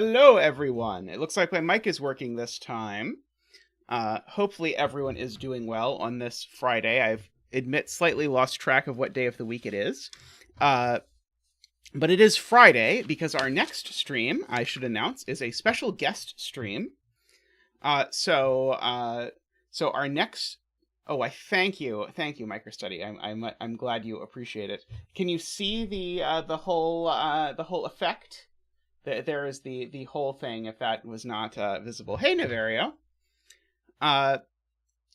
Hello, everyone. It looks like my mic is working this time. Hopefully everyone is doing well on this Friday. I've slightly lost track of what day of the week it is. But it is Friday because our next stream, I should announce, is a special guest stream. So our next... Oh, I thank you, MicroStudy. I'm glad you appreciate it. Can you see the whole effect? There is the whole thing, if that was not visible. Hey, Niverio.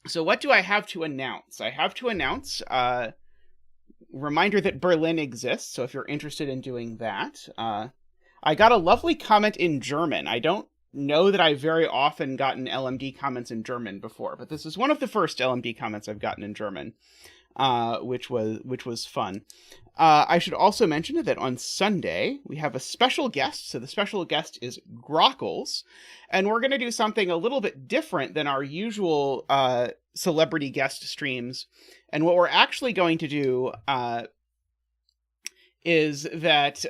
So what do I have to announce? I have to announce reminder that Berlin exists, so if you're interested in doing that. I got a lovely comment in German. I don't know that I've very often gotten LMD comments in German before, but this is one of the first LMD comments I've gotten in German, which was fun. I should also mention that on Sunday, we have a special guest. So the special guest is Grockles, and we're going to do something a little bit different than our usual celebrity guest streams. And what we're actually going to do is that...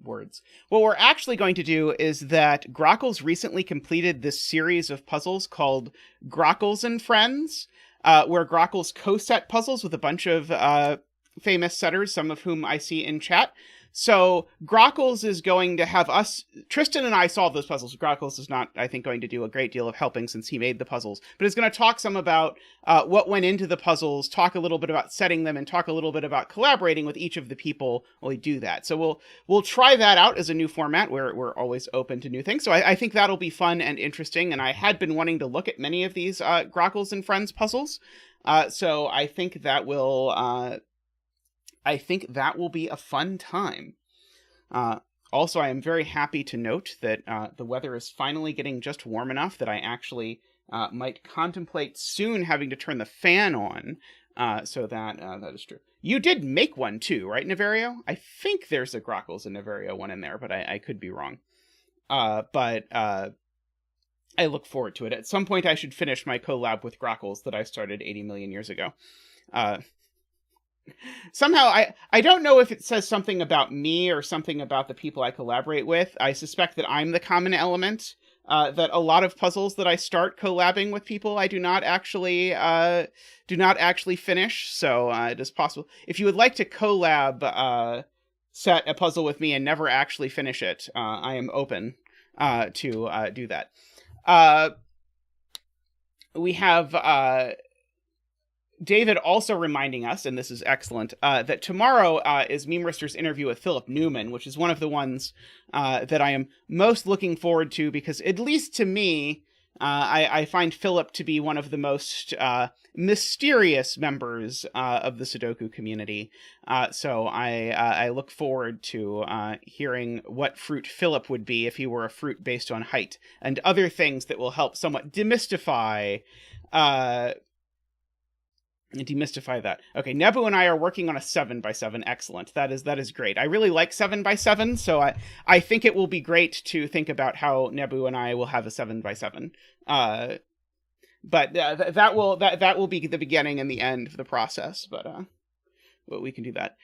What we're actually going to do is that Grockles recently completed this series of puzzles called Grockles and Friends, where Grockles co-set puzzles with a bunch of famous setters, some of whom I see in chat. So Grockles is going to have us... Tristan and I solve those puzzles. Grockles is not, I think, going to do a great deal of helping since he made the puzzles. But he's going to talk some about what went into the puzzles, talk a little bit about setting them, and talk a little bit about collaborating with each of the people while we do that. So we'll try that out as a new format where we're always open to new things. So I think that'll be fun and interesting. And I had been wanting to look at many of these Grockles and Friends puzzles. So I think that will... be a fun time. Also, I am very happy to note that the weather is finally getting just warm enough that I actually might contemplate soon having to turn the fan on. So that is true. You did make one too, right, Niverio? I think there's a Grockles and Niverio one in there, but I could be wrong. But I look forward to it. At some point, I should finish my collab with Grockles that I started 80 million years ago. Somehow, I don't know if it says something about me or something about the people I collaborate with. I suspect that I'm the common element, that a lot of puzzles that I start collabing with people I do not actually finish. So it is possible. If you would like to collab set a puzzle with me and never actually finish it, I am open to do that. We have... David also reminding us, and this is excellent, that tomorrow is Meme Rister's interview with Philip Newman, which is one of the ones that I am most looking forward to, because at least to me, I find Philip to be one of the most mysterious members of the Sudoku community. So I look forward to hearing what fruit Philip would be if he were a fruit based on height, and other things that will help somewhat demystify that. Okay, Nebu and I are working on a 7x7. Excellent. That is great. I really like 7x7, so I think it will be great to think about how Nebu and I will have a 7x7. But that will be the beginning and the end of the process. But well, we can do that.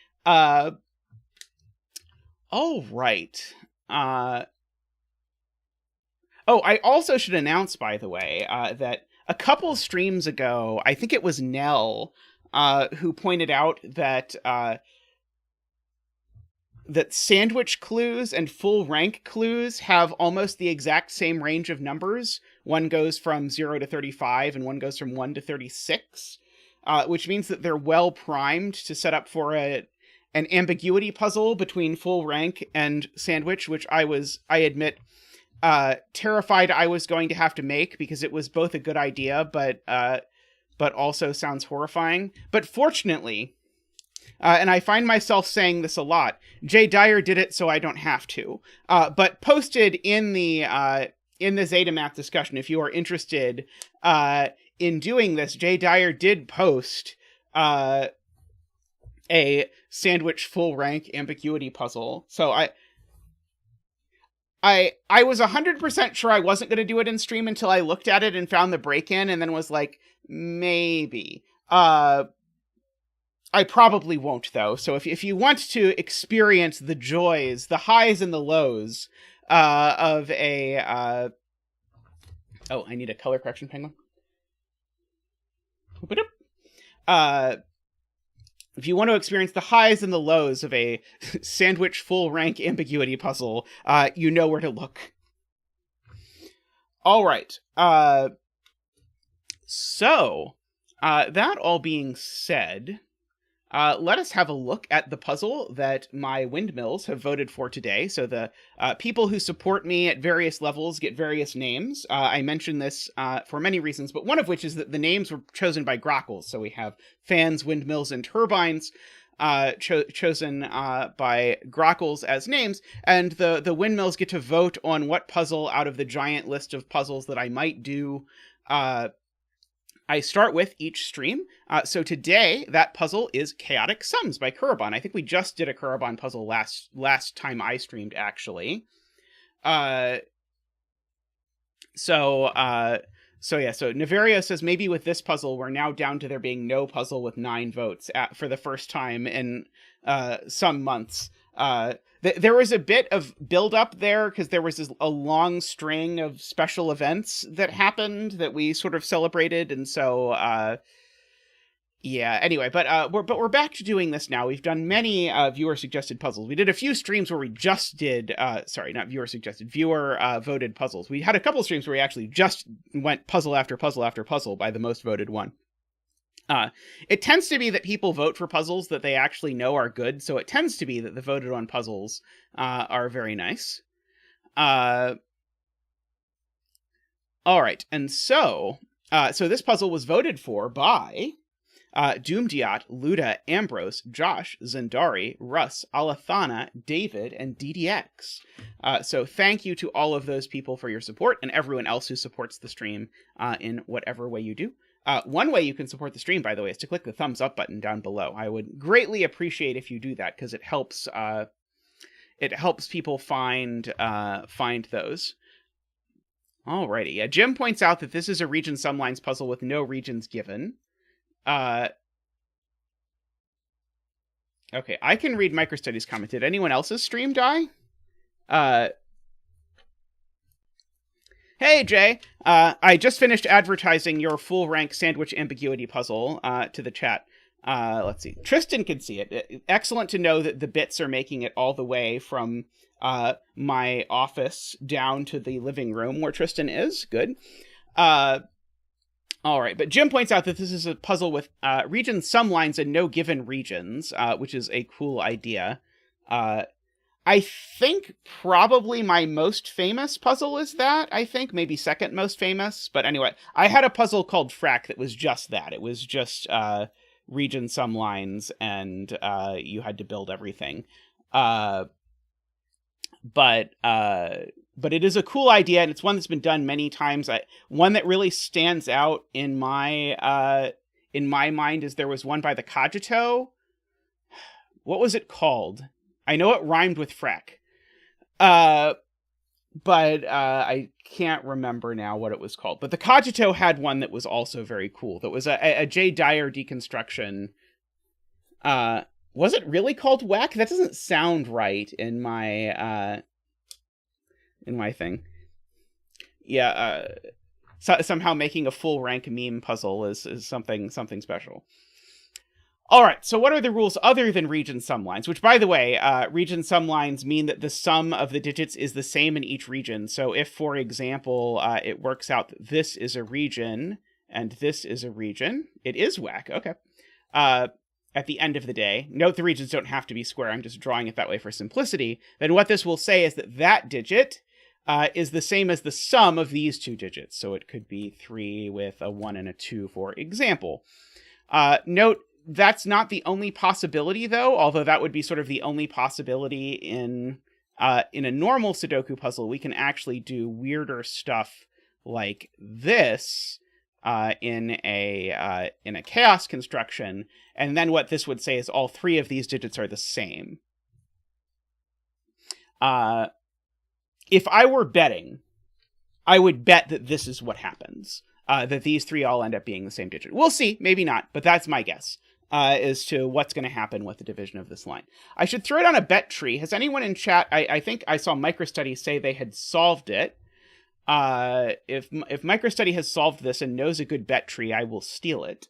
All right. I also should announce, by the way, that a couple streams ago, I think it was Nell, who pointed out that that sandwich clues and full rank clues have almost the exact same range of numbers. One goes from 0 to 35, and one goes from 1 to 36, which means that they're well primed to set up for an ambiguity puzzle between full rank and sandwich, which I admit, terrified I was going to have to make, because it was both a good idea, but also sounds horrifying. But fortunately, and I find myself saying this a lot, Jay Dyer did it so I don't have to. But posted in the zetamath discussion, if you are interested in doing this, Jay Dyer did post a sandwich full rank ambiguity puzzle. So I was 100% sure I wasn't going to do it in stream until I looked at it and found the break-in, and then was like, maybe. I probably won't, though. So if you want to experience the joys, the highs and the lows of a... Oh, I need a color correction penguin. If you want to experience the highs and the lows of a sandwich full rank ambiguity puzzle, you know where to look. All right. So, that all being said, let us have a look at the puzzle that my windmills have voted for today. So the people who support me at various levels get various names. I mention this for many reasons, but one of which is that the names were chosen by Grockles. So we have fans, windmills, and turbines chosen by Grockles as names, and the windmills get to vote on what puzzle out of the giant list of puzzles that I might do I start with each stream. So today, that puzzle is Chaotic Sums by Kuraban. I think we just did a Kuraban puzzle last time I streamed, actually. So Niverio says, maybe with this puzzle, we're now down to there being no puzzle with 9 votes for the first time in some months. There was a bit of build-up there, because there was a long string of special events that happened that we sort of celebrated, and so, yeah, anyway, but we're back to doing this now. We've done many viewer-suggested puzzles. We did a few streams where we just did, sorry, not viewer-suggested, viewer-voted puzzles. We had a couple streams where we actually just went puzzle after puzzle after puzzle by the most voted one. It tends to be that people vote for puzzles that they actually know are good, so it tends to be that the voted on puzzles are very nice. All right, and so this puzzle was voted for by Doomdiat, Luda, Ambrose, Josh, Zendari, Russ, Alathana, David, and DDX. So thank you to all of those people for your support, and everyone else who supports the stream in whatever way you do. One way you can support the stream, by the way, is to click the thumbs up button down below. I would greatly appreciate if you do that, because it helps people find those. Alrighty. Jim points out that this is a region sumlines puzzle with no regions given. Okay, I can read MicroStudies comment. Did anyone else's stream die? Hey, Jay. I just finished advertising your full rank sandwich ambiguity puzzle to the chat. Let's see. Tristan can see it. Excellent to know that the bits are making it all the way from my office down to the living room where Tristan is. Good. All right, but Jim points out that this is a puzzle with region sumlines and no given regions, which is a cool idea. I think probably my most famous puzzle is that, I think. Maybe second most famous. But anyway, I had a puzzle called Frack that was just that. It was just region sumlines, and you had to build everything. But it is a cool idea, and it's one that's been done many times. One that really stands out in my mind is there was one by the Cogito. What was it called? I know it rhymed with frack. But I can't remember now what it was called. But the Cogito had one that was also very cool. That was a J. Dyer deconstruction. Was it really called Whack? That doesn't sound right in my thing. Yeah, somehow making a full rank meme puzzle is something special. All right, so what are the rules other than region sumlines? Which, by the way, region sumlines mean that the sum of the digits is the same in each region. So if, for example, it works out that this is a region and this is a region, it is whack. Okay. At the end of the day, note the regions don't have to be square. I'm just drawing it that way for simplicity. Then what this will say is that that digit is the same as the sum of these two digits. So it could be 3 with a 1 and a 2, for example. Note, that's not the only possibility, though, although that would be sort of the only possibility in a normal Sudoku puzzle. We can actually do weirder stuff like this in a chaos construction, and then what this would say is all 3 of these digits are the same. If I were betting, I would bet that this is what happens, that these 3 all end up being the same digit. We'll see, maybe not, but that's my guess. as to what's going to happen with the division of this line. I should throw down a bet tree. Has anyone in chat, I think I saw MicroStudy say they had solved it. If MicroStudy has solved this and knows a good bet tree, I will steal it.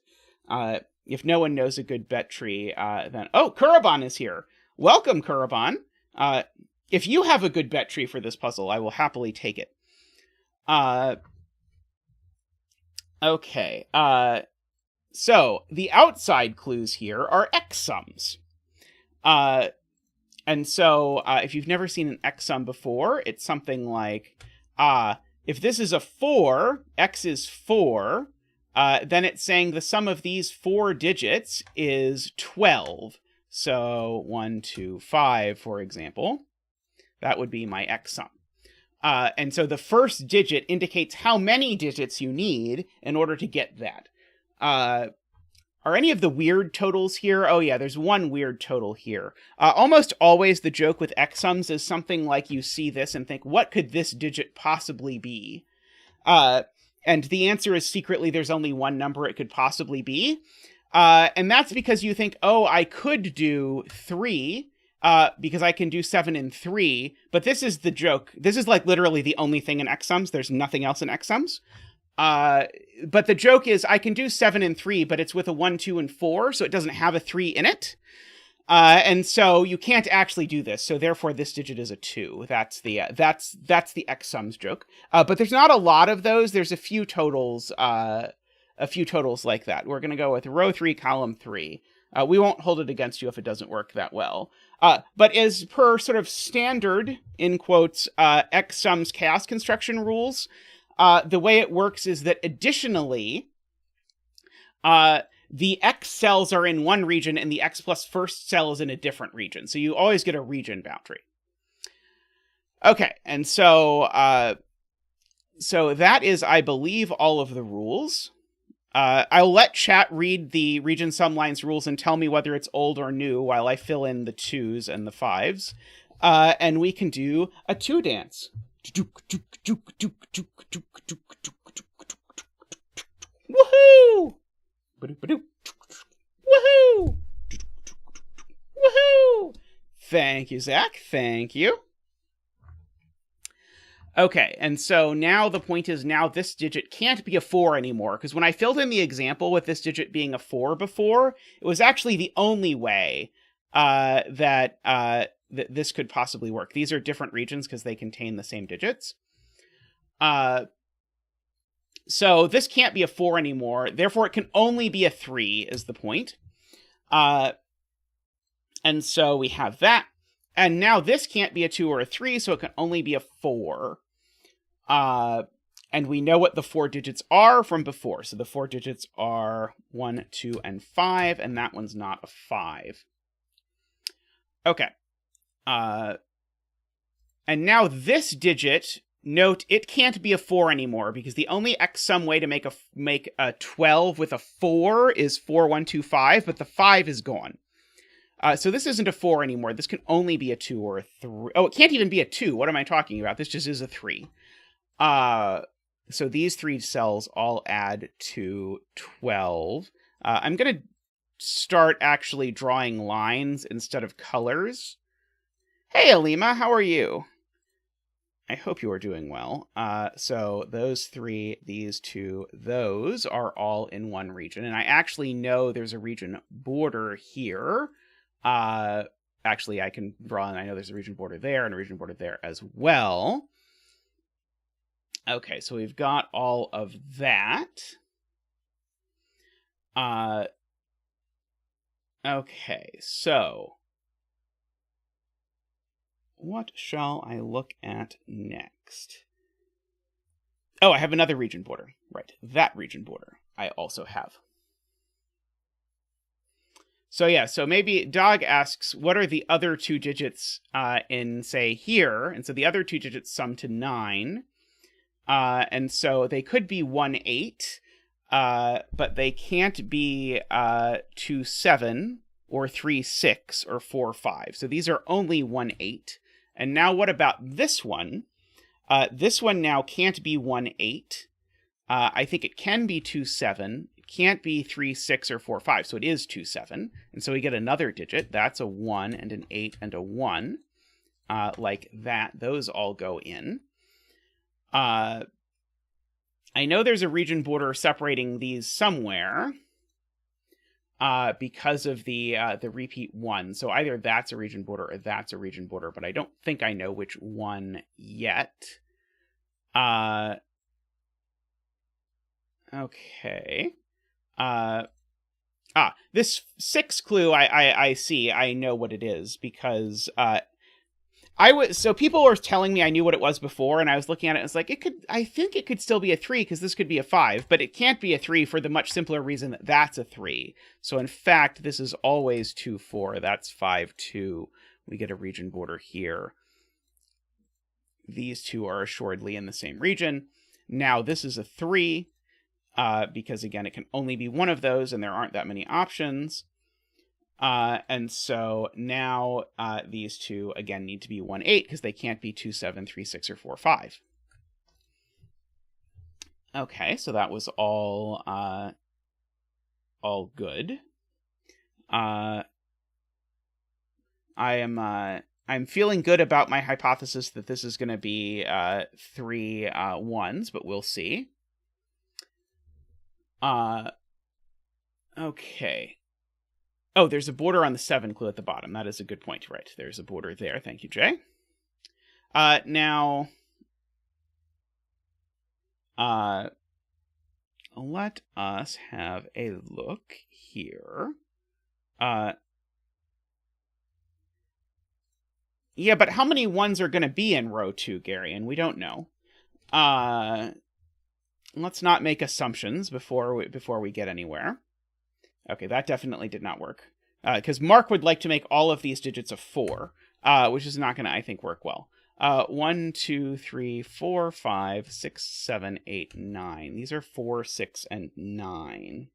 If no one knows a good bet tree, then... Oh, Kuraban is here. Welcome, Kuraban. If you have a good bet tree for this puzzle, I will happily take it. Okay. So, the outside clues here are X sums. And so, if you've never seen an X sum before, it's something like, if this is a 4, X is 4, then it's saying the sum of these 4 digits is 12. So, 1, 2, 5, for example. That would be my X sum. And so the first digit indicates how many digits you need in order to get that. Are any of the weird totals here? Oh yeah, there's one weird total here. Almost always the joke with X sums is something like you see this and think, what could this digit possibly be? And the answer is secretly there's only one number it could possibly be. And that's because you think, oh, I could do 3, because I can do 7 and 3, but this is the joke. This is like literally the only thing in X sums. There's nothing else in X sums. But the joke is I can do 7 and 3, but it's with a 1, 2, and 4, so it doesn't have a 3 in it. And so you can't actually do this. So therefore this digit is a 2. That's the X sums joke. But there's not a lot of those. There's a few totals like that. We're going to go with row 3, column 3. We won't hold it against you if it doesn't work that well. But as per sort of standard, in quotes, X sums chaos construction rules, the way it works is that additionally, the X cells are in one region and the X plus first cell is in a different region. So you always get a region boundary. Okay, and so, so that is, I believe, all of the rules. I'll let chat read the region sum lines rules and tell me whether it's old or new while I fill in the 2s and the 5s. And we can do a 2 dance. Woohoo! Woohoo! Woohoo! Thank you, Zach. Thank you. Okay, and so now the point is now this digit can't be a 4 anymore, because when I filled in the example with this digit being a 4 before, it was actually the only way that this could possibly work. These are different regions because they contain the same digits. So this can't be a 4 anymore, therefore it can only be a 3 is the point. And so we have that. And now this can't be a 2 or a 3, so it can only be a 4. And we know what the 4 digits are from before. So the 4 digits are 1, 2, and 5, and that one's not a 5. Okay. And now this digit, note, it can't be a 4 anymore, because the only X sum way to make a 12 with a 4 is 4, 1, 2, 5, but the 5 is gone. So this isn't a 4 anymore. This can only be a 2 or a 3. Oh, it can't even be a 2. What am I talking about? This just is a 3. So these 3 cells all add to 12. I'm going to start actually drawing lines instead of colors. Hey, Alima, how are you? I hope you are doing well. So those 3, these 2, those are all in one region. And I actually know there's a region border here. Actually, I can draw, and I know there's a region border there and a region border there as well. Okay, so we've got all of that. Okay, so what shall I look at next? Oh, I have another region border. Right, that region border I also have. So yeah, so maybe Dog asks, what are the other 2 digits in, say, here? And so the other 2 digits sum to 9. And so they could be 1, 8, but they can't be 2, 7, or 3, 6, or 4, 5. So these are only 1, 8. And now what about this one? This one now can't be 1, 8. I think it can be 2, 7. It can't be 3, 6, or 4, 5. So it is 2, 7. And so we get another digit. That's a 1 and an 8 and a 1. Like that. Those all go in. I know there's a region border separating these somewhere. Because of the repeat 1. So either that's a region border or that's a region border, but I don't think I know which one yet. Okay. This 6 clue, I see. I know what it is because so people were telling me I knew what it was before, and I was looking at it and it's like, I think it could still be a 3 because this could be a 5, but it can't be a 3 for the much simpler reason that that's a 3. So in fact, this is always 2, 4. That's 5, 2. We get a region border here. These two are assuredly in the same region. Now this is a 3 because again, it can only be one of those and there aren't that many options. And so now these two, again, need to be 1, 8 because they can't be 2, 7, 3, 6, or 4, 5. Okay, so that was all good. I'm feeling good about my hypothesis that this is going to be 3 1s, but we'll see. Okay. Oh, there's a border on the 7 clue at the bottom. That is a good point. Right, there's a border there. Thank you, Jay. Now, let us have a look here. Yeah, but how many 1s are going to be in row 2, Gary? And we don't know. Let's not make assumptions before we get anywhere. Okay, that definitely did not work. Because Mark would like to make all of these digits a 4, which is not going to, I think, work well. 1, 2, 3, 4, 5, 6, 7, 8, 9. These are 4, 6, and 9.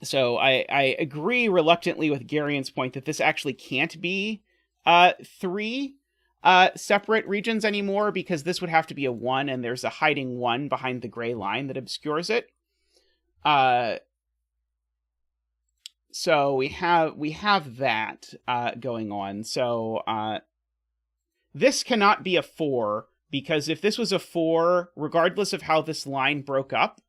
So I agree reluctantly with Garian's point that this actually can't be 3 separate regions anymore, because this would have to be a 1, and there's a hiding 1 behind the gray line that obscures it. So we have that going on. So this cannot be a 4, because if this was a 4, regardless of how this line broke up,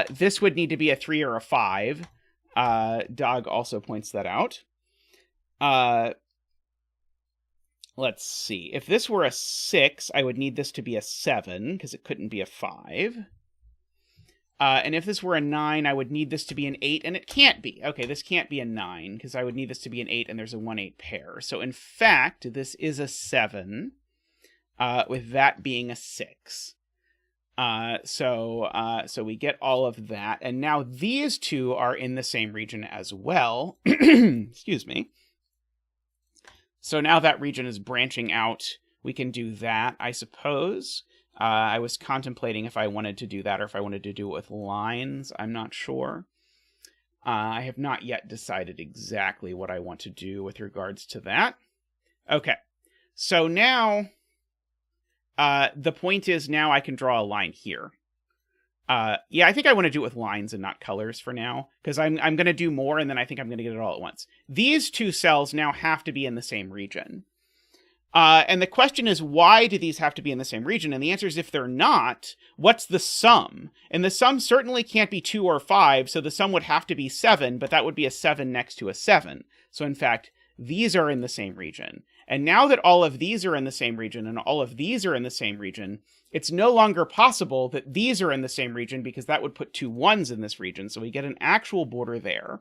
this would need to be a 3 or a 5. Doug also points that out. Let's see. If this were a 6, I would need this to be a 7, because it couldn't be a 5. And if this were a 9, I would need this to be an 8, and it can't be. Okay, this can't be a 9, because I would need this to be an 8, and there's a 1-8 pair. So in fact, this is a 7, with that being a 6. So we get all of that, and now these two are in the same region as well. Excuse me. So now that region is branching out. We can do that, I suppose. I was contemplating if I wanted to do that or if I wanted to do it with lines. I'm not sure. I have not yet decided exactly what I want to do with regards to that. Okay, so now the point is now I can draw a line here. Yeah, I think I want to do it with lines and not colors for now, because I'm going to do more, and then I think I'm going to get it all at once. These two cells now have to be in the same region. And the question is, why do these have to be in the same region? And the answer is, if they're not, what's the sum? And the sum certainly can't be 2 or 5, so the sum would have to be 7, but that would be a 7 next to a 7. So in fact, these are in the same region. And now that all of these are in the same region and all of these are in the same region, it's no longer possible that these are in the same region, because that would put 2 1s in this region. So we get an actual border there.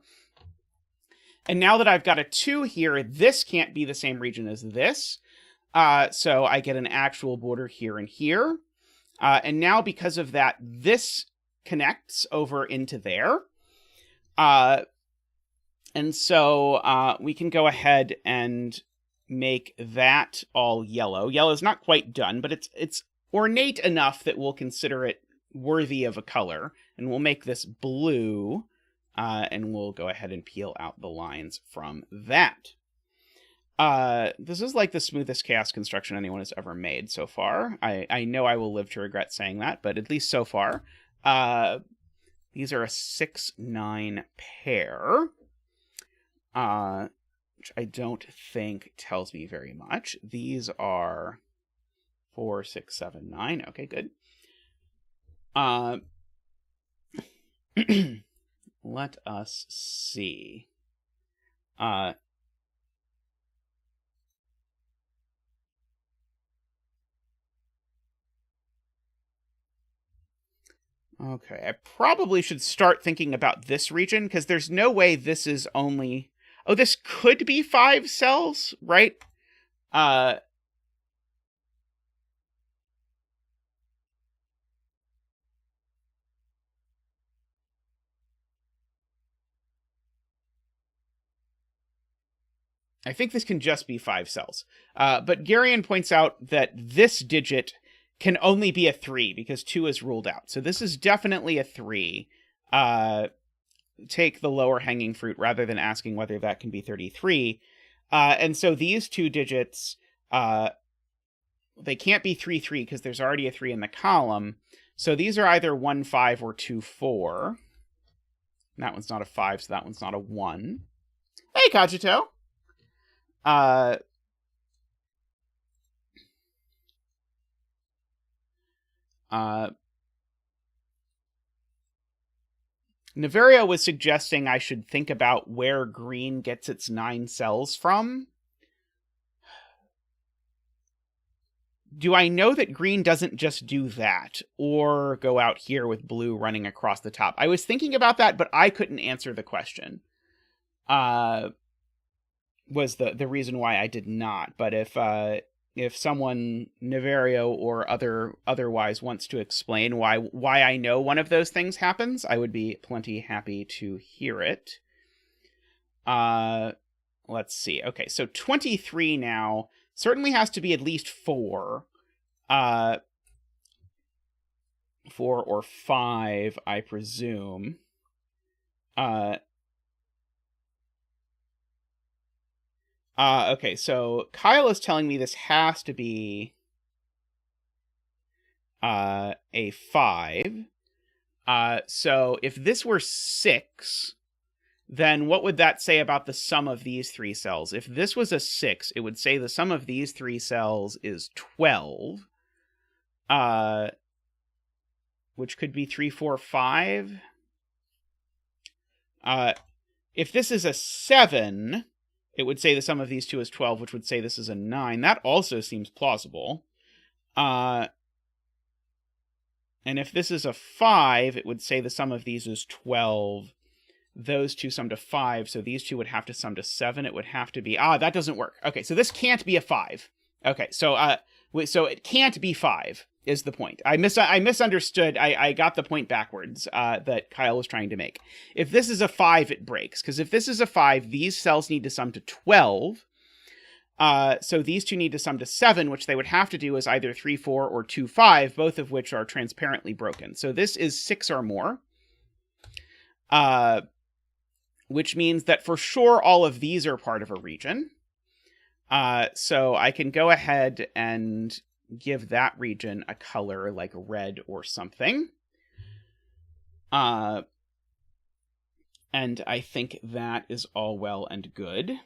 And now that I've got a 2 here, this can't be the same region as this. So I get an actual border here and here. And now because of that, this connects over into there. And so we can go ahead and make that all yellow. Yellow is not quite done, but it's ornate enough that we'll consider it worthy of a color. And we'll make this blue, and we'll go ahead and peel out the lines from that. This is like the smoothest chaos construction anyone has ever made so far. I know I will live to regret saying that, but at least so far. These are a 6-9 pair, which I don't think tells me very much. These are 4, 6, 7, 9. Okay, good. Let us see. Okay, I probably should start thinking about this region, because there's no way this is only... Oh, this could be 5 cells, right? I think this can just be 5 cells. But Garion points out that this digit can only be a 3 because 2 is ruled out. So this is definitely a 3. Take the lower hanging fruit rather than asking whether that can be 33. And so these 2 digits, they can't be 3, 3 because there's already a 3 in the column. So these are either 1, 5 or 2, 4. That one's not a 5, so that one's not a 1. Hey, Kajito! Niverio was suggesting I should think about where green gets its 9 cells from. Do I know that green doesn't just do that, or go out here with blue running across the top? I was thinking about that, but I couldn't answer the question. Was the reason why I did not. But if someone, Niverio or otherwise, wants to explain why I know one of those things happens, I would be plenty happy to hear it. Let's see. Okay, so 23 now certainly has to be at least 4. 4 or 5, I presume. Okay, so Kyle is telling me this has to be a 5. So if this were 6, then what would that say about the sum of these 3 cells? If this was a 6, it would say the sum of these 3 cells is 12. Which could be 3, 4, 5. If this is a 7... it would say the sum of these 2 is 12, which would say this is a 9. That also seems plausible. And if this is a 5, it would say the sum of these is 12. Those 2 sum to 5, so these 2 would have to sum to 7. It would have to be... that doesn't work. Okay, so this can't be a 5. Okay, so it can't be 5, is the point. I misunderstood. I got the point backwards that Kyle was trying to make. If this is a 5, it breaks. Because if this is a 5, these cells need to sum to 12. So these 2 need to sum to 7, which they would have to do as either 3, 4, or 2, 5, both of which are transparently broken. So this is 6 or more. Which means that for sure all of these are part of a region. So I can go ahead and give that region a color like red or something. And I think that is all well and good.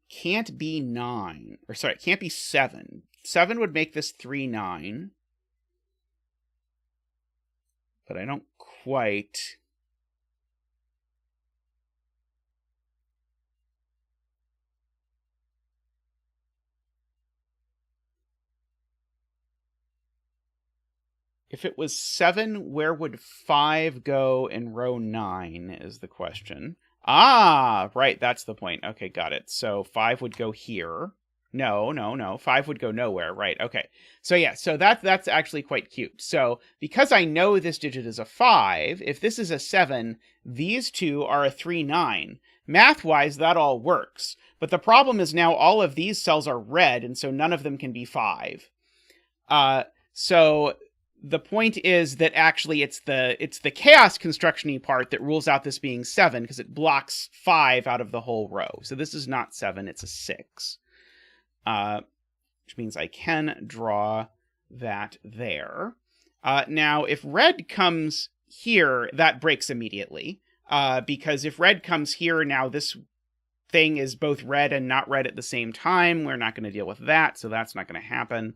Can't be 9. Or sorry, can't be 7. 7 would make this 3, 9. But I don't quite... If it was 7, where would 5 go in row 9 is the question. Right, that's the point. Okay, got it. So 5 would go here. No. 5 would go nowhere. Right, okay. So yeah, so that's actually quite cute. So because I know this digit is a 5, if this is a 7, these 2 are a 3, 9. Math-wise, that all works. But the problem is now all of these cells are red, and so none of them can be 5. So... the point is that actually it's the chaos construction-y part that rules out this being 7, because it blocks 5 out of the whole row. So this is not 7, it's a 6. Which means I can draw that there. Now, if red comes here, that breaks immediately. Because if red comes here, now this thing is both red and not red at the same time. We're not going to deal with that, so that's not going to happen.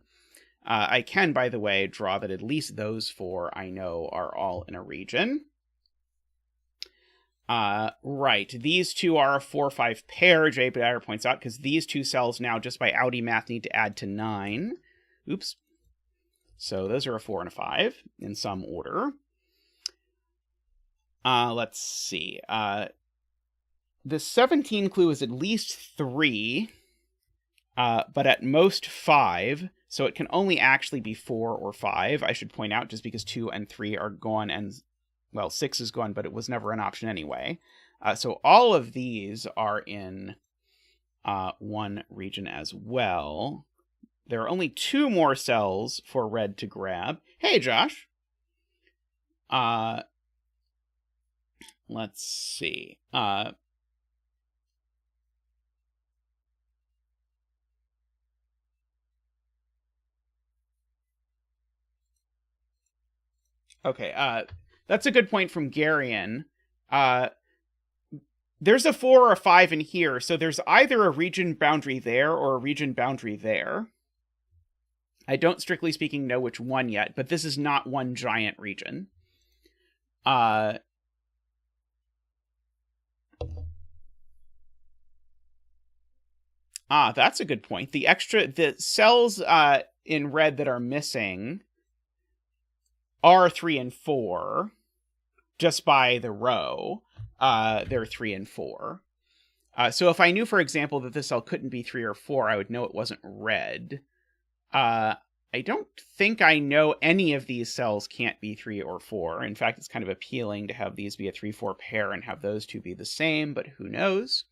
I can, by the way, draw that at least those 4 I know are all in a region. Right, these 2 are a 4-5 pair, Jay Bayer points out, because these 2 cells now, just by Audi math, need to add to 9. Oops. So those are a 4 and a 5 in some order. Let's see. The 17 clue is at least 3, but at most 5, so it can only actually be 4 or 5, I should point out, just because 2 and 3 are gone, and, well, 6 is gone, but it was never an option anyway. So all of these are in one region as well. There are only 2 more cells for red to grab. Hey, Josh! Let's see. Okay, that's a good point from Garion. There's a 4 or a 5 in here, so there's either a region boundary there or a region boundary there. I don't, strictly speaking, know which one yet, but this is not one giant region. That's a good point. The cells in red that are missing are 3 and 4, just by the row. They're 3 and 4. So if I knew, for example, that this cell couldn't be 3 or 4, I would know it wasn't red. I don't think I know any of these cells can't be 3 or 4. In fact, it's kind of appealing to have these be a 3-4 pair and have those 2 be the same, but who knows?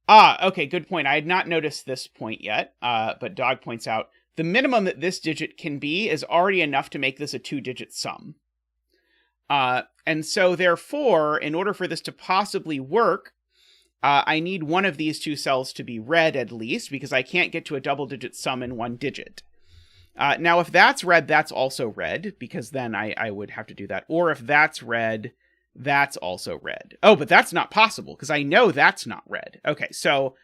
Okay, good point. I had not noticed this point yet, but Dog points out the minimum that this digit can be is already enough to make this a 2-digit sum. And so, therefore, in order for this to possibly work, I need one of these 2 cells to be red at least, because I can't get to a double-digit sum in 1 digit. Now, if that's red, that's also red, because then I would have to do that. Or if that's red, that's also red. Oh, but that's not possible, because I know that's not red. Okay, so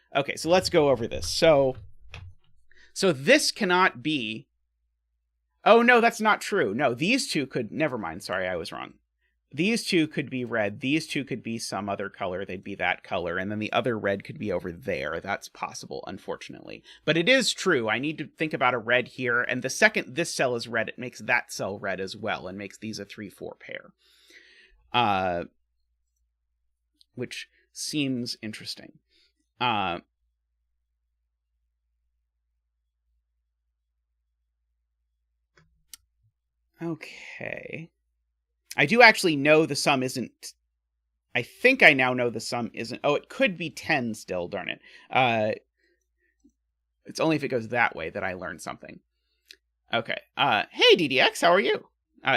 let's go over this. So this cannot be... Oh, no, that's not true. No, these 2 could... Never mind, sorry, I was wrong. These 2 could be red. These 2 could be some other color. They'd be that color. And then the other red could be over there. That's possible, unfortunately. But it is true. I need to think about a red here. And the second this cell is red, it makes that cell red as well and makes these a 3-4 pair. Which seems interesting. Okay. I do actually know the sum isn't... I think I now know the sum isn't... Oh, it could be 10 still, darn it. It's only if it goes that way that I learn something. Okay. Hey, DDX, how are you?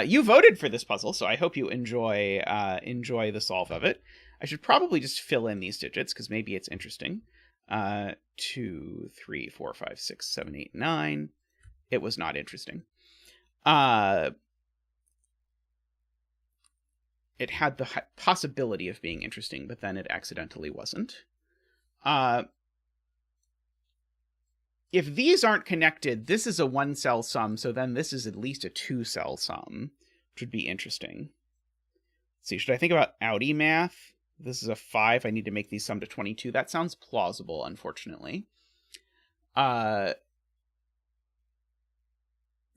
You voted for this puzzle, so I hope you enjoy the solve of it. I should probably just fill in these digits, because maybe it's interesting. 2, 3, 4, 5, 6, 7, 8, 9. It was not interesting. It had the possibility of being interesting, but then it accidentally wasn't. If these aren't connected, this is a 1-cell sum, so then this is at least a 2-cell sum, which would be interesting. Let's see, should I think about Audi math? This is a 5. I need to make these sum to 22. That sounds plausible, unfortunately. Let's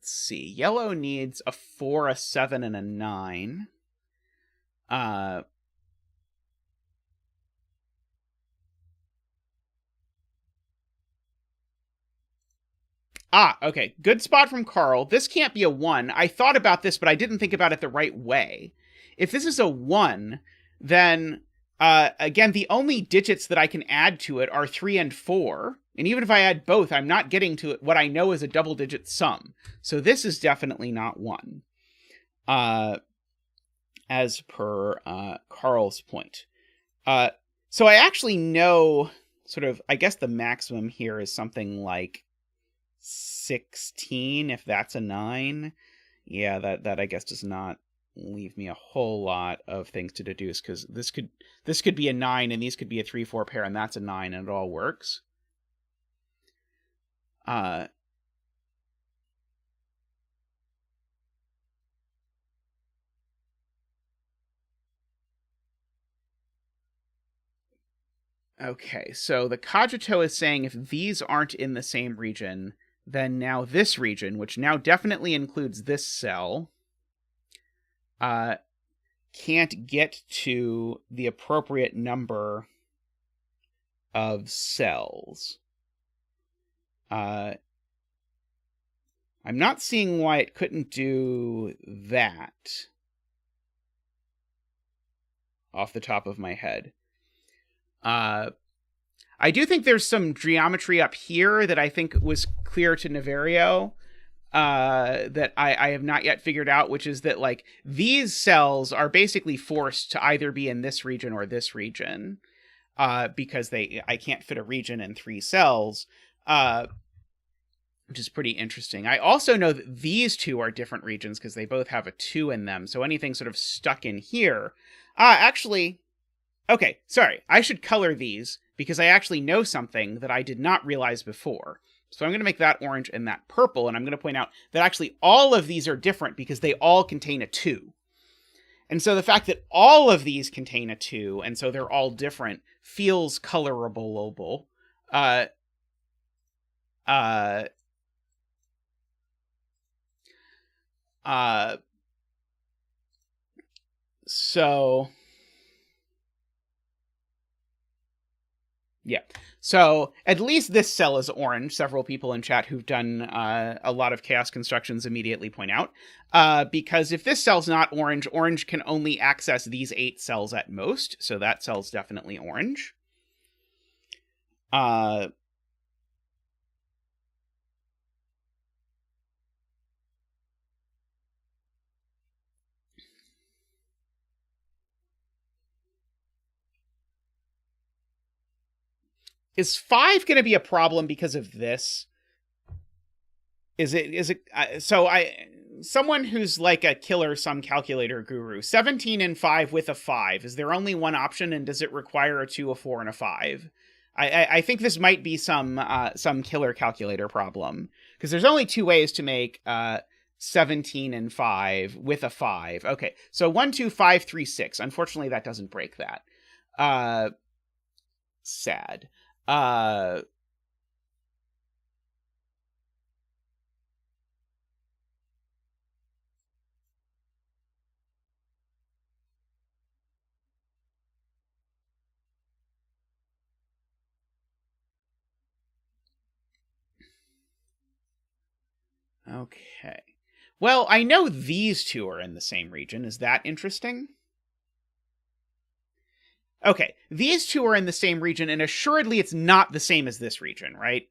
see. Yellow needs a 4, a 7, and a 9. Okay. Good spot from Carl. This can't be a 1. I thought about this, but I didn't think about it the right way. If this is a 1, then, again, the only digits that I can add to it are 3 and 4. And even if I add both, I'm not getting to what I know is a double-digit sum. So this is definitely not 1. As per Carl's point. So I actually know sort of, I guess the maximum here is something like 16, if that's a 9. Yeah, that I guess does not leave me a whole lot of things to deduce, because this could be a 9, and these could be a 3-4 pair, and that's a 9, and it all works. Okay, so the cogito is saying if these aren't in the same region, then now this region, which now definitely includes this cell, can't get to the appropriate number of cells. I'm not seeing why it couldn't do that off the top of my head. I do think there's some geometry up here that I think was clear to Niverio that I have not yet figured out, which is that, like, these cells are basically forced to either be in this region or this region, because I can't fit a region in 3 cells, which is pretty interesting. I also know that these two are different regions because they both have a 2 in them, so anything sort of stuck in here... actually... Okay, sorry, I should color these, because I actually know something that I did not realize before. So I'm going to make that orange and that purple, and I'm going to point out that actually all of these are different because they all contain a 2. And so the fact that all of these contain a 2, and so they're all different, feels colorable. So... Yeah. So at least this cell is orange. Several people in chat who've done a lot of chaos constructions immediately point out. Because if this cell's not orange, orange can only access these 8 cells at most. So that cell's definitely orange. Is 5 going to be a problem because of this? Is it, so someone who's like a killer sum calculator guru, 17 and 5 with a 5, is there only one option, and does it require a 2, a 4, and a 5? I think this might be some killer calculator problem, because there's only 2 ways to make 17 and 5 with a 5. Okay, so 1, 2, 5, 3, 6. Unfortunately, that doesn't break that. Sad. Okay. Well, I know these two are in the same region. Is that interesting? Okay, these two are in the same region, and assuredly it's not the same as this region, right?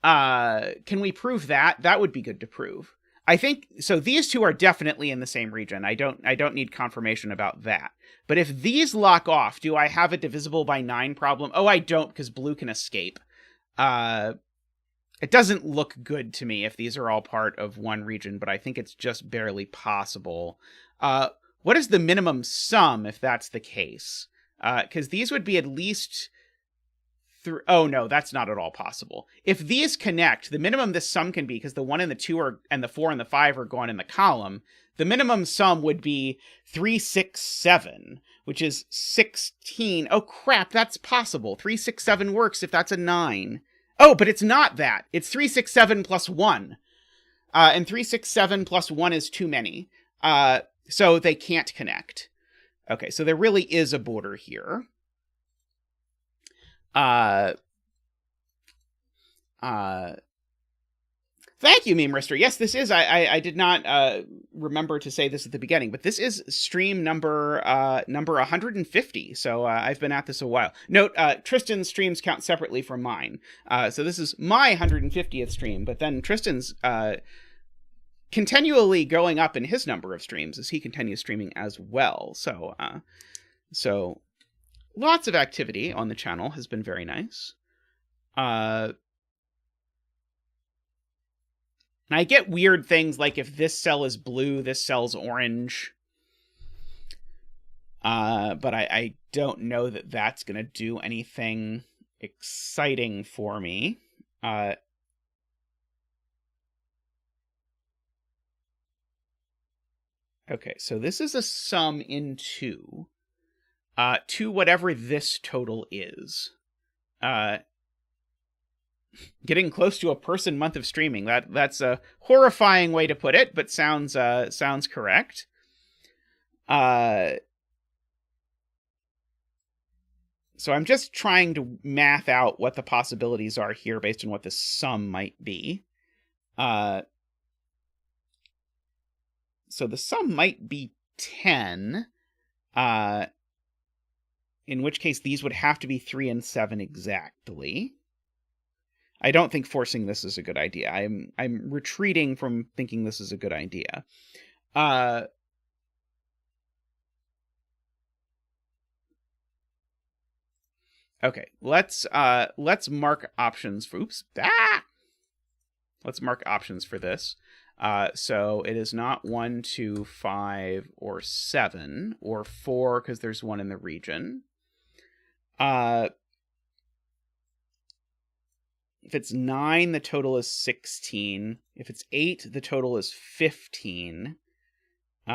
Can we prove that? That would be good to prove. I think, so these two are definitely in the same region. I don't need confirmation about that. But if these lock off, do I have a divisible by 9 problem? Oh, I don't, because blue can escape. It doesn't look good to me if these are all part of one region, but I think it's just barely possible. What is the minimum sum if that's the case? Because these would be at least... Oh, no, that's not at all possible. If these connect, the minimum this sum can be, because the 1 and the 2 are, and the 4 and the 5 are gone in the column, the minimum sum would be 3, 6, 7, which is 16. Oh, crap, that's possible. 3, 6, 7 works if that's a 9. Oh, but it's not that. It's 3, 6, 7 plus 1. And 3, 6, 7 plus 1 is too many. So they can't connect. Okay, so there really is a border here. Thank you, Meme Rister. Yes, this is, I did not remember to say this at the beginning, but this is stream number 150, so I've been at this a while. Note, Tristan's streams count separately from mine, so this is my 150th stream, but then Tristan's continually going up in his number of streams as he continues streaming as well, so lots of activity on the channel has been very nice. And I get weird things like if this cell is blue, this cell's orange. But I don't know that that's going to do anything exciting for me. Okay, so this is a sum in 2. To whatever this total is. Getting close to a person month of streaming. That's a horrifying way to put it, but sounds correct. So I'm just trying to math out what the possibilities are here based on what the sum might be. So the sum might be 10, in which case these would have to be 3 and 7 exactly. I don't think forcing this is a good idea. I'm retreating from thinking this is a good idea. Okay, let's mark options for let's mark options for this. So it is not 1, 2, 5, or 7, or 4 because there's one in the region. If it's 9, the total is 16. If it's 8, the total is 15. Which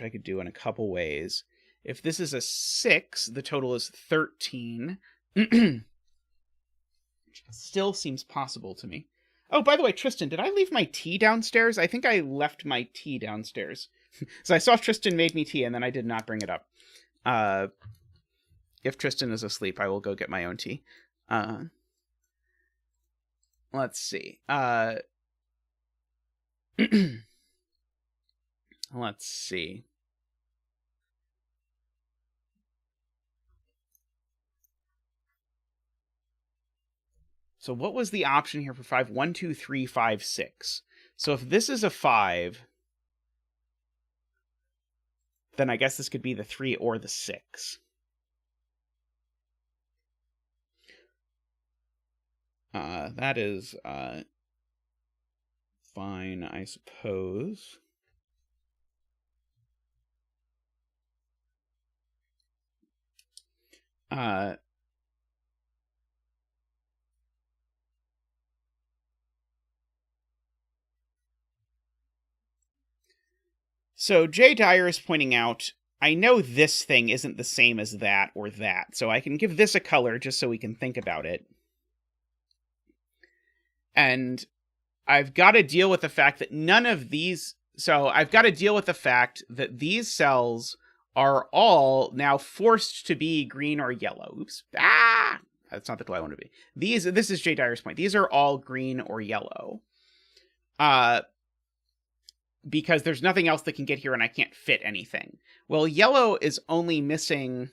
I could do in a couple ways. If this is a 6, the total is 13. Still seems possible to me. Oh, by the way, Tristan, did I leave my tea downstairs? I think I left my tea downstairs. So I saw Tristan made me tea, and then I did not bring it up. If Tristan is asleep, I will go get my own tea. Let's see. Let's see. So what was the option here for 5? 1, 2, 3, 5, 6. So if this is a 5, then I guess this could be the 3 or the 6. That is fine, I suppose. So Jay Dyer is pointing out, I know this thing isn't the same as that or that, so I can give this a color just so we can think about it. And I've got to deal with the fact that none of these... So I've got to deal with the fact that these cells are all now forced to be green or yellow. Oops. That's not the way I want to be. This is Jay Dyer's point. These are all green or yellow. Because there's nothing else that can get here and I can't fit anything. Well, yellow is only missing...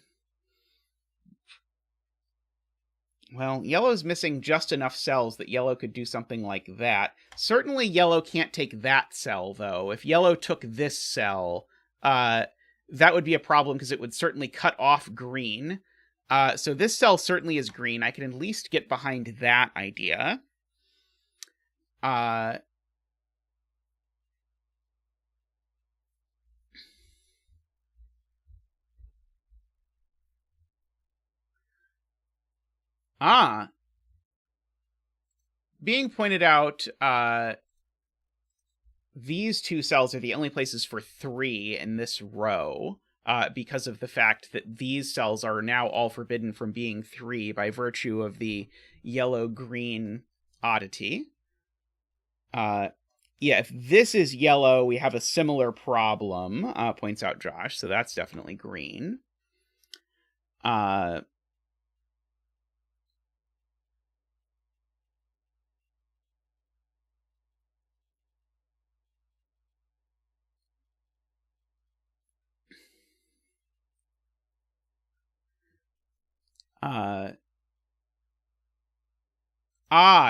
Well, yellow's missing just enough cells that yellow could do something like that. Certainly yellow can't take that cell, though. If yellow took this cell, that would be a problem because it would certainly cut off green. So this cell certainly is green. I can at least get behind that idea. Being pointed out, these two cells are the only places for 3 in this row, because of the fact that these cells are now all forbidden from being 3 by virtue of the yellow-green oddity. Yeah, if this is yellow, we have a similar problem, points out Josh, so that's definitely green.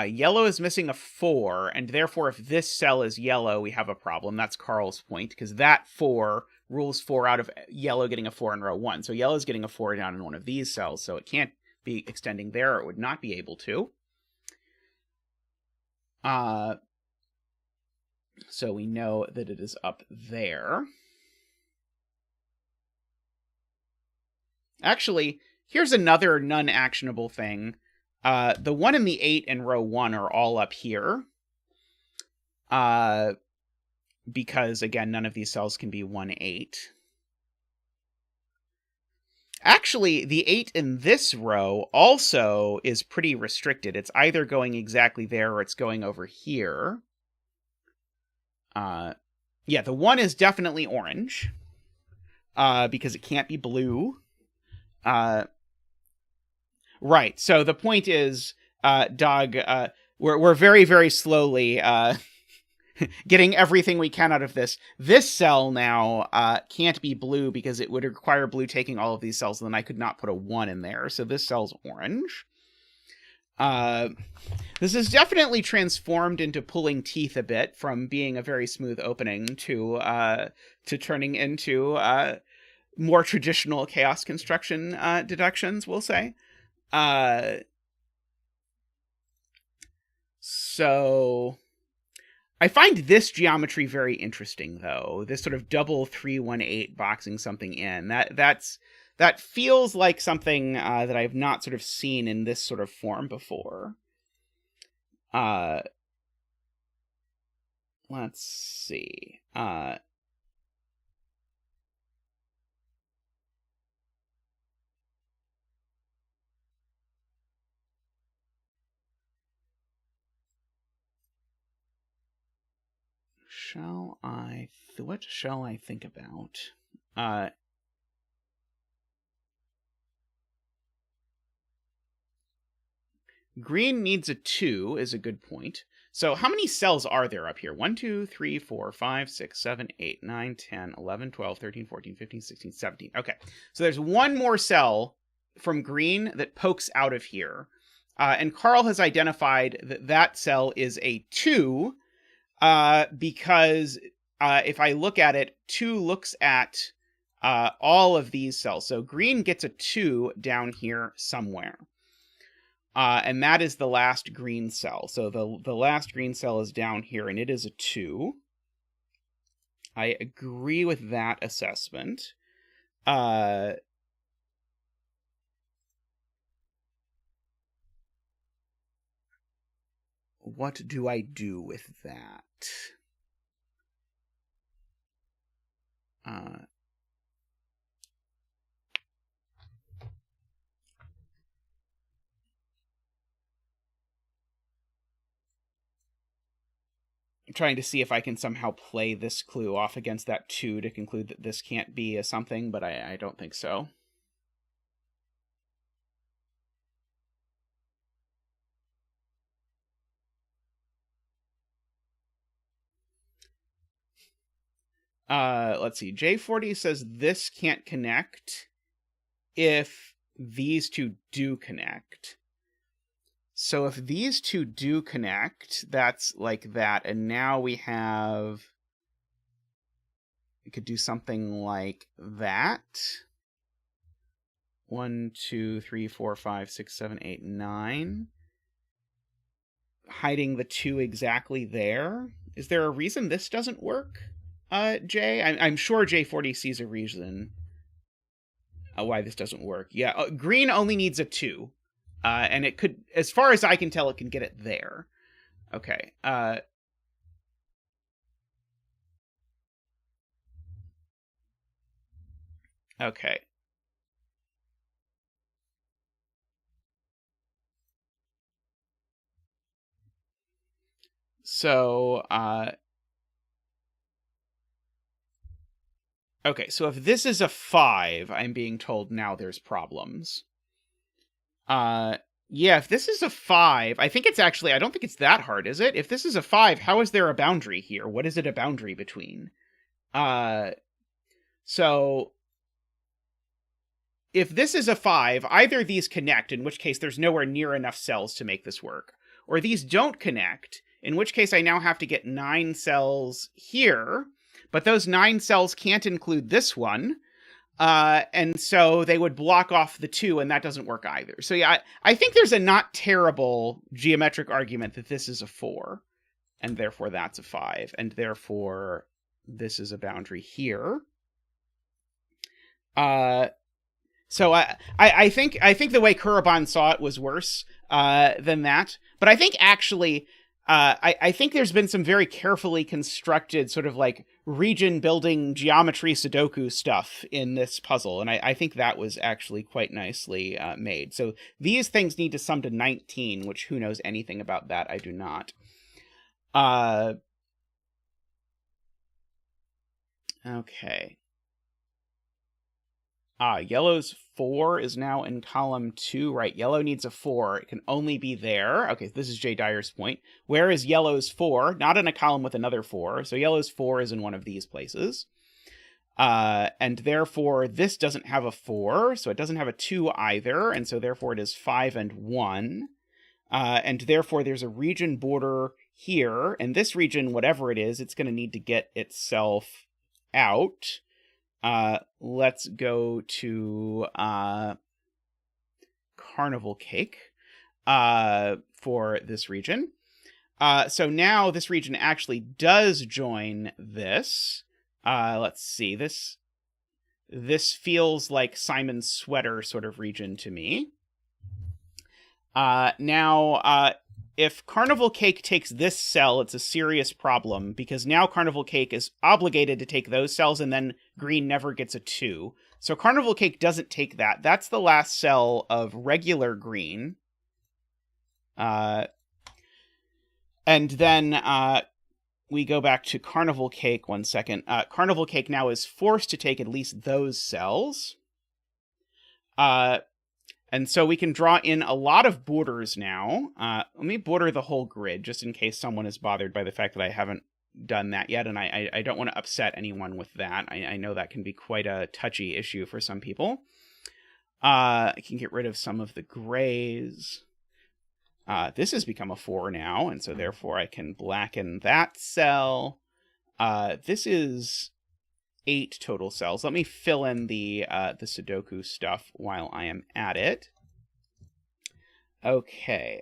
Yellow is missing a 4, and therefore if this cell is yellow, we have a problem. That's Carl's point, because that 4 rules 4 out of yellow getting a 4 in row 1. So yellow is getting a 4 down in one of these cells, so it can't be extending there, or it would not be able to. So we know that it is up there. Actually, here's another non-actionable thing. The 1 and the 8 in row 1 are all up here. Because, again, none of these cells can be 1, 8. Actually, the 8 in this row also is pretty restricted. It's either going exactly there or it's going over here. Yeah, the 1 is definitely orange. Because it can't be blue. Right, so the point is, Doug, we're very, very slowly getting everything we can out of this. This cell now can't be blue because it would require blue taking all of these cells, and then I could not put a 1 in there, so this cell's orange. This is definitely transformed into pulling teeth a bit, from being a very smooth opening to turning into more traditional chaos construction deductions, we'll say. So I find this geometry very interesting, though. This sort of double 3-1-8 boxing something in. That feels like something that I've not sort of seen in this sort of form before. Let's see. What shall I think about? Green needs a 2 is a good point. So how many cells are there up here? 1, 2, 3, 4, 5, 6, 7, 8, 9, 10, 11, 12, 13, 14, 15, 16, 17. Okay, so there's one more cell from green that pokes out of here. And Carl has identified that that cell is a 2, because if I look at it, 2 looks at all of these cells. So green gets a 2 down here somewhere. And that is the last green cell. So the last green cell is down here, and it is a 2. I agree with that assessment. What do I do with that? I'm trying to see if I can somehow play this clue off against that 2 to conclude that this can't be a something, but I don't think so. Let's see. J40 says this can't connect if these two do connect. So if these two do connect, that's like that. And now we could do something like that. 1, 2, 3, 4, 5, 6, 7, 8, 9. Hiding the 2 exactly there. Is there a reason this doesn't work? Jay? I'm sure J40 sees a reason why this doesn't work. Yeah, green only needs a 2. And it could, as far as I can tell, it can get it there. Okay. Okay. So, okay, so if this is a 5, I'm being told now there's problems. Yeah, if this is a 5, I think it's actually, I don't think it's that hard, is it? If this is a 5, how is there a boundary here? What is it a boundary between? So if this is a 5, either these connect, in which case there's nowhere near enough cells to make this work, or these don't connect, in which case I now have to get 9 cells here, but those 9 cells can't include this one, And so they would block off the 2, and that doesn't work either. So yeah, I think there's a not terrible geometric argument that this is a 4, and therefore that's a 5, and therefore this is a boundary here. So I think the way Kuraban saw it was worse than that. But I think actually, I think there's been some very carefully constructed sort of like region building geometry Sudoku stuff in this puzzle, and I think that was actually quite nicely made. So these things need to sum to 19, which who knows anything about that? I do not. Okay. Yellow's 4 is now in column 2, right? Yellow needs a 4. It can only be there. Okay, this is Jay Dyer's point. Where is yellow's 4? Not in a column with another 4. So yellow's 4 is in one of these places. And therefore, this doesn't have a 4, so it doesn't have a 2 either, and so therefore it is 5 and 1. And therefore, there's a region border here, and this region, whatever it is, it's going to need to get itself out. Let's go to Carnival Cake for this region. So now this region actually does join this. Let's see. This feels like Simon's Sweater sort of region to me. Now, if Carnival Cake takes this cell, it's a serious problem, because now Carnival Cake is obligated to take those cells, and then green never gets a 2. So Carnival Cake doesn't take that. That's the last cell of regular green. And then we go back to Carnival Cake 1 second. Carnival Cake now is forced to take at least those cells. And so we can draw in a lot of borders now. Let me border the whole grid, just in case someone is bothered by the fact that I haven't done that yet, and I don't want to upset anyone with that. I know that can be quite a touchy issue for some people. I can get rid of some of the grays. This has become a 4 now, and so therefore I can blacken that cell. This is 8 total cells. Let me fill in the Sudoku stuff while I am at it. Okay.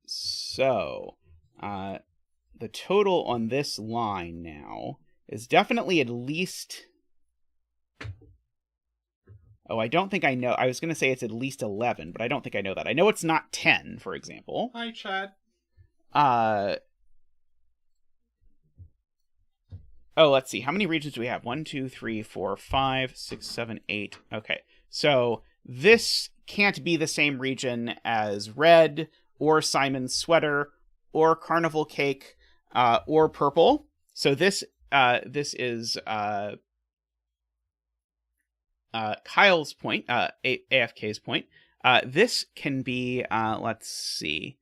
So the total on this line now is definitely at least... Oh, I don't think I know. I was going to say it's at least 11, but I don't think I know that. I know it's not 10, for example. Hi, Chad. Oh, let's see. How many regions do we have? 1, 2, 3, 4, 5, 6, 7, 8. Okay. So this can't be the same region as red, or Simon's Sweater, or Carnival Cake, or purple. So this is Kyle's point, AFK's point. This can be, let's see.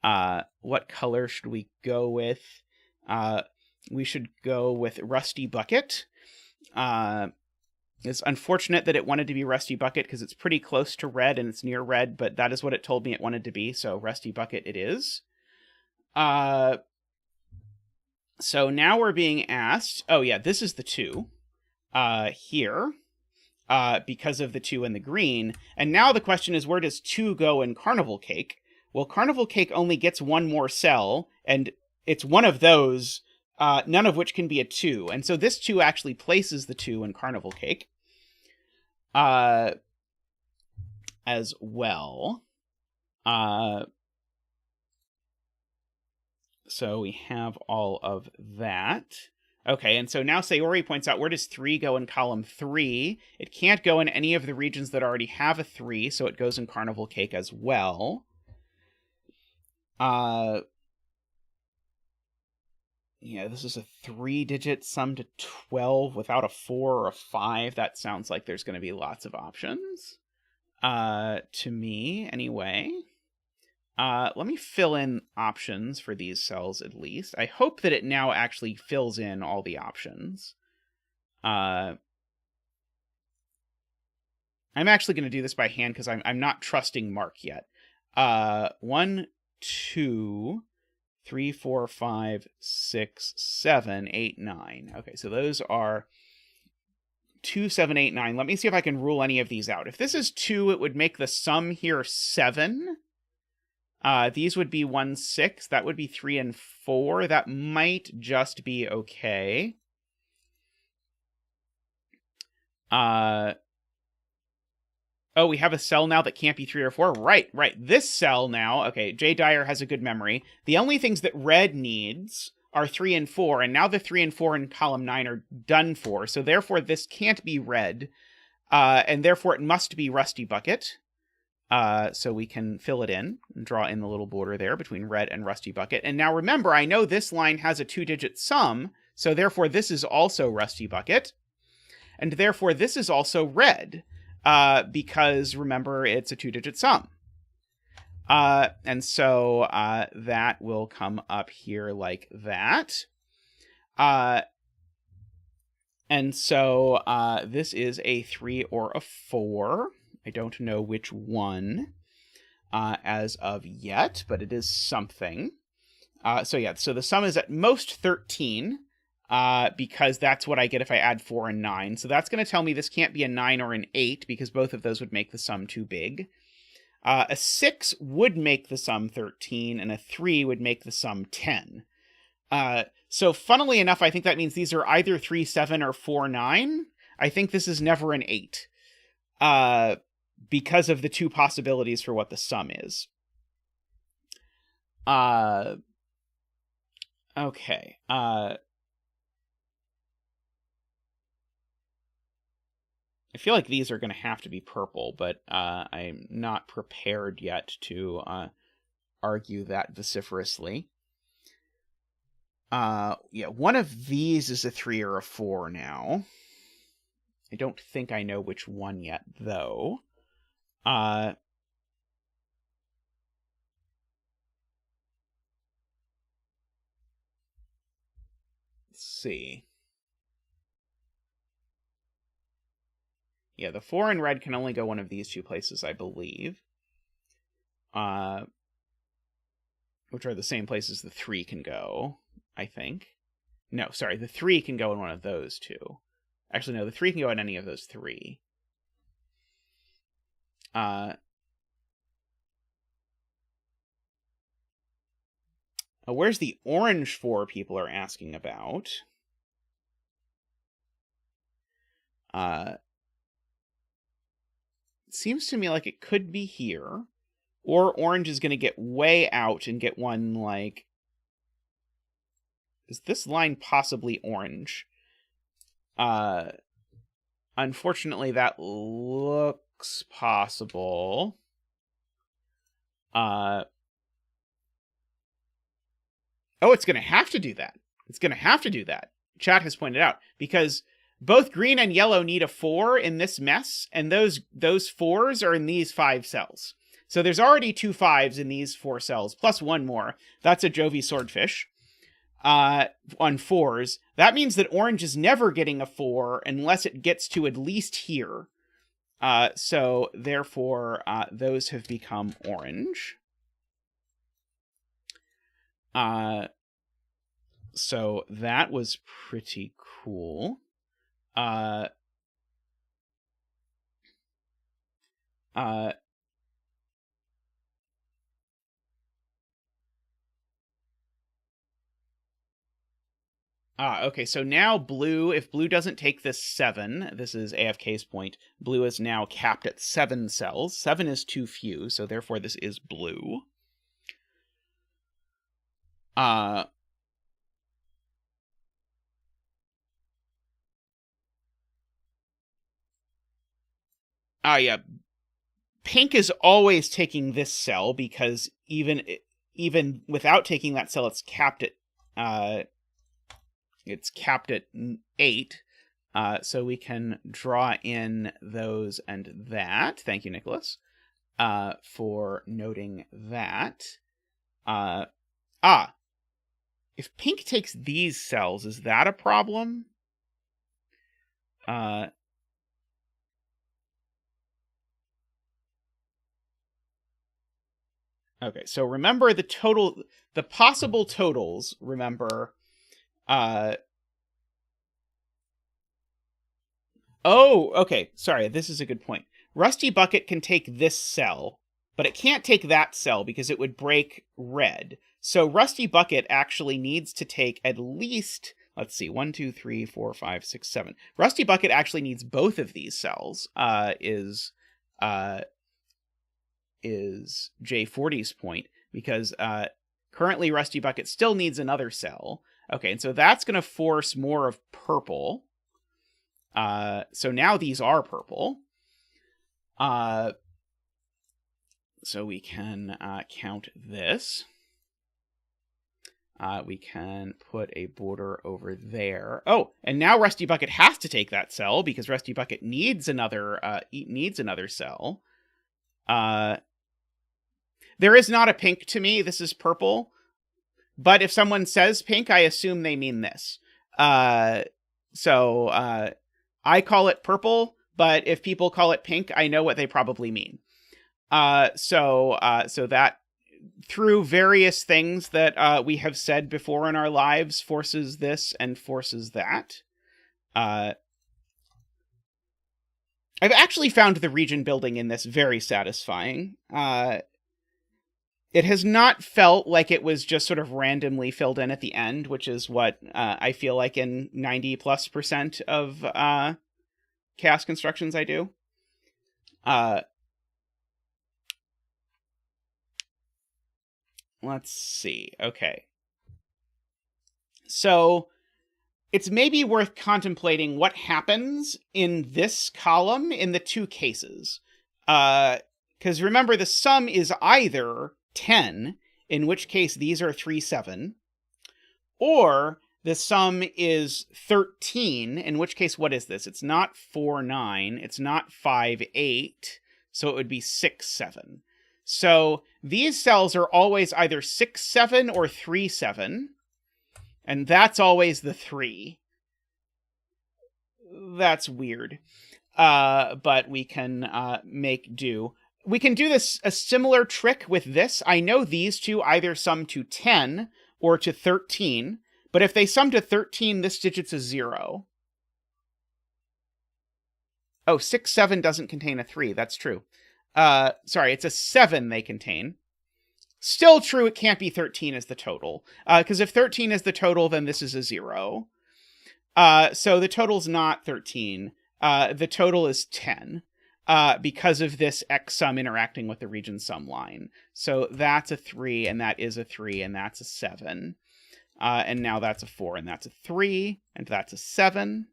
What color should we go with? We should go with Rusty Bucket. It's unfortunate that it wanted to be Rusty Bucket because it's pretty close to red and it's near red, but that is what it told me it wanted to be, so Rusty Bucket it is. So now we're being asked... Oh yeah, this is the 2 here, because of the 2 and the green. And now the question is, where does 2 go in Carnival Cake? Well, Carnival Cake only gets 1 more cell, and it's one of those... none of which can be a 2. And so this 2 actually places the 2 in Carnival Cake. As well. So we have all of that. Okay, and so now Sayori points out, where does 3 go in column 3? It can't go in any of the regions that already have a 3, so it goes in Carnival Cake as well. Yeah, this is a 3-digit sum to 12 without a 4 or a 5. That sounds like there's going to be lots of options. To me, anyway. Let me fill in options for these cells, at least. I hope that it now actually fills in all the options. I'm actually going to do this by hand, because I'm not trusting Mark yet. 1, 2... 3, 4, 5, 6, 7, 8, 9. Okay, so those are 2, 7, 8, 9. Let me see if I can rule any of these out. If this is 2, it would make the sum here 7. These would be 1, 6. That would be 3 and 4. That might just be okay. Oh, we have a cell now that can't be 3 or 4. Right. This cell now. Okay, Jay Dyer has a good memory. The only things that red needs are 3 and 4, and now the 3 and 4 in column 9 are done for, so therefore this can't be red, and therefore it must be Rusty Bucket. So we can fill it in and draw in the little border there between red and Rusty Bucket. And now remember, I know this line has a 2-digit sum, so therefore this is also Rusty Bucket, and therefore this is also red. Because remember, it's a 2-digit sum. And so that will come up here like that. And so this is a 3 or a 4. I don't know which one as of yet, but it is something. So the sum is at most 13. Because that's what I get if I add 4 and 9. So that's going to tell me this can't be a 9 or an 8, because both of those would make the sum too big. A 6 would make the sum 13, and a 3 would make the sum 10. So funnily enough, I think that means these are either 3, 7 or 4, 9. I think this is never an 8. Because of the two possibilities for what the sum is. Okay. I feel like these are going to have to be purple, but I'm not prepared yet to argue that vociferously. One of these is a 3 or a 4 now. I don't think I know which one yet, though. Let's see. Yeah, the 4 in red can only go one of these two places, I believe. Which are the same places the 3 can go, I think. No, sorry, the 3 can go in one of those two. Actually, no, the 3 can go in any of those 3. Where's the orange 4 people are asking about? It seems to me like it could be here. Or orange is going to get way out and get one, like... Is this line possibly orange? Unfortunately, that looks possible. Oh, it's going to have to do that. It's going to have to do that. Chat has pointed out. Because both green and yellow need a 4 in this mess, and those 4s are in these 5 cells. So there's already 2 5s in these 4 cells, plus 1 more. That's a Jovi Swordfish. On 4s. That means that orange is never getting a 4 unless it gets to at least here. So therefore, those have become orange. So that was pretty cool. Okay, so now blue, if blue doesn't take this 7, this is AFK's point, blue is now capped at 7 cells. 7 is too few, so therefore this is blue. Yeah. Pink is always taking this cell, because even without taking that cell, it's capped at... It's capped at 8, so we can draw in those and that. Thank you, Nicholas, for noting that. If pink takes these cells, is that a problem? Okay, so remember the possible totals, remember... Oh, okay. Sorry, this is a good point. Rusty Bucket can take this cell, but it can't take that cell because it would break red. So Rusty Bucket actually needs to take at least, let's see, 1, 2, 3, 4, 5, 6, 7. Rusty Bucket actually needs both of these cells, is J40's point, because currently Rusty Bucket still needs another cell. Okay, and so that's going to force more of purple. So now these are purple. So we can count this. We can put a border over there. Oh, and now Rusty Bucket has to take that cell because Rusty Bucket needs another cell. There is not a pink to me. This is purple. But if someone says pink, I assume they mean this. So I call it purple, but if people call it pink, I know what they probably mean. So that through various things that we have said before in our lives forces this and forces that. I've actually found the region building in this very satisfying. It has not felt like it was just sort of randomly filled in at the end, which is what I feel like in 90+% of chaos constructions I do. Let's see. Okay. So it's maybe worth contemplating what happens in this column in the two cases. Because remember, the sum is either 10, in which case these are 3, 7, or the sum is 13, in which case what is this? It's not 4, 9, it's not 5, 8, so it would be 6, 7. So these cells are always either 6, 7 or 3, 7, and that's always the 3. That's weird, but we can make do. We can do this a similar trick with this. I know these two either sum to 10 or to 13, but if they sum to 13, this digit's a 0. Oh, 6, 7 doesn't contain a 3. That's true. Sorry, it's a 7 they contain. Still true, it can't be 13 as the total. Because if 13 is the total, then this is a 0. So the total's not 13. The total is 10. Because of this X sum interacting with the region sum line. So that's a 3, and that is a 3, and that's a 7. And now that's a 4, and that's a 3, and that's a 7.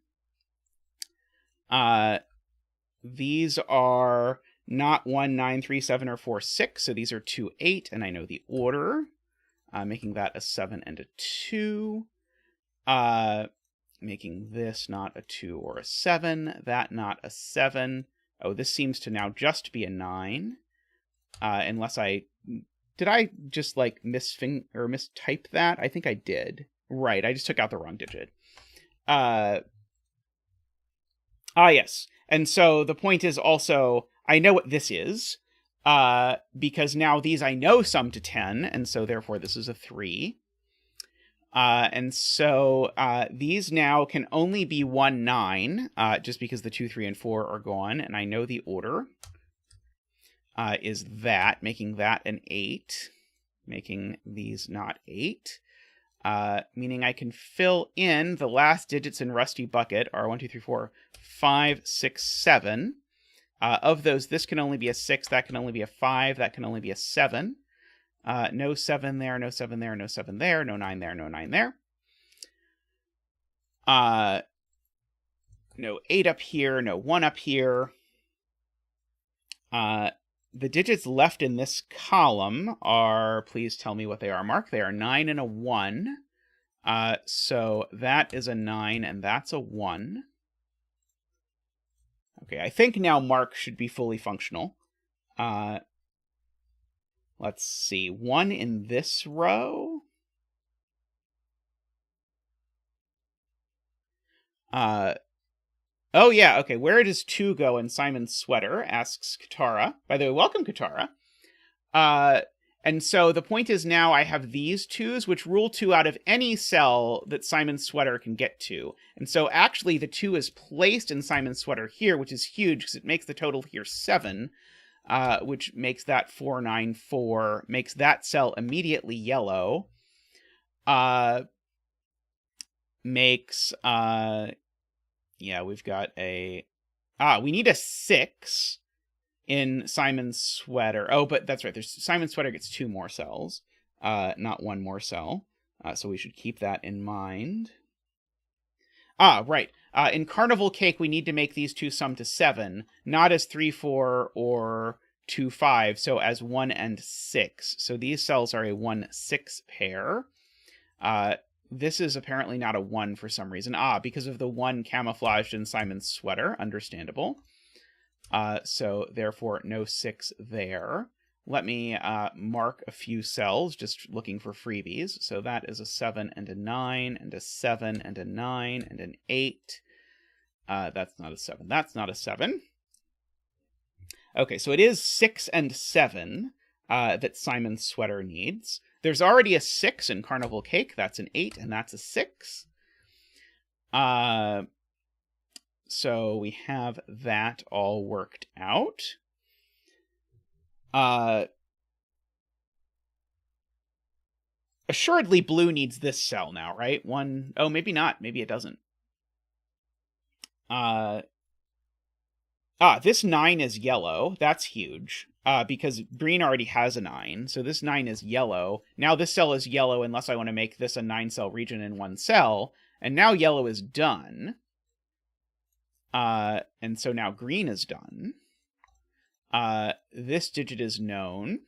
These are not 1, 9, 3, 7, or 4, 6, so these are 2, 8, and I know the order, making that a 7 and a 2. Making this not a 2 or a 7, that not a 7. Oh, this seems to now just be a 9. Unless did I just like mistype that? I think I did. Right, I just took out the wrong digit. Yes. And so the point is also, I know what this is, because now these I know sum to 10, and so therefore this is a 3. And so these now can only be 1, 9, just because the 2, 3, and 4 are gone, and I know the order is that, making that an 8, making these not 8, meaning I can fill in the last digits in Rusty Bucket are 1, 2, 3, 4, 5, 6, 7. Of those, this can only be a 6, that can only be a 5, that can only be a 7. No 7 there, no 7 there, no 7 there, no 9 there, no 9 there. No 8 up here, no 1 up here. The digits left in this column are, please tell me what they are, Mark. They are 9 and a 1. So that is a 9 and that's a 1. Okay, I think now Mark should be fully functional. Let's see, 1 in this row. Oh yeah, okay, where does 2 go in Simon's sweater, asks Katara. By the way, welcome, Katara. And so the point is now I have these 2s, which rule 2 out of any cell that Simon's sweater can get to. And so actually the 2 is placed in Simon's sweater here, which is huge because it makes the total here 7, which makes that 494, makes that cell immediately yellow. Makes, yeah, we've got a, we need a 6 in Simon's sweater. Oh, but that's right. Simon's sweater gets 2 more cells, not 1 more cell. So we should keep that in mind. Right. In Carnival Cake, we need to make these 2 sum to 7, not as 3, 4, or 2, 5, so as 1 and 6. So these cells are a 1, 6 pair. This is apparently not a 1 for some reason. Because of the 1 camouflaged in Simon's sweater. Understandable. So therefore, no 6 there. Let me mark a few cells, just looking for freebies. So that is a 7 and a 9, and a 7 and a 9, and an 8. That's not a 7. That's not a 7. Okay, so it is 6 and 7 that Simon's sweater needs. There's already a 6 in Carnival Cake. That's an 8, and that's a 6. So we have that all worked out. Assuredly, blue needs this cell now, right? Oh, maybe not. Maybe it doesn't. This 9 is yellow. That's huge. Because green already has a 9. So this 9 is yellow. Now this cell is yellow unless I want to make this a 9-cell region in 1 cell. And now yellow is done. And so now green is done. This digit is known.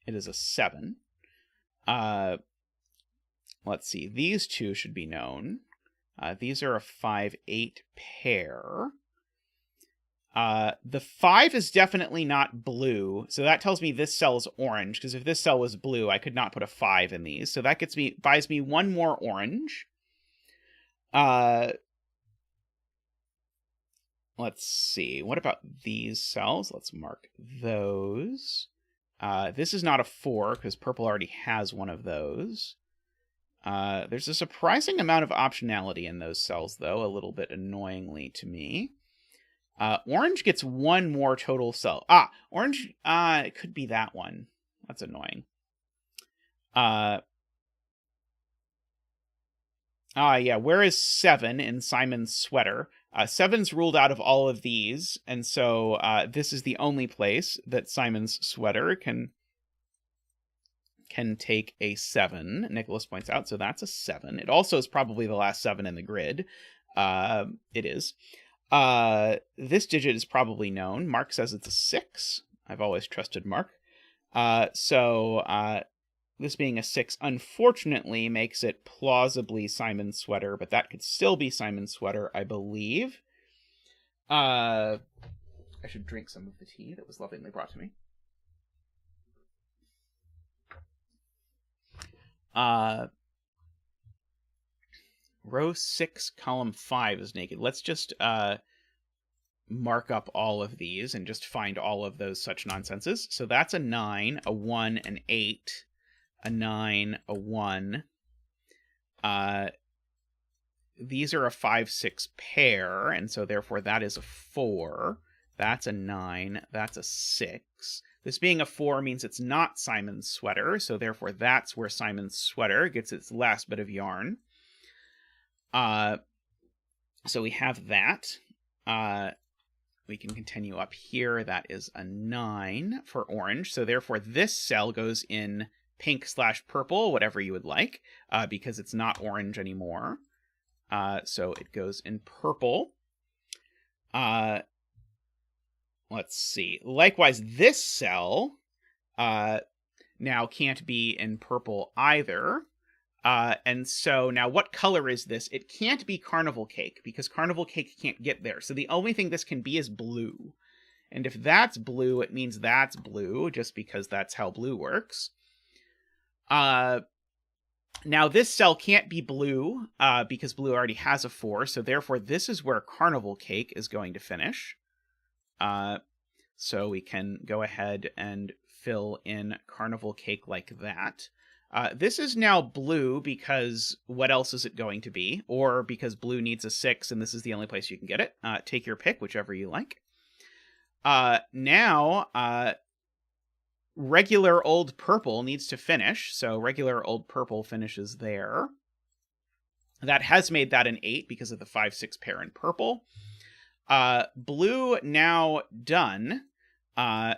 It is a 7. Let's see. These 2 should be known. These are a 5, 8 pair. The 5 is definitely not blue, so that tells me this cell is orange, because if this cell was blue, I could not put a 5 in these. So that buys me 1 more orange. Let's see. What about these cells? Let's mark those. This is not a 4, because purple already has one of those. There's a surprising amount of optionality in those cells, though, a little bit annoyingly to me. Orange gets 1 more total cell. Orange, it could be that one. That's annoying. Yeah, where is 7 in Simon's sweater? 7's ruled out of all of these, and so this is the only place that Simon's sweater can take a 7, Nicholas points out, so that's a 7. It also is probably the last 7 in the grid. It is. This digit is probably known. Mark says it's a 6. I've always trusted Mark. So this being a 6, unfortunately, makes it plausibly Simon's sweater, but that could still be Simon's sweater, I believe. I should drink some of the tea that was lovingly brought to me. Row 6, column 5 is naked. Let's just mark up all of these and just find all of those such nonsenses. So that's a 9, a 1, an 8, a 9, a 1. These are a 5, 6 pair, and so therefore that is a 4. That's a 9. That's a 6. This being a 4 means it's not Simon's sweater, so therefore that's where Simon's sweater gets its last bit of yarn. So we have that. We can continue up here. That is a 9 for orange, so therefore this cell goes in pink/purple, whatever you would like, because it's not orange anymore. So it goes in purple. Let's see. Likewise, this cell now can't be in purple either. And so now what color is this? It can't be Carnival Cake, because Carnival Cake can't get there. So the only thing this can be is blue. And if that's blue, it means that's blue, just because that's how blue works. Now this cell can't be blue, because blue already has a 4, so therefore this is where Carnival Cake is going to finish. So we can go ahead and fill in carnival cake like that. This is now blue because what else is it going to be? Or because blue needs a 6 and this is the only place you can get it. Take your pick, whichever you like. Now, regular old purple needs to finish. So regular old purple finishes there. That has made that an 8 because of the 5-6 pair in purple. Blue now done.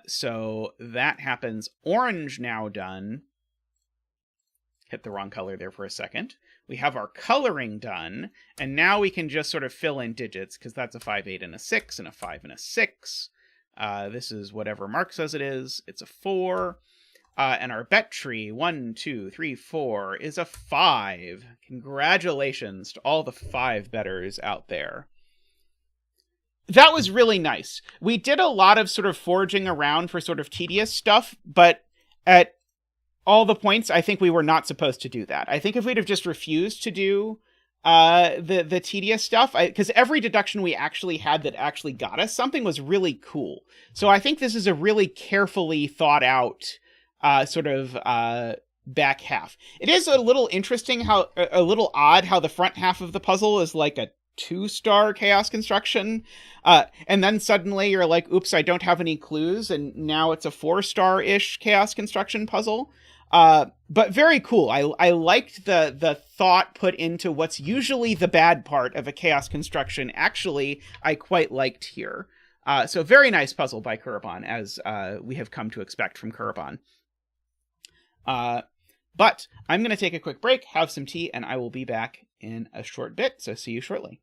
So that happens. Orange now done. Hit the wrong color there for a second. We have our coloring done, and now we can just sort of fill in digits, because that's a 5, 8, and a 6, and a 5 and a 6. This is whatever Mark says it is. It's a 4. And our bet tree, 1, 2, 3, 4, is a 5. Congratulations to all the 5 bettors out there. That was really nice. We did a lot of sort of foraging around for sort of tedious stuff, but at all the points, I think we were not supposed to do that. I think if we'd have just refused to do the tedious stuff, because every deduction we actually had that actually got us something was really cool. So I think this is a really carefully thought out sort of back half. It is a little interesting a little odd how the front half of the puzzle is like a 2-star chaos construction. And then suddenly you're like, oops, I don't have any clues. And now it's a 4-star-ish chaos construction puzzle. But very cool. I liked the thought put into what's usually the bad part of a chaos construction. Actually, I quite liked here. So very nice puzzle by Kuraban, as we have come to expect from Kuraban. But I'm going to take a quick break, have some tea, and I will be back in a short bit. So see you shortly.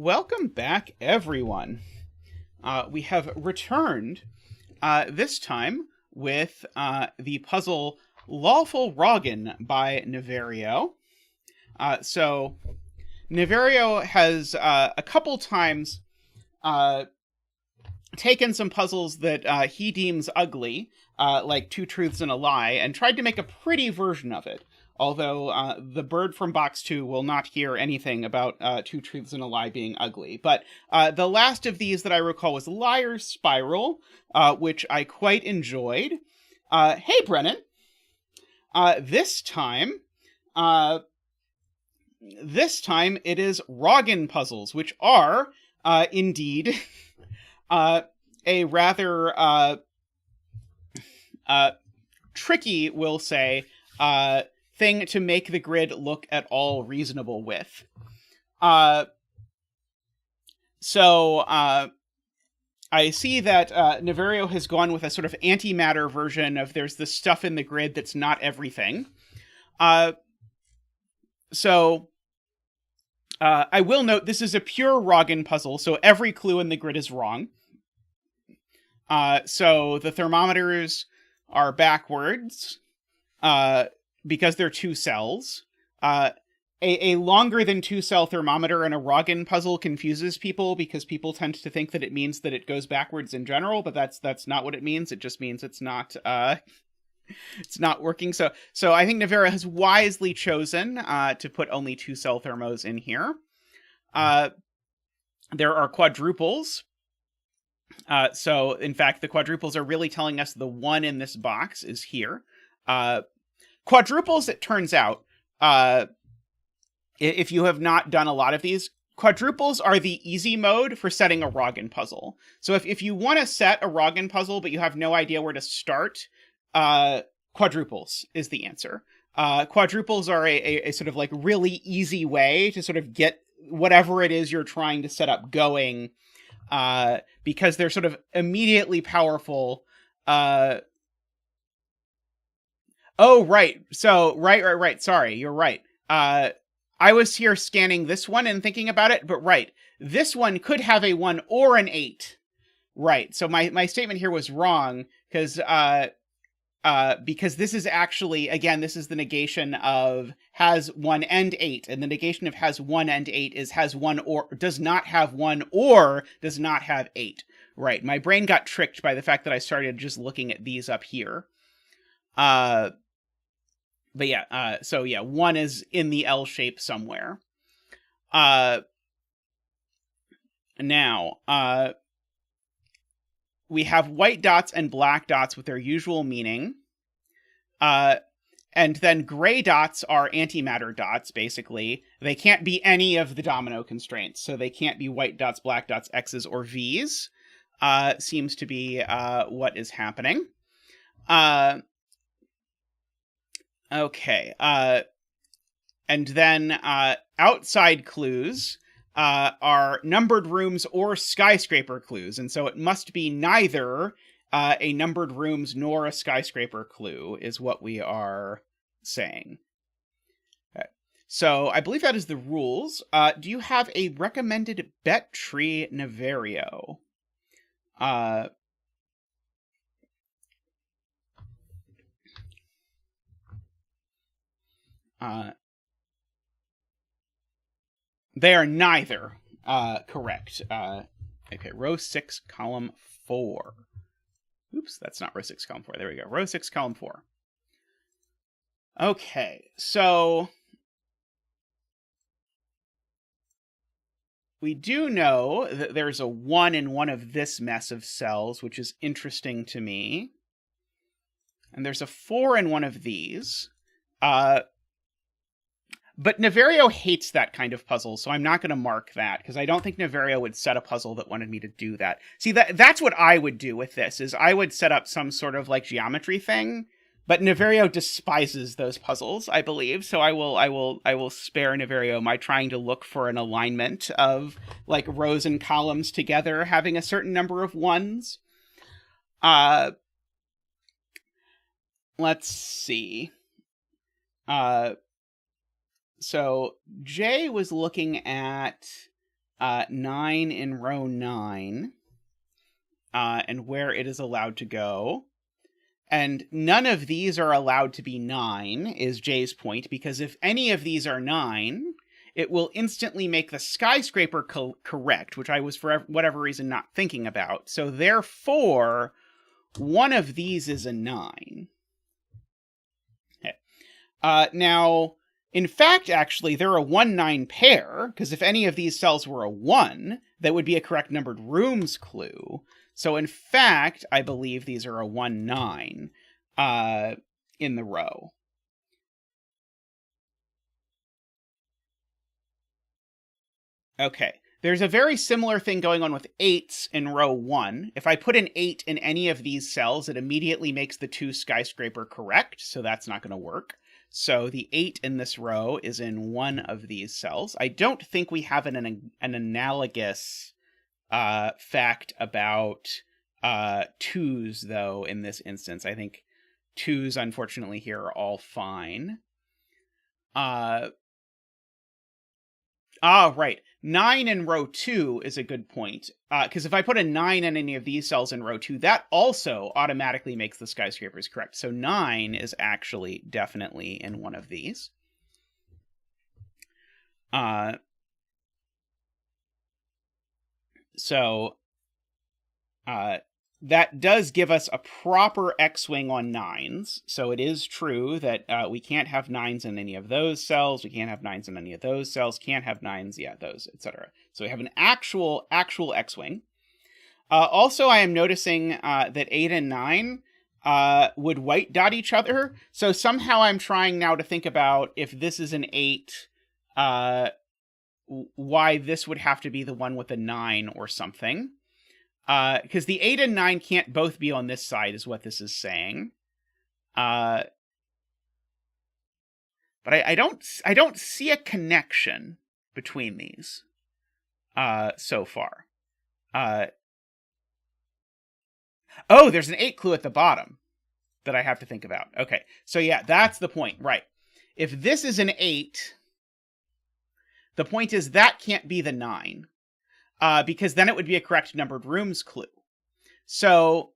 welcome back, everyone. We have returned, this time with the puzzle Lawful Wrogn by Niverio. So, Niverio has a couple times taken some puzzles that he deems ugly, like Two Truths and a Lie, and tried to make a pretty version of it. Although the bird from box 2 will not hear anything about Two Truths and a Lie being ugly. But the last of these that I recall was Liar's Spiral, which I quite enjoyed. Hey, Brennan. This time it is Wrogn puzzles, which are indeed a rather tricky, we'll say, thing to make the grid look at all reasonable with. So I see that Niverio has gone with a sort of antimatter version of there's this stuff in the grid that's not everything. So I will note this is a pure Wrogn puzzle, so every clue in the grid is wrong. So the thermometers are backwards, because they're 2 cells. A longer than 2 cell thermometer in a Wrogn puzzle confuses people because people tend to think that it means that it goes backwards in general, but that's not what it means. It just means it's not working. So I think Niverio has wisely chosen to put only 2 cell thermos in here. There are quadruples. So in fact, the quadruples are really telling us the 1 in this box is here. Quadruples, it turns out, if you have not done a lot of these, quadruples are the easy mode for setting a Wrogn puzzle. So if you want to set a Wrogn puzzle, but you have no idea where to start, quadruples is the answer. Quadruples are a sort of like really easy way to sort of get whatever it is you're trying to set up going, because they're sort of immediately powerful. Oh, right. So, right. Sorry, you're right. I was here scanning this one and thinking about it, but right. This one could have a 1 or an 8. Right. So my statement here was wrong, because this is actually, again, this is the negation of has 1 and 8, and the negation of has 1 and 8 is has 1 or does not have 1 or does not have 8. Right. My brain got tricked by the fact that I started just looking at these up here. But yeah, so yeah, 1 is in the L shape somewhere. Now, we have white dots and black dots with their usual meaning. And then gray dots are antimatter dots, basically. They can't be any of the domino constraints, so they can't be white dots, black dots, X's, or V's. Seems to be what is happening. Okay, and then outside clues are numbered rooms or skyscraper clues, and so it must be neither a numbered rooms nor a skyscraper clue, is what we are saying. Okay. So I believe that is the rules. Do you have a recommended bet tree, Niverio? They are neither correct. Okay, row 6, column 4. Oops, that's not row 6, column 4. There we go. Row 6, column 4. Okay, so we do know that there's a 1 in one of this mess of cells, which is interesting to me. And there's a 4 in one of these. But Niverio hates that kind of puzzle, so I'm not going to mark that, because I don't think Niverio would set a puzzle that wanted me to do that. See, that's what I would do with this, is I would set up some sort of, like, geometry thing, but Niverio despises those puzzles, I believe, so I will spare Niverio my trying to look for an alignment of, like, rows and columns together having a certain number of 1s. Let's see. So Jay was looking at 9 in row 9, and where it is allowed to go. And none of these are allowed to be 9, is Jay's point, because if any of these are 9, it will instantly make the skyscraper correct, which I was, for whatever reason, not thinking about. So therefore, one of these is a 9. Okay. Now, in fact, actually, they're a 1-9 pair, because if any of these cells were a 1, that would be a correct numbered rooms clue. So in fact, I believe these are a 1-9 in the row. Okay. There's a very similar thing going on with 8s in row 1. If I put an 8 in any of these cells, it immediately makes the 2 skyscraper correct, so that's not going to work. So the 8 in this row is in one of these cells. I don't think we have an analogous fact about 2s, though, in this instance. I think 2s, unfortunately, here are all fine. Right. 9 in row 2 is a good point. Because if I put a 9 in any of these cells in row 2, that also automatically makes the skyscrapers correct. So 9 is actually definitely in one of these. That does give us a proper X-wing on 9s. So it is true that we can't have 9s in any of those cells. We can't have 9s in any of those cells. Can't have 9s, those, etc. So we have an actual X-wing. Also, I am noticing that 8 and 9 would white dot each other. So somehow I'm trying now to think about if this is an 8, why this would have to be the one with a 9 or something. Because the 8 and 9 can't both be on this side, is what this is saying. But I don't see a connection between these so far. Oh, there's an 8 clue at the bottom that I have to think about. Okay, so yeah, that's the point, right? If this is an 8, the point is that can't be the 9. Because then it would be a correct numbered rooms clue. So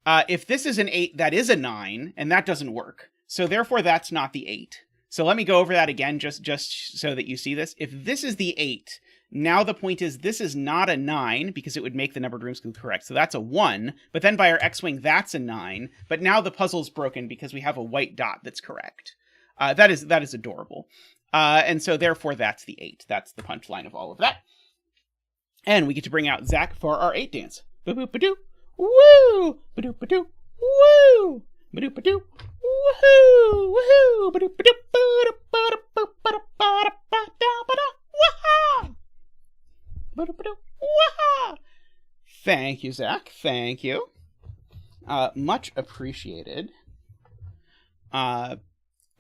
if this is an 8, that is a 9, and that doesn't work. So therefore, that's not the 8. So let me go over that again, just so that you see this. If this is the 8, now the point is this is not a 9, because it would make the numbered rooms clue correct. So that's a 1, but then by our X-wing, that's a 9. But now the puzzle's broken because we have a white dot that's correct. That is adorable. And so therefore, that's the 8. That's the punchline of all of that. And we get to bring out Zach for our 8 dance. Ba-boop-ba-doo. Woo! Ba-doop-ba-doo. Woo! Ba-doop-ba-doo. Woohoo! Woohoo! Ba-doop-ba-doo. Waha! Ba-doop-ba-doo. Waha! Thank you, Zach. Thank you. Much appreciated.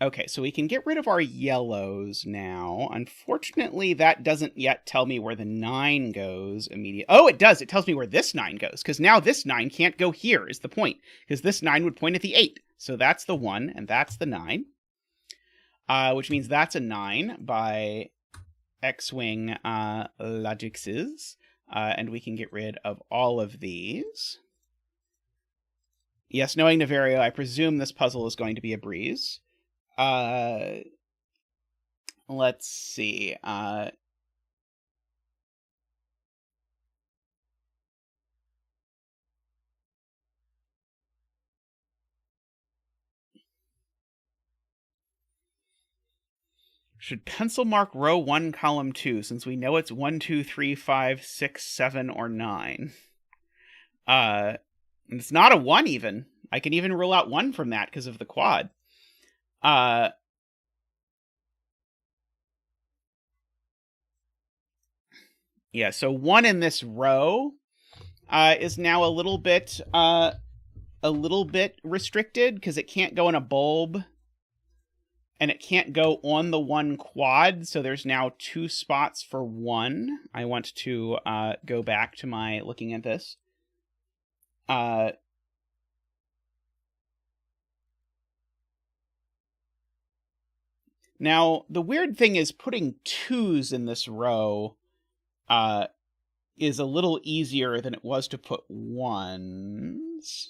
Okay, so we can get rid of our yellows now. Unfortunately, that doesn't yet tell me where the 9 goes immediately. Oh, it does. It tells me where this 9 goes, because now this 9 can't go here, is the point. Because this 9 would point at the 8. So that's the 1, and that's the 9. Which means that's a 9 by X-Wing Logixes. And we can get rid of all of these. Yes, knowing Niverio, I presume this puzzle is going to be a breeze. Let's see. Should pencil mark row 1, column 2, since we know it's 1, 2, 3, 5, 6, 7, or 9. It's not a 1 even. I can even rule out 1 from that because of the quad. Yeah, so 1 in this row is now a little bit restricted because it can't go in a bulb and it can't go on the 1 quad. So there's now 2 spots for 1. I want to go back to my looking at this. Now, the weird thing is putting 2s in this row is a little easier than it was to put 1s.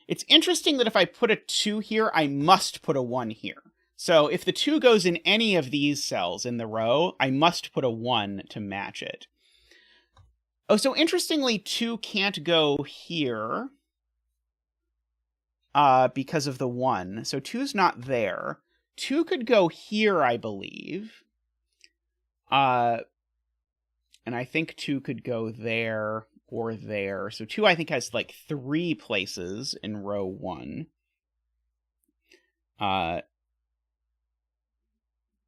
It's interesting that if I put a 2 here, I must put a 1 here. So if the 2 goes in any of these cells in the row, I must put a 1 to match it. Oh, so interestingly, 2 can't go here because of the 1. So 2's not there. 2 could go here, I believe. And I think 2 could go there or there. So 2, I think, has like 3 places in row 1.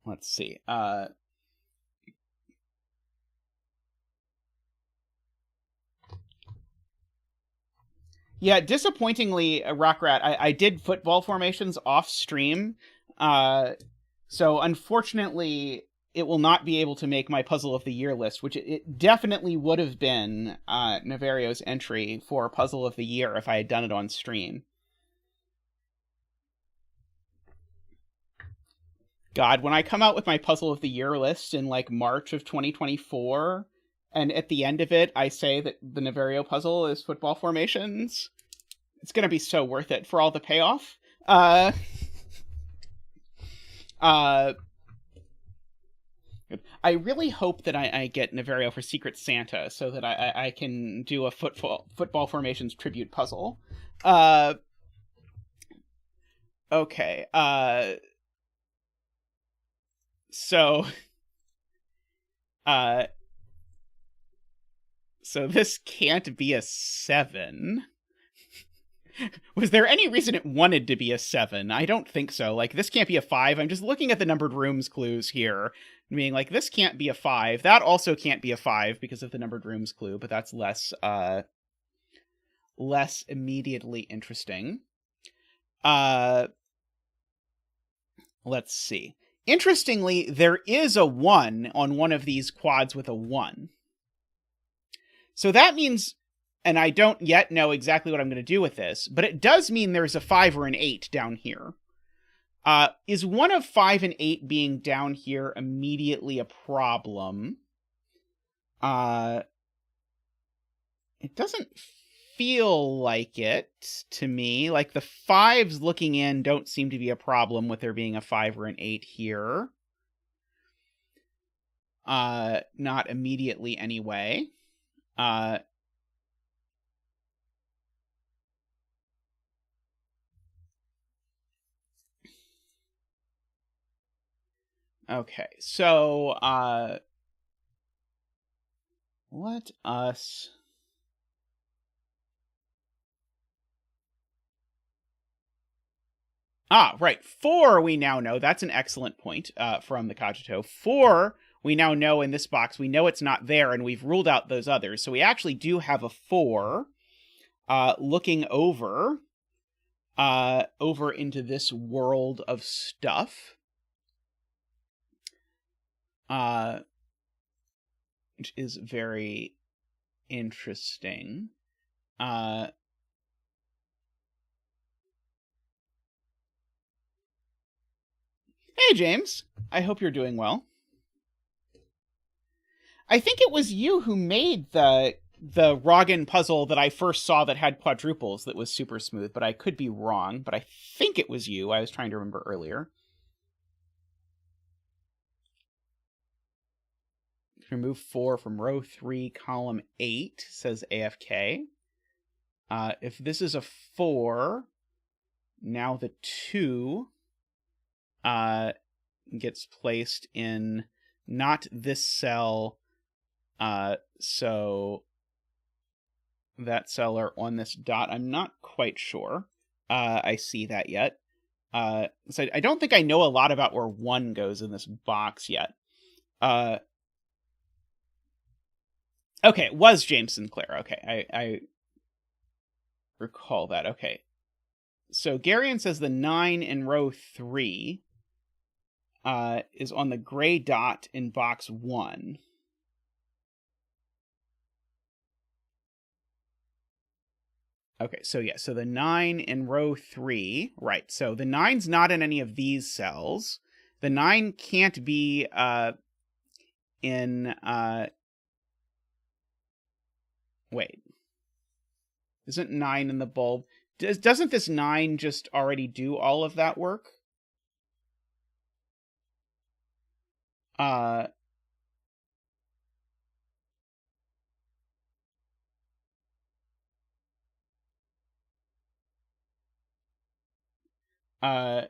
Let's see. Yeah, disappointingly, Rockrat, I did football formations off stream. So unfortunately, it will not be able to make my Puzzle of the Year list, which it definitely would have been Niverio's entry for Puzzle of the Year if I had done it on stream. God, when I come out with my Puzzle of the Year list in like March of 2024, and at the end of it, I say that the Niverio puzzle is football formations, it's going to be so worth it for all the payoff. I really hope that I get Niverio for Secret Santa so that I can do a football formations tribute puzzle. Okay. So this can't be a 7. Was there any reason it wanted to be a 7? I don't think so. Like, this can't be a 5. I'm just looking at the numbered rooms clues here, being like, this can't be a 5. That also can't be a 5 because of the numbered rooms clue, but that's less immediately interesting. Let's see. Interestingly, there is a 1 on one of these quads with a 1. So that means, and I don't yet know exactly what I'm going to do with this, but it does mean there's a 5 or an 8 down here. Is one of 5 and 8 being down here immediately a problem? It doesn't feel like it to me. Like, the 5s looking in don't seem to be a problem with there being a 5 or an 8 here. Not immediately anyway. Okay, so, let us... Right, 4 we now know. That's an excellent point from the Cogito. 4 we now know in this box. We know it's not there, and we've ruled out those others. So we actually do have a 4 looking over into this world of stuff. Which is very interesting. Hey, James. I hope you're doing well. I think it was you who made the Wrogn puzzle that I first saw that had quadruples that was super smooth, but I could be wrong. But I think it was you. I was trying to remember earlier. Remove 4 from row 3, column 8, says AFK. If this is a 4, now the 2 gets placed in not this cell, so that cell are on this dot. I'm not quite sure I see that yet. So I don't think I know a lot about where 1 goes in this box yet. Okay, it was James Sinclair. Okay, I recall that. Okay. So Garion says the 9 in row 3 is on the gray dot in box 1. Okay, so yeah, so the 9 in row 3, right, so the 9's not in any of these cells. The 9 can't be in, wait. Isn't 9 in the bulb? Doesn't this 9 just already do all of that work? Uh, uh,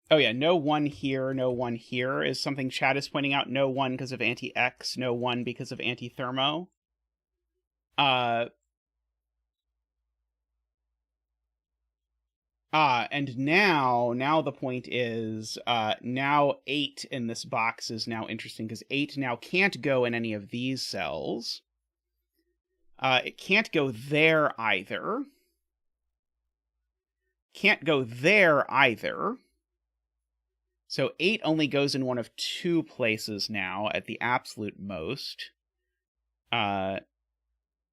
oh yeah, no 1 here, no 1 here is something chat is pointing out. No 1 because of anti-X, no 1 because of anti-thermo. And now the point is, now 8 in this box is now interesting, because 8 now can't go in any of these cells. It can't go there either. Can't go there either. So 8 only goes in one of 2 places now, at the absolute most.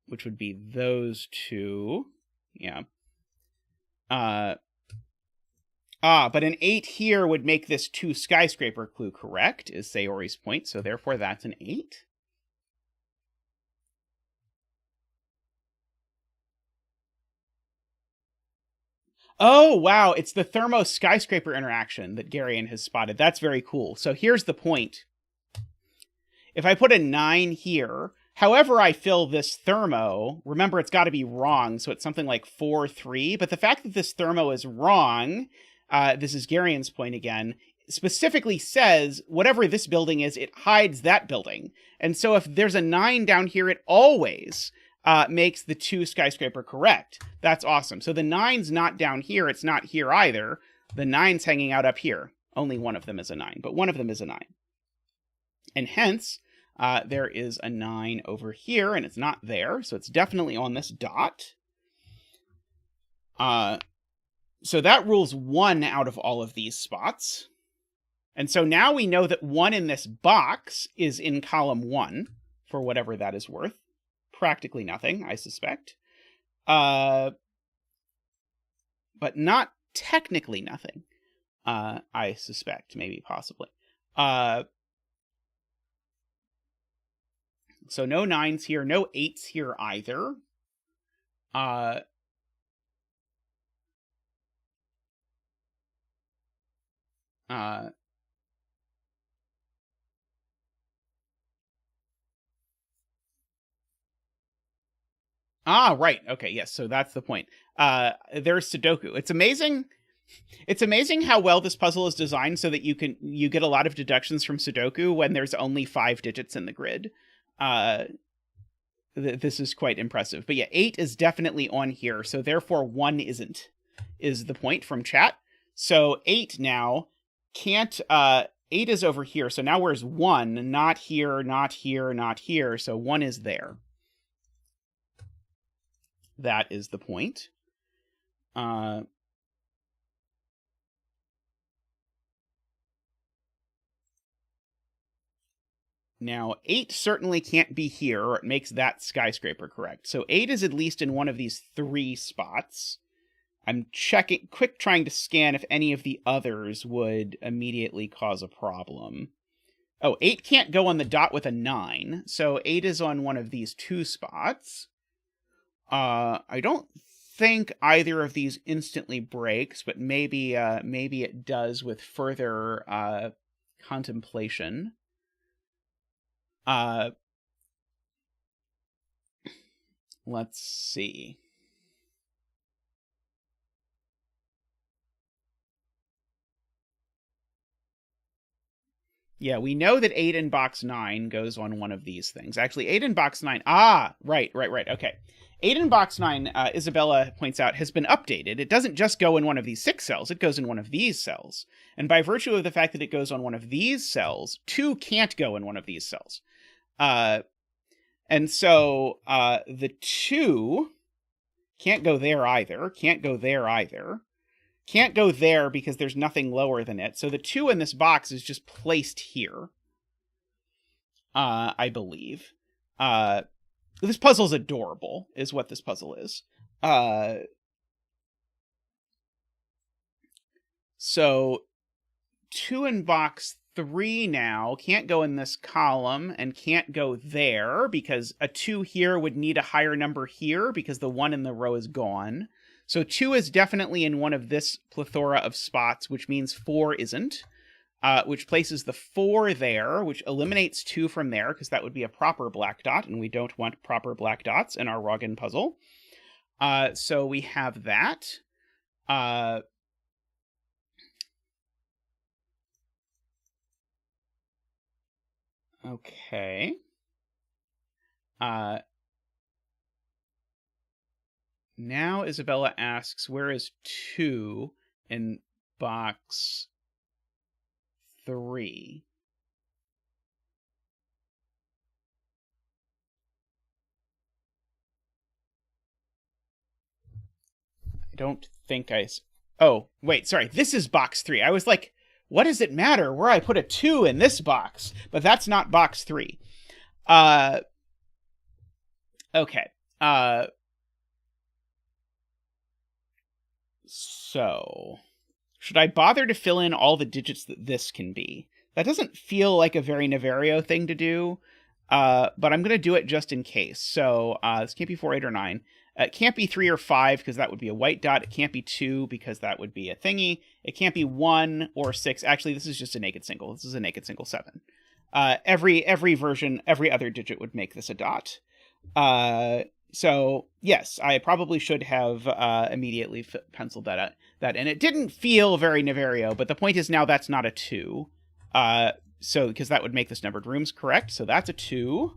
Which would be those 2. Yeah. But an 8 here would make this 2 skyscraper clue correct, is Sayori's point, so therefore that's an 8. Oh, wow, it's the thermo skyscraper interaction that Garion has spotted. That's very cool. So here's the point. If I put a 9 here, however I fill this thermo, remember it's got to be wrong, so it's something like 4, 3, but the fact that this thermo is wrong, this is Garion's point again, specifically says whatever this building is, it hides that building. And so if there's a 9 down here, it always makes the 2 skyscraper correct. That's awesome. So the 9's not down here, it's not here either. The 9's hanging out up here. Only one of them is a 9, but one of them is a 9. And hence, there is a 9 over here, and it's not there, so it's definitely on this dot. So that rules 1 out of all of these spots. And so now we know that 1 in this box is in column 1, for whatever that is worth. Practically nothing, I suspect. But not technically nothing, I suspect, maybe, possibly. So no 9s here, no 8s here either. Right. Okay, yes, so that's the point. There's Sudoku. It's amazing. It's amazing how well this puzzle is designed so that you get a lot of deductions from Sudoku when there's only 5 digits in the grid. This is quite impressive. But yeah, 8 is definitely on here, so therefore 1 isn't, is the point from chat. So 8 now can't, 8 is over here, so now where's 1? Not here, not here, not here, so 1 is there. That is the point. Now, 8 certainly can't be here, or it makes that skyscraper correct. So 8 is at least in one of these 3 spots. I'm trying to scan if any of the others would immediately cause a problem. Oh, 8 can't go on the dot with a 9, so 8 is on one of these 2 spots. I don't think either of these instantly breaks, but maybe it does with further contemplation. Let's see. Yeah, we know that 8 in box 9 goes on one of these things. Actually, 8 in box 9... right, okay. 8 in box 9, Isabella points out, has been updated. It doesn't just go in one of these 6 cells, it goes in one of these cells. And by virtue of the fact that it goes on one of these cells, 2 can't go in one of these cells. And so the 2 can't go there either, can't go there either. Can't go there because there's nothing lower than it. So the 2 in this box is just placed here. I believe. This puzzle's adorable, is what this puzzle is. So 2 in box 3 now can't go in this column and can't go there because a 2 here would need a higher number here because the 1 in the row is gone. So 2 is definitely in one of this plethora of spots, which means 4 isn't, which places the 4 there, which eliminates 2 from there because that would be a proper black dot, and we don't want proper black dots in our Wrogn puzzle. So we have that. Okay. Now Isabella asks, where is 2 in box 3? I don't think Oh, wait, sorry. This is box 3. I was like, what does it matter where I put a 2 in this box? But that's not box 3. Okay. So, should I bother to fill in all the digits that this can be? That doesn't feel like a very Niverio thing to do, but I'm going to do it just in case. So, this can't be 4, 8, or 9. It can't be 3 or 5 because that would be a white dot. It can't be 2 because that would be a thingy. It can't be 1 or 6. Actually, this is just a naked single. This is a naked single 7. Every version, every other digit would make this a dot. So, yes, I probably should have immediately penciled that in. It didn't feel very Niverio, but the point is now that's not a 2. So, because that would make this numbered rooms correct. So that's a 2.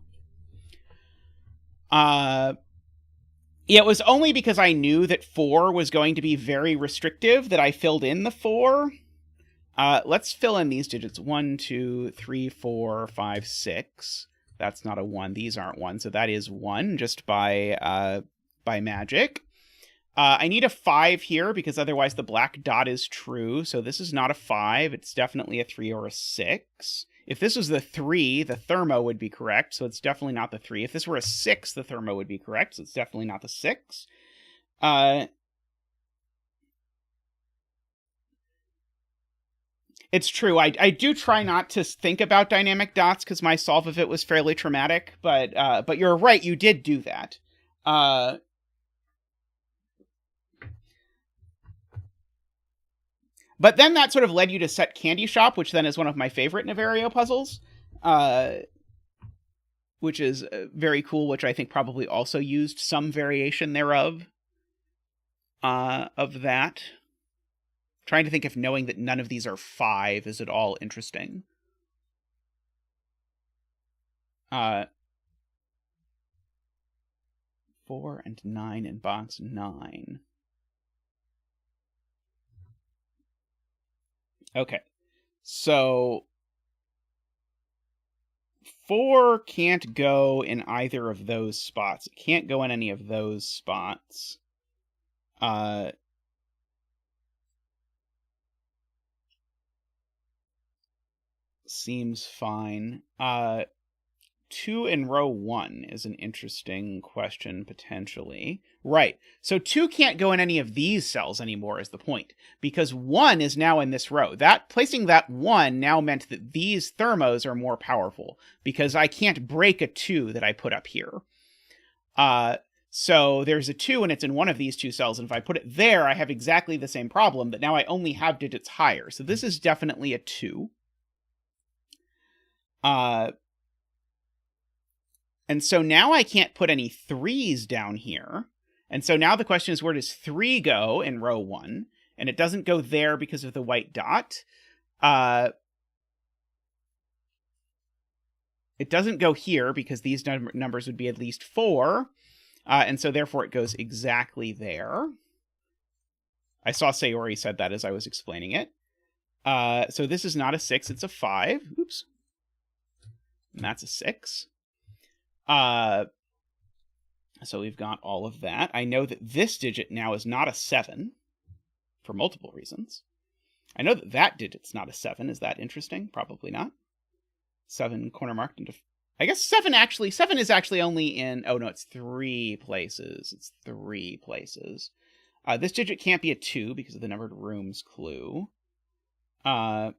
Yeah, it was only because I knew that 4 was going to be very restrictive that I filled in the 4. Let's fill in these digits. 1, 2, 3, 4, 5, 6. That's not a 1. These aren't 1. So that is 1 just by magic. I need a 5 here because otherwise the black dot is true. So this is not a 5. It's definitely a 3 or a 6. If this was the 3, the thermo would be correct. So it's definitely not the 3. If this were a 6, the thermo would be correct. So it's definitely not the 6. It's true. I do try not to think about dynamic dots because my solve of it was fairly traumatic, but you're right. You did do that. But then that sort of led you to set Candy Shop, which then is one of my favorite Niverio puzzles, which is very cool, which I think probably also used some variation thereof of that. Trying to think if knowing that none of these are 5 is at all interesting. 4 and 9 in box 9. Okay, so 4 can't go in either of those spots. It can't go in any of those spots. Seems fine. 2 in row 1 is an interesting question, potentially. Right. So 2 can't go in any of these cells anymore is the point, because 1 is now in this row. Placing that 1 now meant that these thermos are more powerful, because I can't break a 2 that I put up here. So there's a 2 and it's in one of these 2 cells, and if I put it there, I have exactly the same problem, but now I only have digits higher. So this is definitely a 2. And so now I can't put any 3s down here. And so now the question is, where does 3 go in row 1? And it doesn't go there because of the white dot. It doesn't go here because these numbers would be at least 4. And so therefore it goes exactly there. I saw Sayori said that as I was explaining it. So this is not a 6, it's a 5. Oops. And that's a 6. So we've got all of that. I know that this digit now is not a 7 for multiple reasons. I know that that digit's not a 7. Is that interesting? Probably not. 7 corner marked into... I guess 7 is actually only in... Oh, no, it's 3 places. It's 3 places. This digit can't be a 2 because of the numbered rooms clue. Let's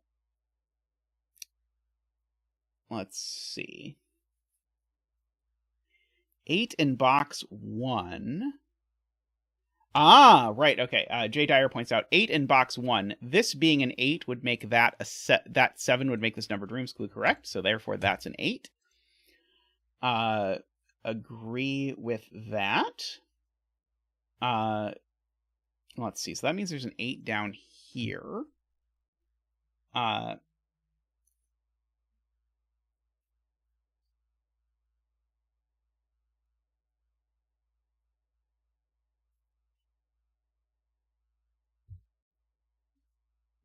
see. 8 in box 1. Ah, right. Okay. Jay Dyer points out 8 in box 1. This being an 8 would make that that 7 would make this numbered rooms clue correct. So therefore, that's an 8. Agree with that. Let's see. So that means there's an 8 down here.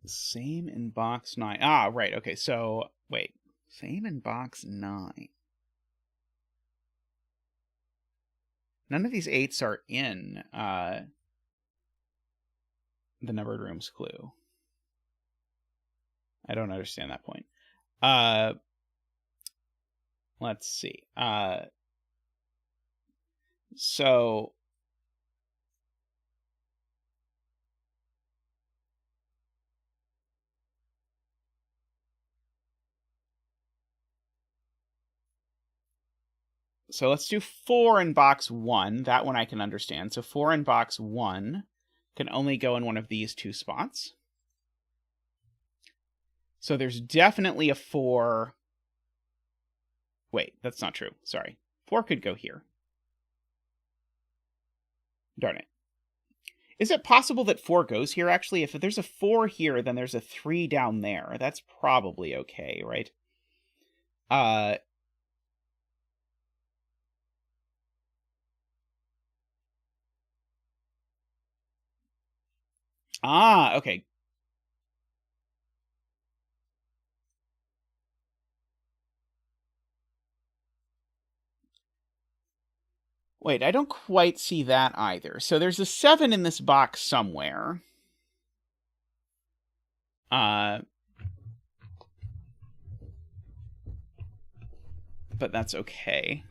Same in box 9. Ah, right. Okay. So wait. Same in box 9. None of these 8s are in the numbered rooms clue. I don't understand that point. Let's see. So let's do 4 in box 1. That one I can understand. So 4 in box 1 can only go in one of these 2 spots. So there's definitely a 4. Wait, that's not true. Sorry. 4 could go here. Darn it. Is it possible that 4 goes here, actually? If there's a 4 here, then there's a 3 down there. That's probably okay, right? Okay. Wait, I don't quite see that either. So there's a 7 in this box somewhere. But that's okay.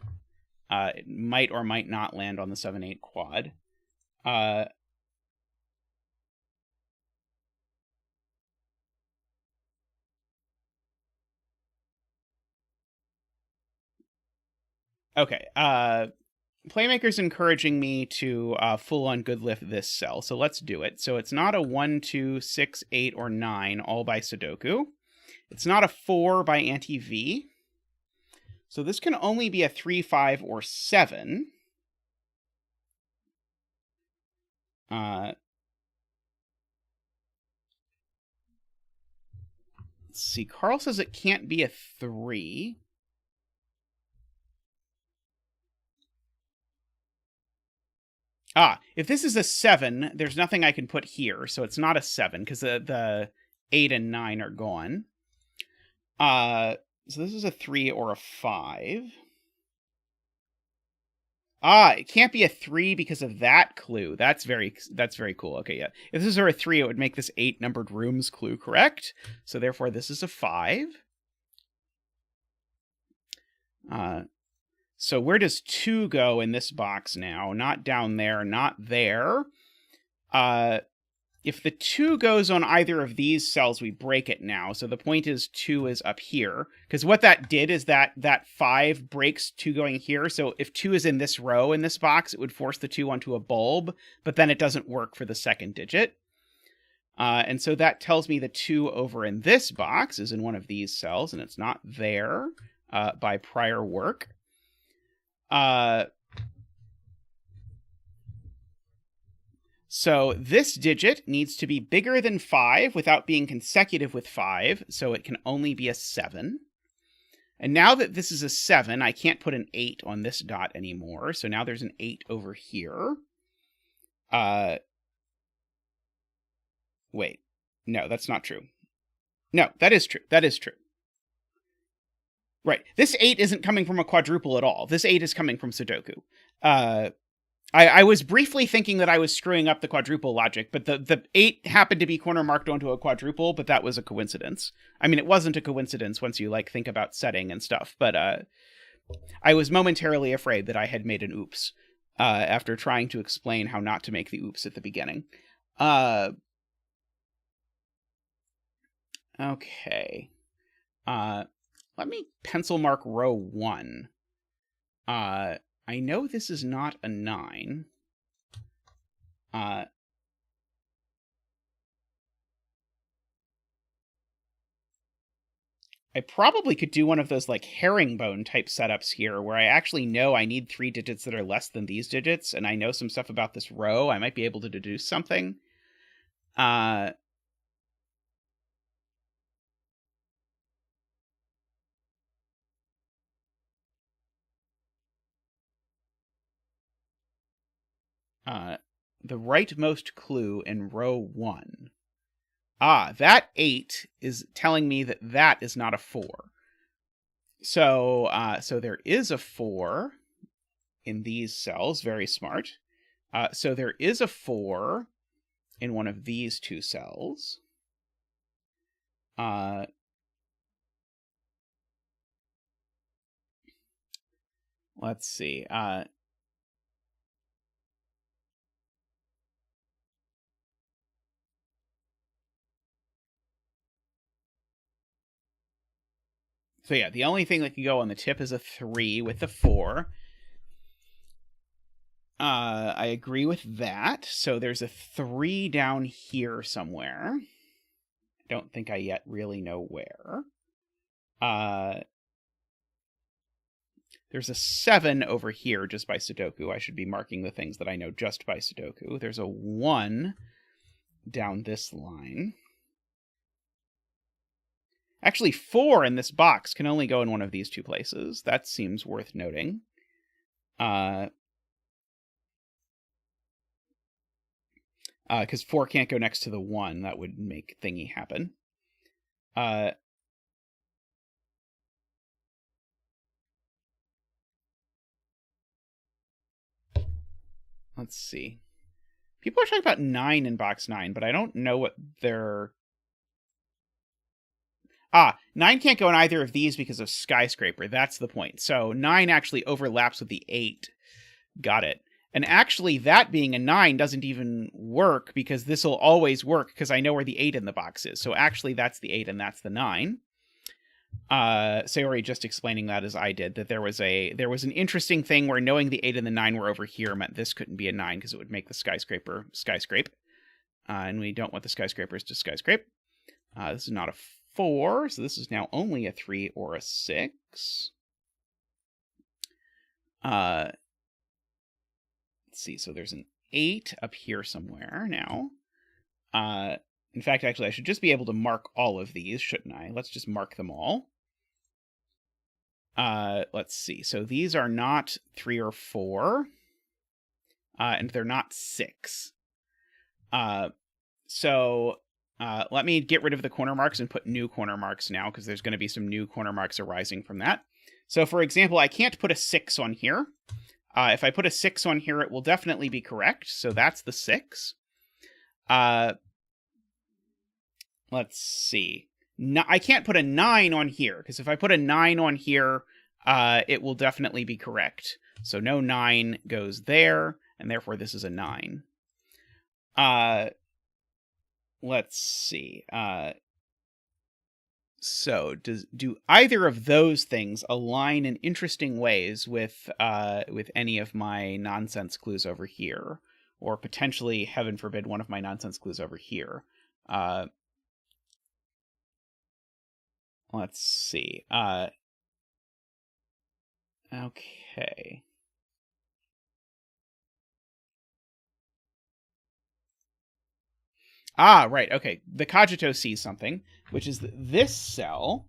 It might or might not land on the 7-8 quad. Okay. Playmaker's encouraging me to full-on good lift this cell, so let's do it. So it's not a 1, 2, 6, 8, or 9, all by Sudoku. It's not a 4 by anti-V. So this can only be a 3, 5, or 7. Let's see. Carl says it can't be a 3. If this is a 7, there's nothing I can put here, so it's not a 7, because the 8 and 9 are gone. So this is a 3 or a 5. It can't be a 3 because of that clue. That's very cool. Okay, yeah. If this were a 3, it would make this 8 numbered rooms clue correct. So therefore, this is a 5. So where does 2 go in this box now? Not down there, not there. If the 2 goes on either of these cells, we break it now. So the point is 2 is up here. Because what that did is that 5 breaks 2 going here. So if 2 is in this row in this box, it would force the 2 onto a bulb. But then it doesn't work for the second digit. And so that tells me the 2 over in this box is in one of these cells. And it's not there by prior work. So this digit needs to be bigger than 5 without being consecutive with 5, so it can only be a 7. And now that this is a 7, I can't put an 8 on this dot anymore, so now there's an 8 over here. Wait. No, that's not true. No, that is true. That is true. Right. This 8 isn't coming from a quadruple at all. This 8 is coming from Sudoku. I was briefly thinking that I was screwing up the quadruple logic, but the 8 happened to be corner marked onto a quadruple, but that was a coincidence. I mean, it wasn't a coincidence once you, like, think about setting and stuff, but I was momentarily afraid that I had made an oops after trying to explain how not to make the oops at the beginning. Okay. Let me pencil mark row 1. I know this is not a 9. I probably could do one of those like herringbone type setups here where I actually know I need 3 digits that are less than these digits, and I know some stuff about this row. I might be able to deduce something. The rightmost clue in row 1. That 8 is telling me that that is not a 4. So there is a 4 in these cells. Very smart. So there is a 4 in one of these 2 cells. Let's see. So yeah, the only thing that can go on the tip is a 3 with the 4. I agree with that. So there's a 3 down here somewhere. I don't think I yet really know where. There's a 7 over here just by Sudoku. I should be marking the things that I know just by Sudoku. There's a 1 down this line. Actually, 4 in this box can only go in one of these 2 places. That seems worth noting. Because 4 can't go next to the 1. That would make thingy happen. Let's see. People are talking about 9 in box 9, but I don't know what they're... 9 can't go in either of these because of skyscraper. That's the point. So 9 actually overlaps with the 8. Got it. And actually, that being a 9 doesn't even work because this will always work because I know where the 8 in the box is. So actually, that's the 8 and that's the 9. Sayori just explaining that as I did, that there was an interesting thing where knowing the 8 and the 9 were over here meant this couldn't be a 9 because it would make the skyscraper skyscrape. And we don't want the skyscrapers to skyscrape. This is not a 4, so this is now only a 3 or a 6. Let's see, so there's an 8 up here somewhere now. In fact, actually, I should just be able to mark all of these, shouldn't I? Let's just mark them all. Let's see. So these are not 3 or 4. And they're not 6. So let me get rid of the corner marks and put new corner marks now, because there's going to be some new corner marks arising from that. So, for example, I can't put a 6 on here. If I put a 6 on here, it will definitely be correct. So that's the 6. Let's see. No, I can't put a 9 on here, because if I put a 9 on here, it will definitely be correct. So no 9 goes there, and therefore this is a 9. Let's see. So do either of those things align in interesting ways with any of my nonsense clues over here, or potentially, heaven forbid, one of my nonsense clues over here? Let's see. Okay. Right. Okay. The Cogito sees something, which is that this cell,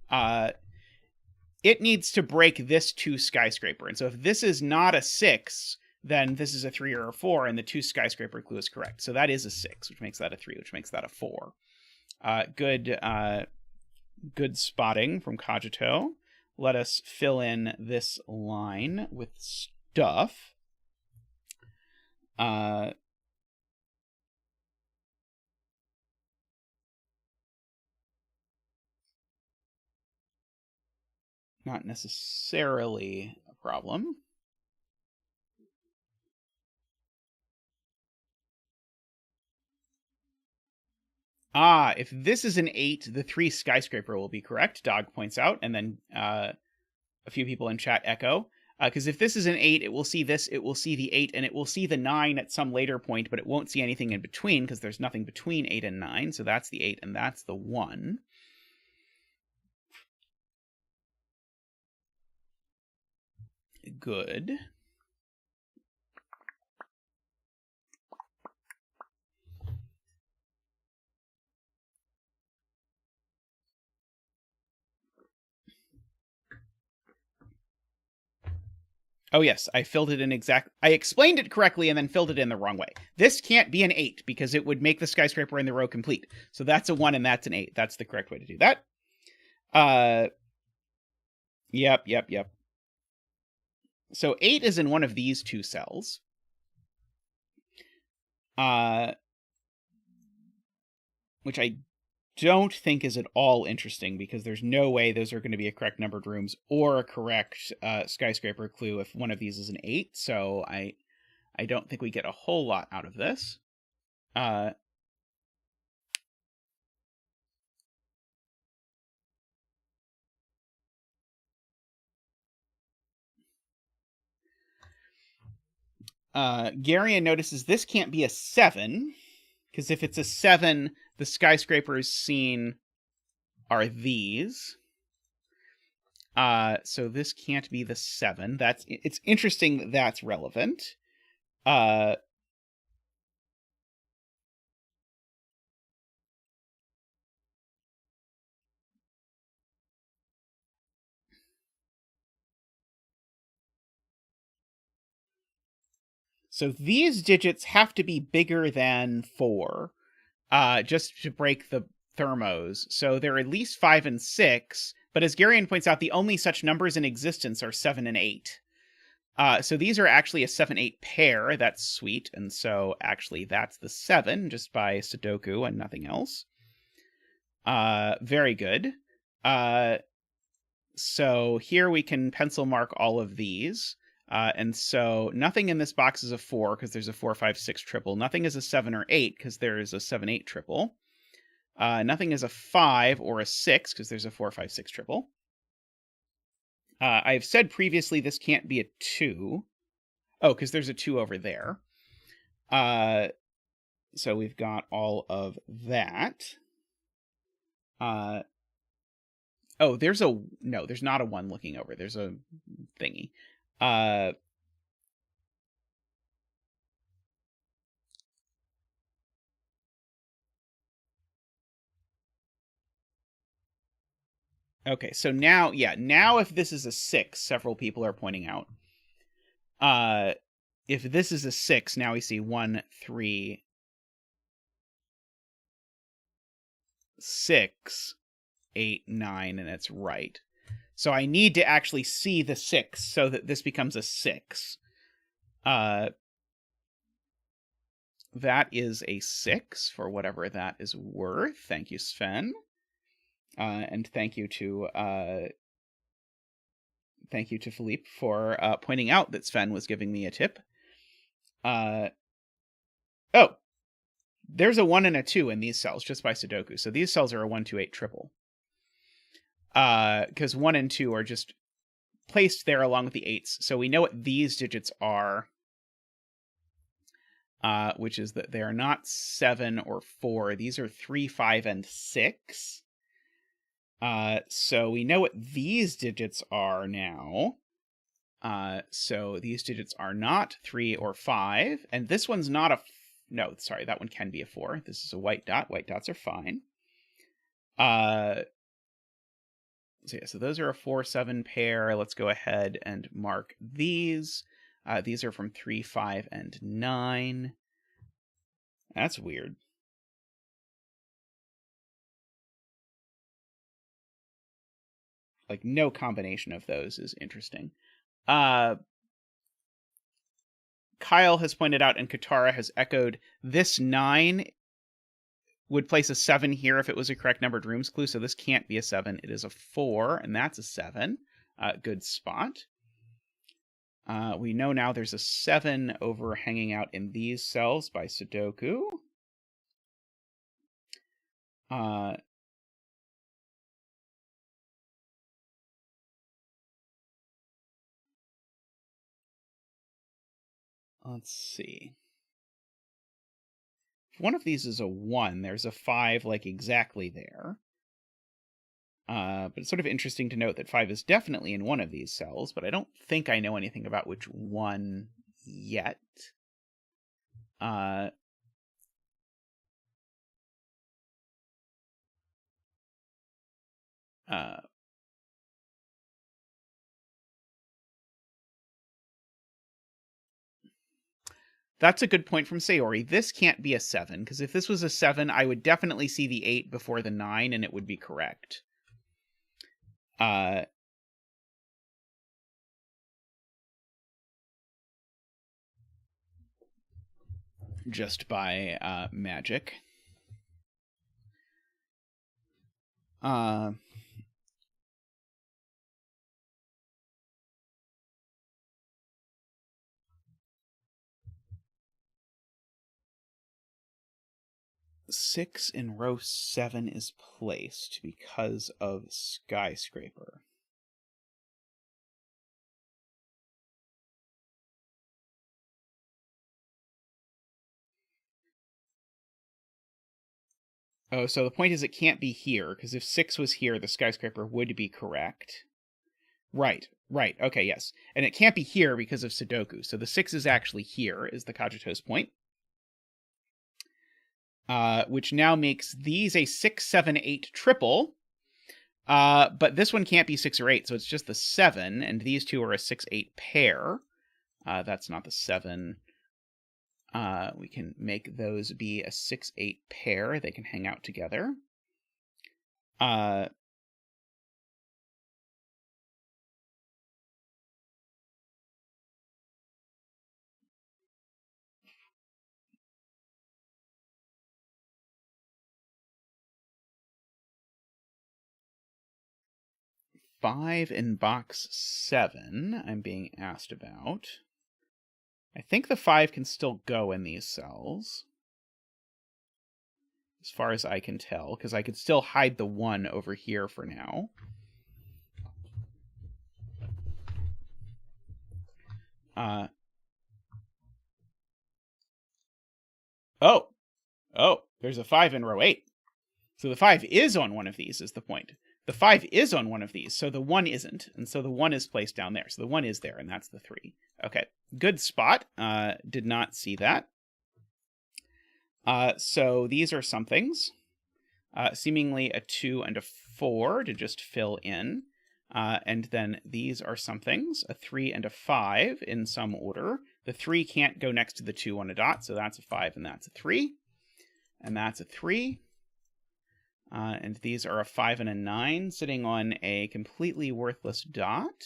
it needs to break this 2 skyscraper. And so if this is not a 6, then this is a 3 or a 4, and the 2 skyscraper clue is correct. So that is a 6, which makes that a 3, which makes that a 4. Good spotting from Cogito. Let us fill in this line with stuff. Not necessarily a problem. If this is an 8, the 3 skyscraper will be correct, Dog points out, and then a few people in chat echo. Because if this is an 8, it will see this, it will see the 8, and it will see the 9 at some later point, but it won't see anything in between, because there's nothing between 8 and 9, so that's the 8, and that's the 1. Good. Oh yes, I filled it in I explained it correctly and then filled it in the wrong way. This can't be an 8 because it would make the skyscraper in the row complete. So that's a 1 and that's an 8. That's the correct way to do that. Yep. So 8 is in one of these two cells. Which I don't think is at all interesting because there's no way those are going to be a correct numbered rooms or a correct skyscraper clue if one of these is an 8. So I don't think we get a whole lot out of this. Garion notices this can't be a 7 because if it's a 7, the skyscrapers seen are these. So this can't be the 7. It's interesting that that's relevant. So these digits have to be bigger than 4, just to break the thermos. So they're at least 5 and 6, but as Garion points out, the only such numbers in existence are 7 and 8. So these are actually a 7-8 pair. That's sweet. And so actually that's the 7, just by Sudoku and nothing else. Very good. So here we can pencil mark all of these. And so nothing in this box is a 4 because there's a 4, 5, 6 triple. Nothing is a 7 or 8 because there is a 7, 8 triple. Nothing is a 5 or a 6 because there's a 4, 5, 6 triple. I've said previously this can't be a 2. Oh, because there's a 2 over there. So we've got all of that. Oh, there's not a 1 looking over. There's a thingy. Okay, so now if this is a 6, several people are pointing out. If this is a 6, now we see 1, 3, 6, 8, 9, and it's right. So I need to actually see the 6 so that this becomes a 6. That is a 6 for whatever that is worth. Thank you, Sven. And thank you to Philippe for pointing out that Sven was giving me a tip. Oh, there's a 1 and a 2 in these cells just by Sudoku. So these cells are a 1, 2, 8 triple. Because 1 and 2 are just placed there along with the 8s. So we know what these digits are. Which is that they are not 7 or 4. These are 3, 5, and 6. So we know what these digits are now. So these digits are not 3 or 5. And this one's not a... No, sorry, that one can be a 4. This is a white dot. White dots are fine. So those are a 4, 7 pair. Let's go ahead and mark these. These are from 3, 5, and 9. That's weird. Like, no combination of those is interesting. Kyle has pointed out, and Katara has echoed, this 9 would place a 7 here if it was a correct numbered rooms clue, so this can't be a 7. It is a 4, and that's a 7. Good spot. We know now there's a 7 over hanging out in these cells by Sudoku. Uh, let's see. If one of these is a 1, there's a 5, like, exactly there. But it's sort of interesting to note that 5 is definitely in one of these cells, but I don't think I know anything about which one yet. Uh, uh, that's a good point from Sayori. This can't be a 7, because if this was a 7, I would definitely see the 8 before the 9, and it would be correct. Just by magic. 6 in row 7 is placed because of skyscraper. Oh, so the point is it can't be here, because if 6 was here, the skyscraper would be correct. Right, right. Okay, yes. And it can't be here because of Sudoku. So the 6 is actually here, is the Kajito's point. Which now makes these a 6, 7, 8 triple. But this one can't be 6 or 8, so it's just the 7, and these two are a 6, 8 pair. That's not the 7. We can make those be a 6, 8 pair. They can hang out together. 5 in box 7, I'm being asked about. I think the 5 can still go in these cells, as far as I can tell, because I could still hide the 1 over here for now. Oh, there's a 5 in row 8. So the 5 is on one of these, is the point. The 5 is on one of these, so the 1 isn't, and so the 1 is placed down there. So the 1 is there, and that's the 3. Okay, good spot. Did not see that. So these are somethings. Seemingly a 2 and a 4 to just fill in. And then these are somethings, a 3 and a 5 in some order. The 3 can't go next to the 2 on a dot, so that's a 5 and that's a 3. And that's a 3. And these are a 5 and a 9 sitting on a completely worthless dot,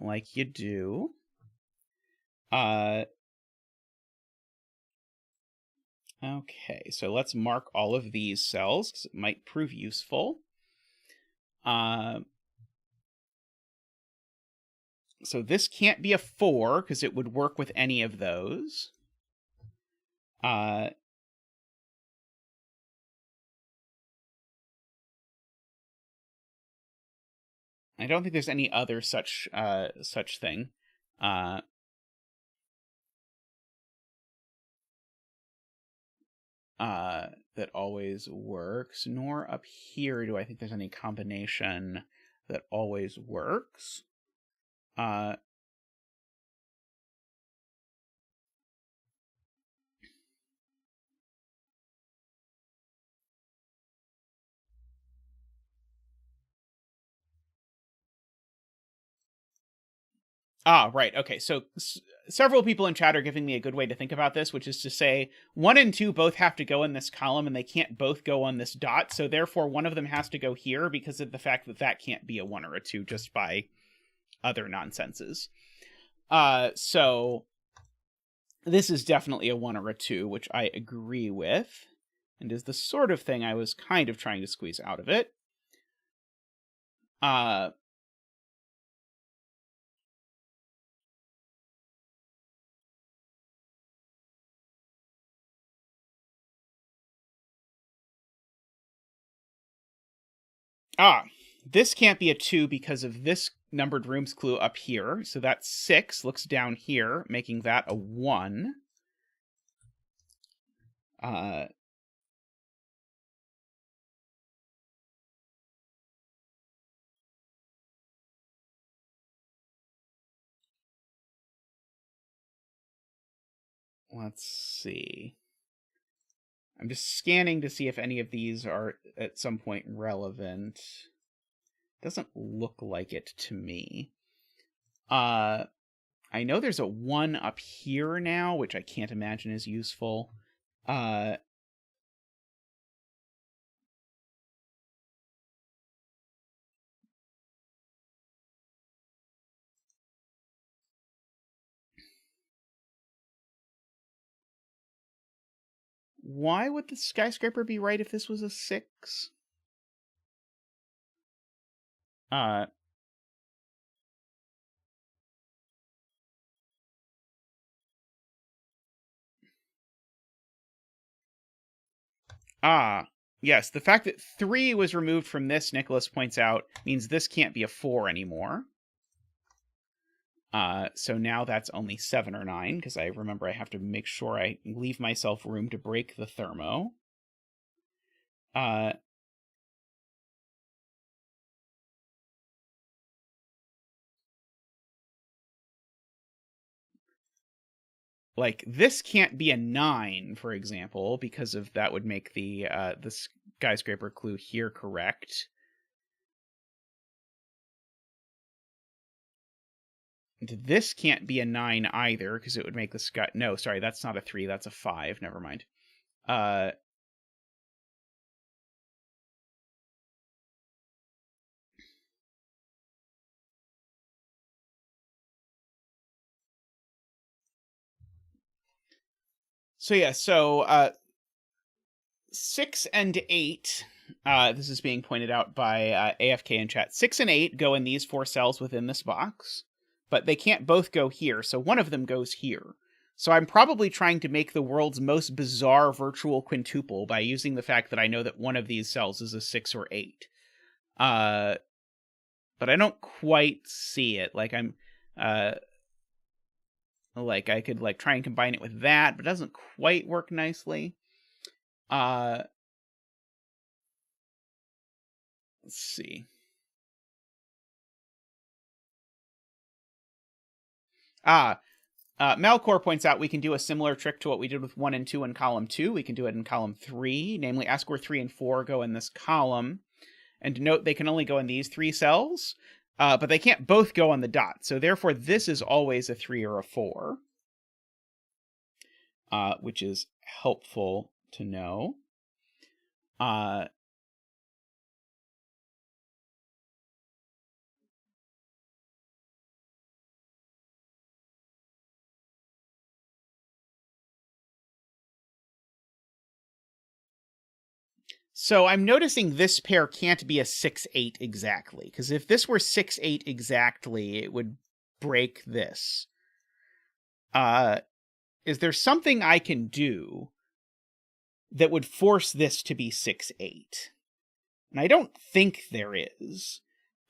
like you do. Okay, so let's mark all of these cells, because it might prove useful. So this can't be a 4, because it would work with any of those. I don't think there's any other such thing. That always works, nor up here do I think there's any combination that always works. Right. Okay. So several people in chat are giving me a good way to think about this, which is to say 1 and 2 both have to go in this column and they can't both go on this dot. So therefore one of them has to go here because of the fact that that can't be a 1 or a 2 just by other nonsenses. So this is definitely a 1 or a 2, which I agree with, and is the sort of thing I was kind of trying to squeeze out of it. Ah, this can't be a 2 because of this numbered rooms clue up here. So that's 6, looks down here, making that a 1. Let's see. I'm just scanning to see if any of these are at some point relevant. Doesn't look like it to me. I know there's a 1 up here now, which I can't imagine is useful. Why would the skyscraper be right if this was a 6? Yes, the fact that 3 was removed from this, Nicholas points out, means this can't be a 4 anymore. So now that's only 7 or 9, because I remember I have to make sure I leave myself room to break the thermo. Like, this can't be a 9, for example, because of that would make the skyscraper clue here correct. This can't be a 9 either, because it would make the sky... No, sorry, that's not a 3, that's a 5. Never mind. So yeah, 6 and 8, this is being pointed out by AFK in chat. 6 and 8 go in these 4 cells within this box, but they can't both go here, so one of them goes here. So I'm probably trying to make the world's most bizarre virtual quintuple by using the fact that I know that one of these cells is a 6 or 8. But I don't quite see it. Like, like, I could, like, try and combine it with that, but it doesn't quite work nicely. Let's see. Malcor points out we can do a similar trick to what we did with 1 and 2 in column 2. We can do it in column 3, namely ask where 3 and 4 go in this column. And note they can only go in these 3 cells, but they can't both go on the dot. So therefore, this is always a 3 or a 4, which is helpful to know. So I'm noticing this pair can't be a 6-8 exactly, because if this were 6-8 exactly, it would break this. Is there something I can do that would force this to be 6-8? And I don't think there is.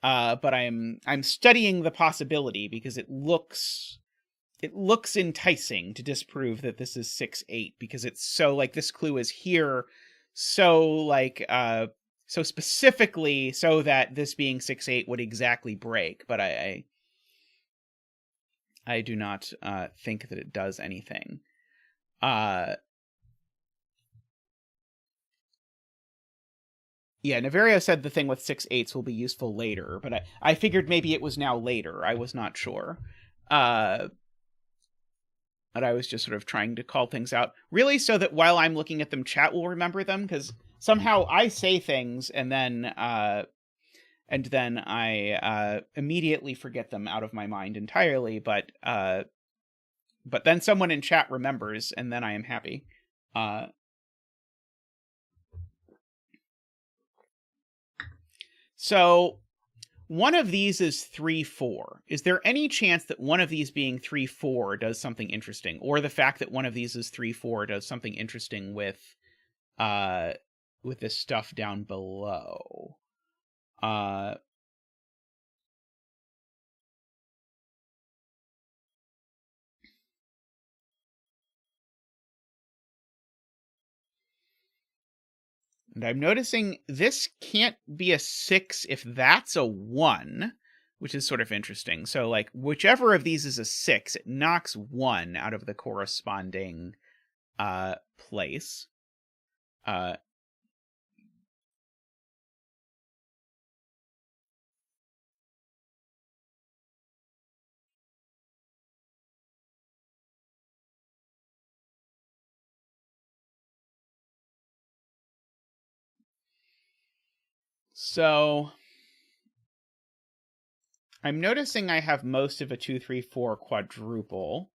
But I'm studying the possibility because it looks enticing to disprove that this is 6-8, because it's so, like, this clue is here so, like, so specifically so that this being 6-8 would exactly break, but I do not think that it does anything. Yeah, Niverio said the thing with 6-8s will be useful later, but I figured maybe it was now later. I was not sure. But I was just sort of trying to call things out, really, so that while I'm looking at them, chat will remember them, because somehow I say things and then I immediately forget them out of my mind entirely. But then someone in chat remembers, and then I am happy. So one of these is 3-4. Is there any chance that one of these being 3-4 does something interesting, or the fact that one of these is 3-4 does something interesting with this stuff down below? And I'm noticing this can't be a 6 if that's a 1, which is sort of interesting. So, like, whichever of these is a 6, it knocks 1 out of the corresponding place. So I'm noticing I have most of a 2, 3, 4 quadruple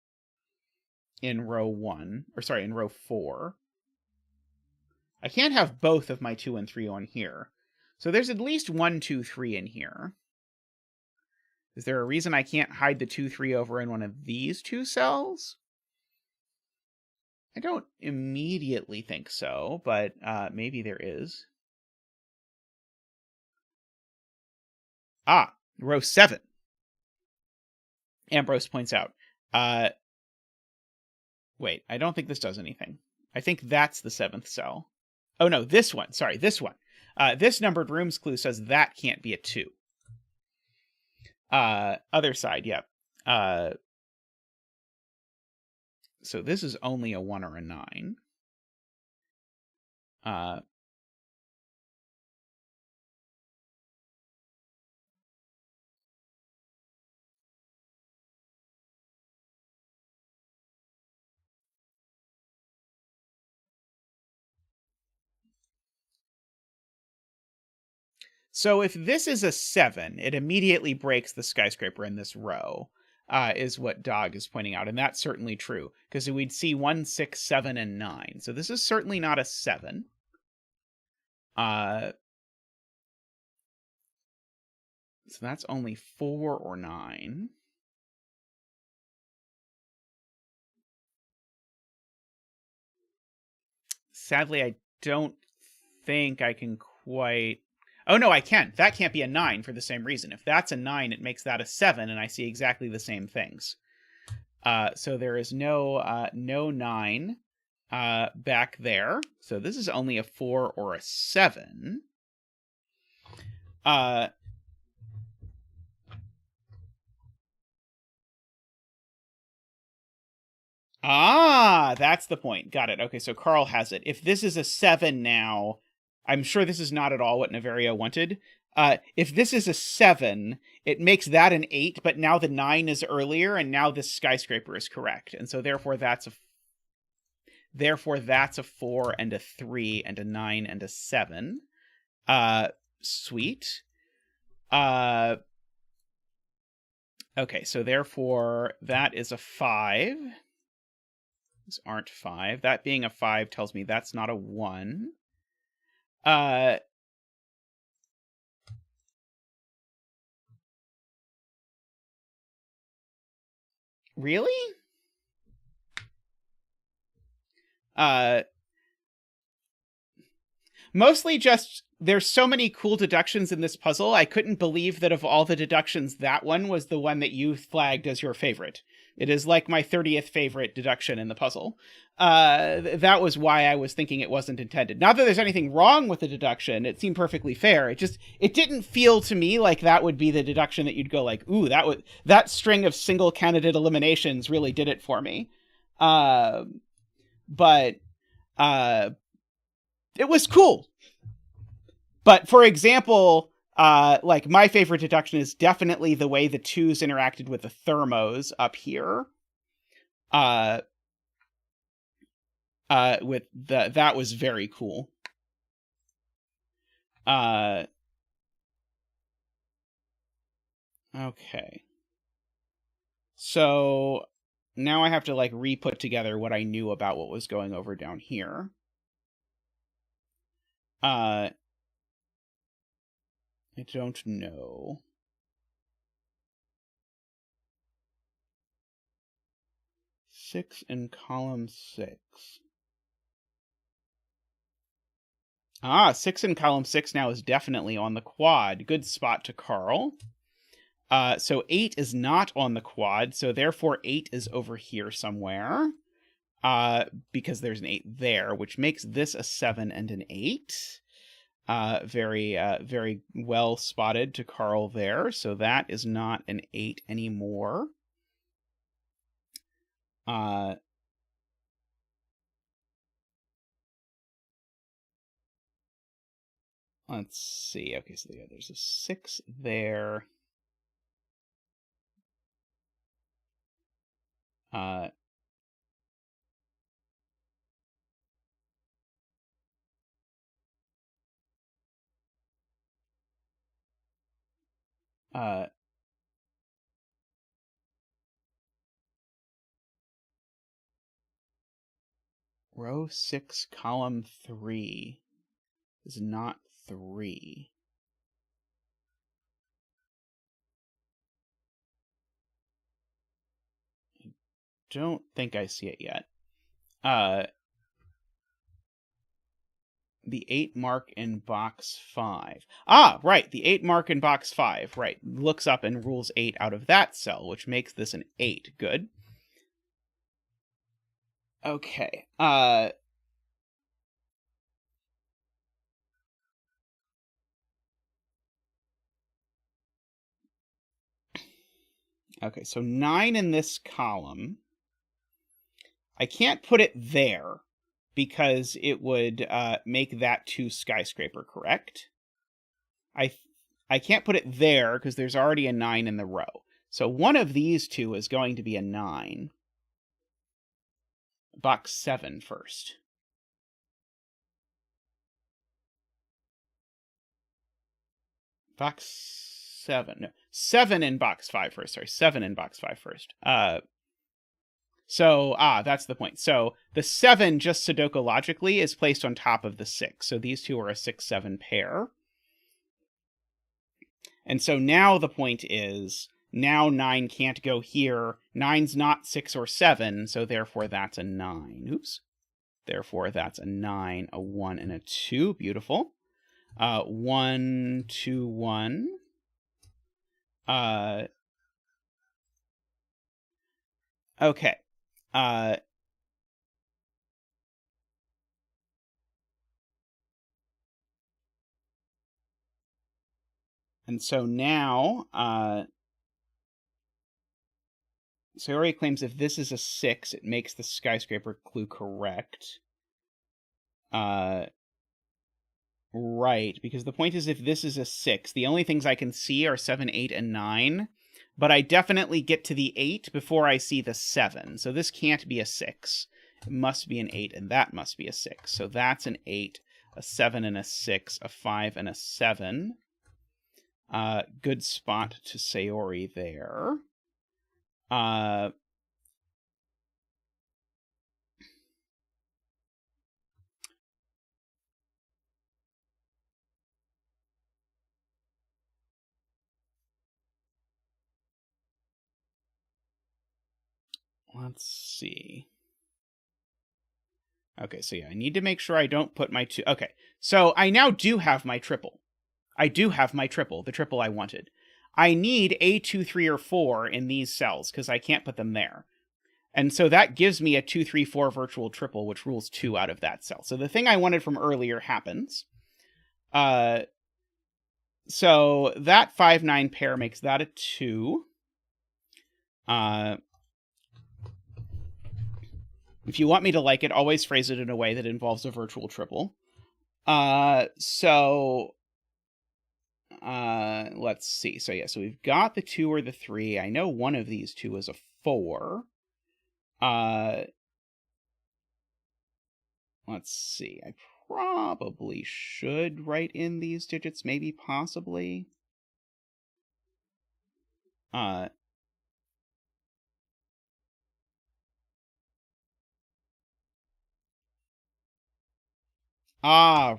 in row 1, or sorry, in row 4. I can't have both of my 2 and 3 on here. So there's at least 1, 2, 3 in here. Is there a reason I can't hide the 2, 3 over in one of these 2 cells? I don't immediately think so, but maybe there is. Ah, row 7. Ambrose points out. Wait, I don't think this does anything. I think that's the 7th cell. Oh no, this one. Sorry, this one. This numbered rooms clue says that can't be a 2. Other side, yeah. So this is only a 1 or a 9. So if this is a 7, it immediately breaks the skyscraper in this row, is what Dog is pointing out. And that's certainly true, because we'd see 1, 6, 7, and 9. So this is certainly not a 7. So that's only 4 or 9. Sadly, I don't think I can quite... Oh, no, I can. That can't be a 9 for the same reason. If that's a 9, it makes that a 7, and I see exactly the same things. So there is no 9 back there. So this is only a 4 or a 7. That's the point. Got it. Okay, so Carl has it. If this is a 7 now, I'm sure this is not at all what Niverio wanted. If this is a 7, it makes that an 8, but now the 9 is earlier, and now this skyscraper is correct. And so therefore that's a 4 and a 3 and a 9 and a 7. Sweet. Okay, so therefore that is a 5. These aren't 5. That being a 5 tells me that's not a 1. Really? Mostly just, there's so many cool deductions in this puzzle, I couldn't believe that of all the deductions, that one was the one that you flagged as your favorite. It is like my 30th favorite deduction in the puzzle. That was why I was thinking it wasn't intended. Not that there's anything wrong with the deduction, it seemed perfectly fair. It didn't feel to me like that would be the deduction that you'd go like, ooh, that string of single candidate eliminations really did it for me. But it was cool. But for example, like my favorite deduction is definitely the way the 2s interacted with the thermos up here. With that was very cool. Okay. So now I have to like re-put together what I knew about what was going over down here. I don't know. Six in column 6. Ah, 6 in column 6 now is definitely on the quad. Good spot to Carl. So 8 is not on the quad, so therefore 8 is over here somewhere. Because there's an 8 there, which makes this a 7 and an 8. Very well spotted to Carl there. So that is not an 8 anymore. Let's see. Okay, so yeah, there's a 6 there. Uh, row 6, column 3 is not 3. I don't think I see it yet. The 8 mark in box 5. Ah, right. The 8 mark in box 5. Right. Looks up and rules 8 out of that cell, which makes this an 8. Good. Okay. Okay, so 9 in this column. I can't put it there because it would make that 2 skyscraper, correct? I can't put it there because there's already a 9 in the row. So one of these two is going to be a 9. Box 7 first. Box 7. No, 7 in box 5 first. Sorry, 7 in box 5 first. That's the point. So the 7, just Sudoku logically, is placed on top of the 6. So these two are a 6-7 pair. And so now the point is, now 9 can't go here. 9's not 6 or 7, so therefore that's a 9. Oops. Therefore that's a 9, a 1, and a 2. Beautiful. 1, 2, 1. Okay. And so now, Sayori claims if this is a 6, it makes the skyscraper clue correct. Right, because the point is if this is a 6, the only things I can see are 7, 8, and 9, but I definitely get to the 8 before I see the 7, so this can't be a 6. It must be an 8, and that must be a 6. So that's an 8, a 7, and a 6, a 5, and a 7. Good spot to Sayori there. Let's see. Okay, so yeah, I need to make sure I don't put my 2... Okay, so I now do have my triple. I do have my triple, the triple I wanted. I need a 2, 3, or 4 in these cells, because I can't put them there. And so that gives me a 2, 3, 4 virtual triple, which rules 2 out of that cell. So the thing I wanted from earlier happens. So that 5, 9 pair makes that a 2. If you want me to like it, always phrase it in a way that involves a virtual triple. Let's see. So yeah, so we've got the 2 or the 3. I know one of these two is a 4. Let's see. I probably should write in these digits, maybe, possibly.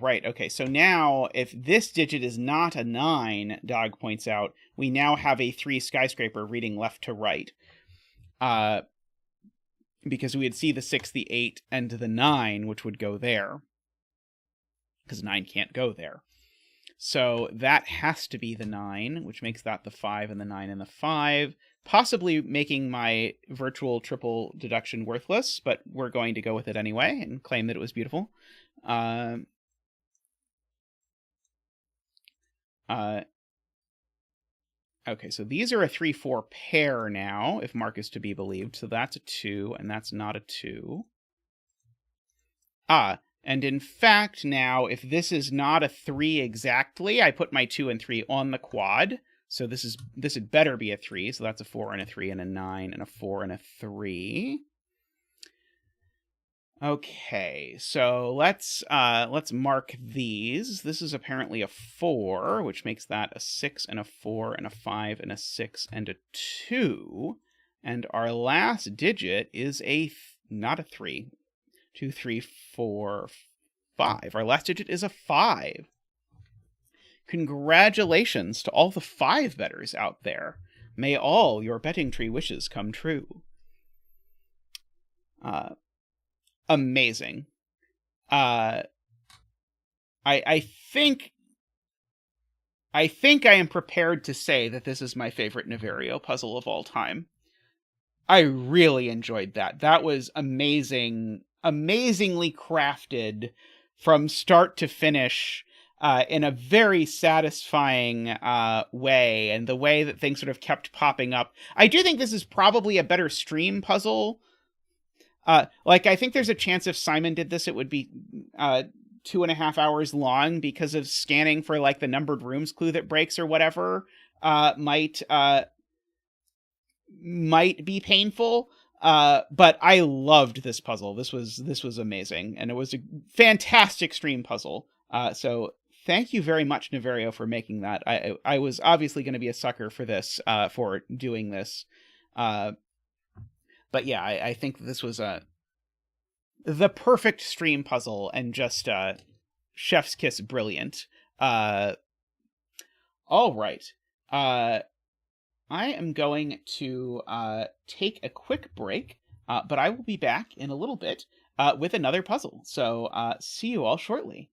Right. Okay, so now, if this digit is not a 9, Dog points out, we now have a 3 skyscraper reading left to right. Because we would see the 6, the 8, and the 9, which would go there. because 9 can't go there. So that has to be the 9, which makes that the 5 and the 9 and the 5, possibly making my virtual triple deduction worthless, but we're going to go with it anyway and claim that it was beautiful. Okay, so these are a 3-4 pair now, if Mark is to be believed. So that's a 2, and that's not a 2. And in fact, now, if this is not a 3 exactly, I put my 2 and 3 on the quad. So this had better be a 3. So that's a 4 and a 3 and a 9 and a 4 and a 3. Okay, so let's mark these. This is apparently a 4, which makes that a 6 and a 4 and a 5 and a 6 and a 2. And our last digit is not a 3. 2, 3, 4, 5. Our last digit is a 5. Congratulations to all the 5 bettors out there. May all your betting tree wishes come true. Amazing. I think I am prepared to say that this is my favorite Niverio puzzle of all time. I really enjoyed that. That was amazing, amazingly crafted from start to finish in a very satisfying way, and the way that things sort of kept popping up. I do think this is probably a better stream puzzle. I think there's a chance if Simon did this, it would be 2.5 hours long because of scanning for the numbered rooms clue that breaks or whatever might be painful. But I loved this puzzle. This was amazing, and it was a fantastic stream puzzle. So thank you very much, Niverio, for making that. I was obviously going to be a sucker for this, for doing this. But yeah, I think this was the perfect stream puzzle, and just chef's kiss brilliant. All right. I am going to take a quick break, but I will be back in a little bit with another puzzle. So see you all shortly.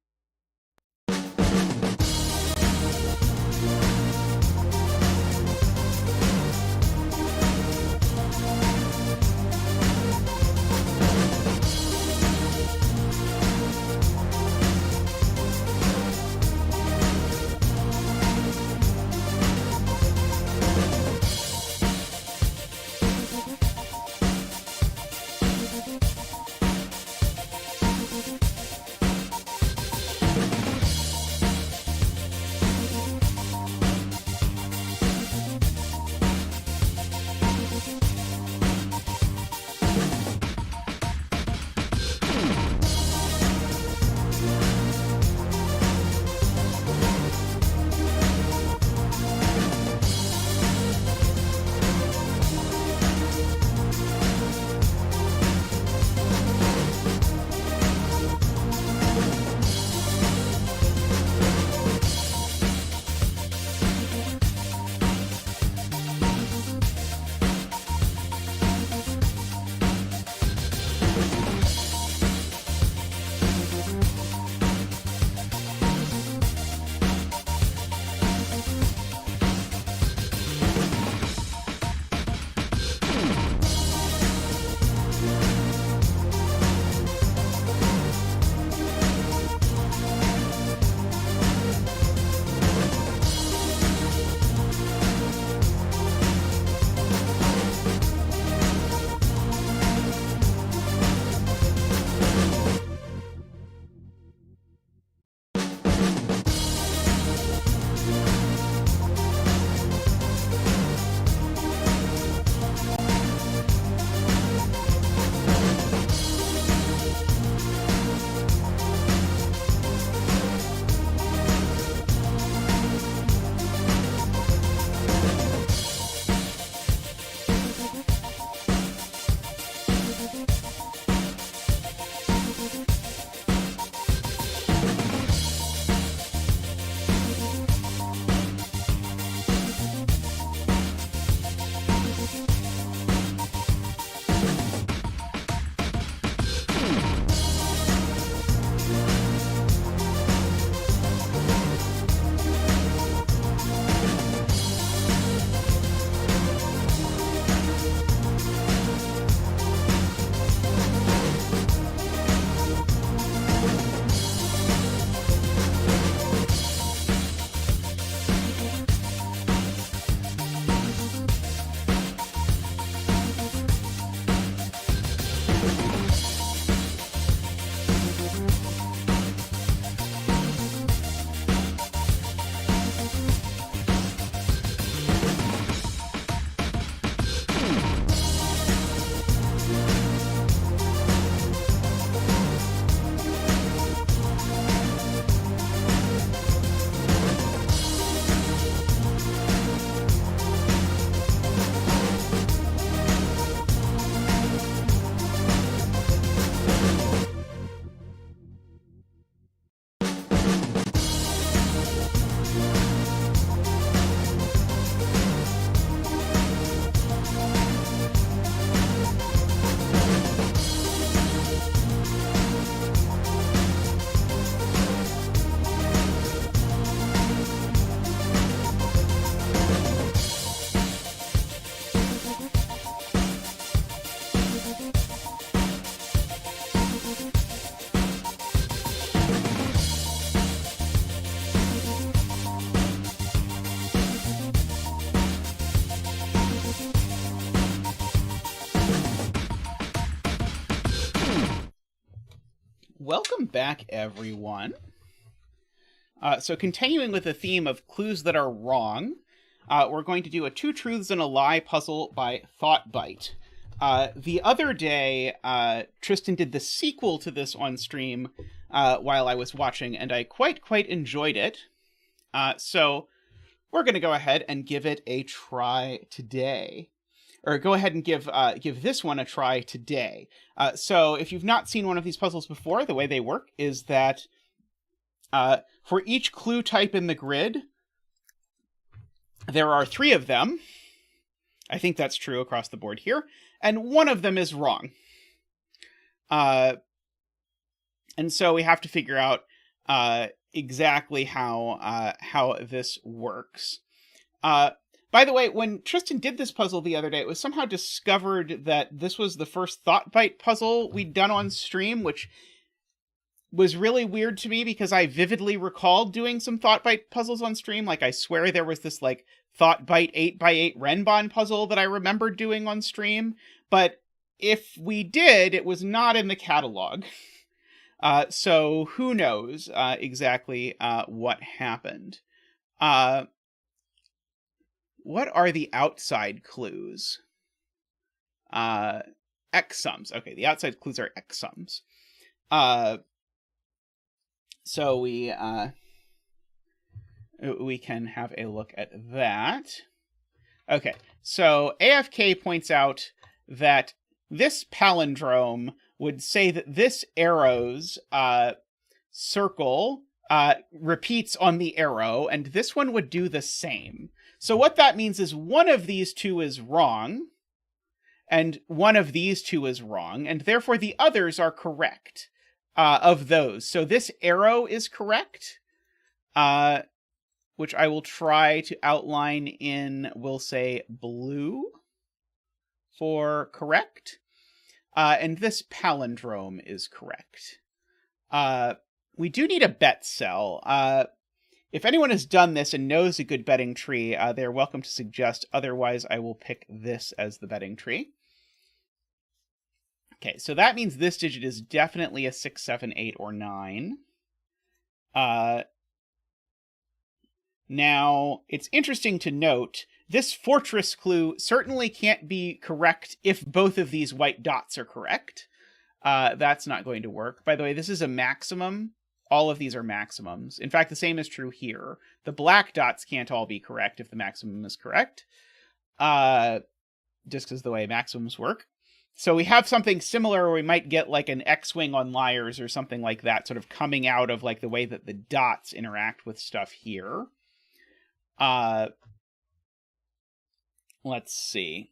Welcome back, everyone. So continuing with the theme of clues that are wrong, we're going to do a two truths and a lie puzzle by thoughtbyte. The other day, Tristan did the sequel to this on stream while I was watching, and I quite enjoyed it. So we're going to go ahead and give it a try today. Or go ahead and give this one a try today. So if you've not seen one of these puzzles before, the way they work is that for each clue type in the grid, there are 3 of them. I think that's true across the board here. And one of them is wrong. And so we have to figure out exactly how this works. By the way, when Tristan did this puzzle the other day, it was somehow discovered that this was the first thoughtbyte puzzle we'd done on stream, which was really weird to me because I vividly recalled doing some thoughtbyte puzzles on stream. Like, I swear there was this, like, thoughtbyte 8x8 Renbon puzzle that I remembered doing on stream. But if we did, it was not in the catalog. So who knows exactly what happened. What are the outside clues? X sums. Okay, the outside clues are X sums. So we can have a look at that. Okay, so AFK points out that this palindrome would say that this arrow's circle repeats on the arrow, and this one would do the same. So what that means is one of these two is wrong, and one of these two is wrong, and therefore the others are correct of those. So this arrow is correct, which I will try to outline in, we'll say, blue for correct. And this palindrome is correct. We do need a bet cell. If anyone has done this and knows a good betting tree, they're welcome to suggest. Otherwise, I will pick this as the betting tree. Okay, so that means this digit is definitely a 6, 7, 8, or 9. Now, it's interesting to note, this fortress clue certainly can't be correct if both of these white dots are correct. That's not going to work. By the way, this is a maximum. All of these are maximums. In fact, the same is true here. The black dots can't all be correct if the maximum is correct. Just because the way maximums work. So we have something similar where we might get like an X-wing on liars or something like that, sort of coming out of like the way that the dots interact with stuff here. Let's see.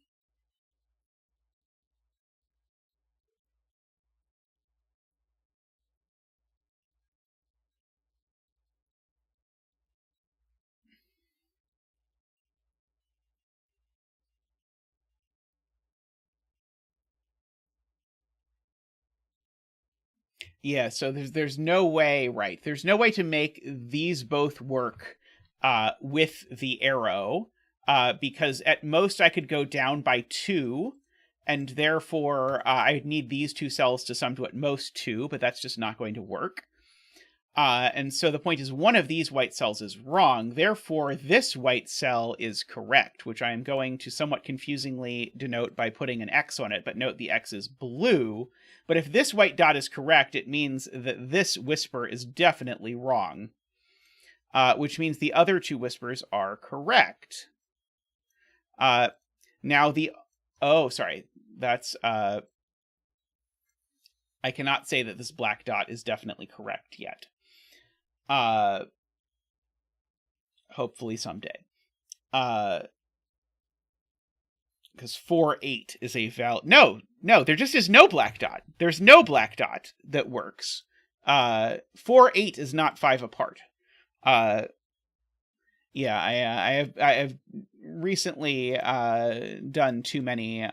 Yeah, so there's no way, right? There's no way to make these both work with the arrow, because at most I could go down by 2, and therefore I'd need these 2 cells to sum to at most 2, but that's just not going to work. And so the point is one of these white cells is wrong, therefore this white cell is correct, which I am going to somewhat confusingly denote by putting an X on it, but note the X is blue. But if this white dot is correct, it means that this whisper is definitely wrong, which means the other 2 whispers are correct. Now the... Oh, sorry. That's... I cannot say that this black dot is definitely correct yet. Hopefully someday. Because 4, 8 is a valid... No, there just is no black dot. There's no black dot that works. 4, 8 is not 5 apart. Yeah, I have recently done too many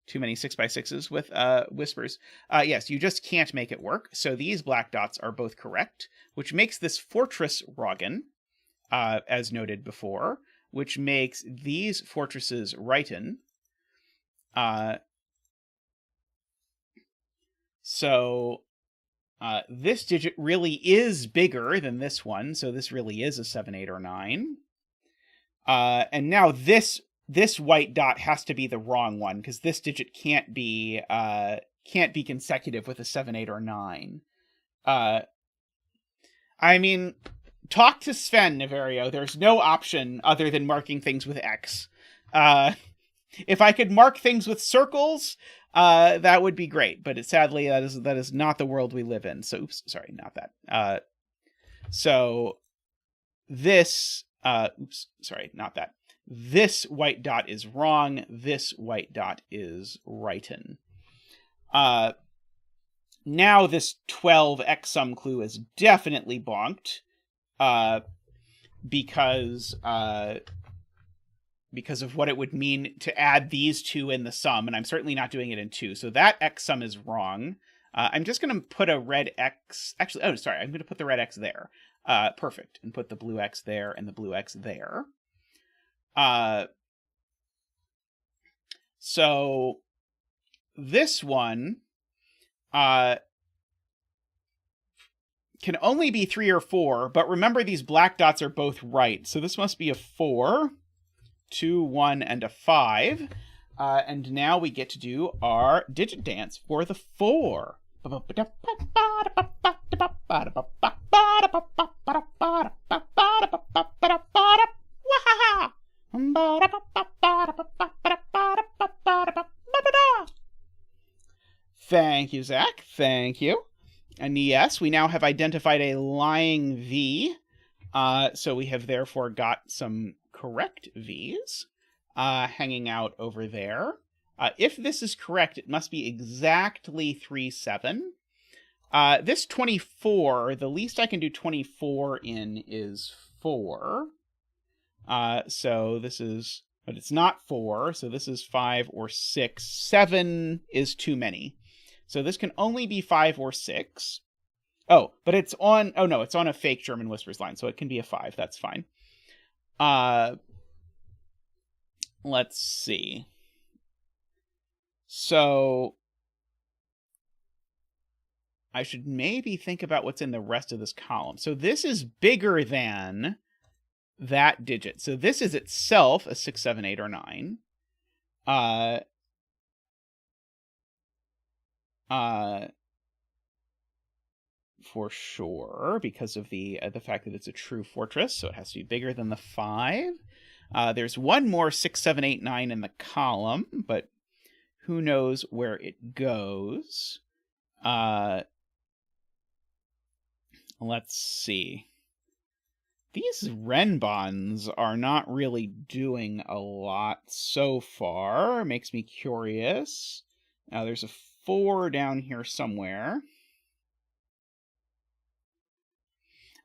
6x6s with whispers. Yes, you just can't make it work. So these black dots are both correct, which makes this fortress Wrogn, as noted before, which makes these fortresses Wrogn. So this digit really is bigger than this one, so this really is a 7, 8, or 9. And now this white dot has to be the wrong one, because this digit can't be consecutive with a 7, 8, or 9. I mean, talk to Sven, Niverio. There's no option other than marking things with X. If I could mark things with circles, that would be great. But sadly, that is not the world we live in. So, oops, sorry, not that. So this, oops, sorry, not that. This white dot is wrong. This white dot is righten. Now this 12 X sum clue is definitely bonked, because of what it would mean to add these two in the sum, and I'm certainly not doing it in 2. So that X sum is wrong. I'm just going to put a red X... Actually, oh, sorry, I'm going to put the red X there. Perfect. And put the blue X there and the blue X there. So this one can only be 3 or 4, but remember these black dots are both right. So this must be a 4, 2, 1, and a 5. And now we get to do our digit dance for the 4. Thank you, Zach. Thank you. And yes, we now have identified a lying V. So we have therefore got some correct V's hanging out over there. If this is correct, it must be exactly 3, 7. This 24, the least I can do 24 in is 4. So this is, but it's not 4, so this is 5 or 6. 7 is too many. So this can only be 5 or 6. Oh, but it's on, oh no, it's on a fake German Whispers line, so it can be a 5, that's fine. Let's see. So I should maybe think about what's in the rest of this column. So this is bigger than that digit. So this is itself a 6, 7, 8, or 9. For sure, because of the fact that it's a true fortress, so it has to be bigger than the 5. There's one more 6, 7, 8, 9 in the column, but who knows where it goes. Let's see. These Renbons are not really doing a lot so far. Makes me curious. There's a 4 down here somewhere.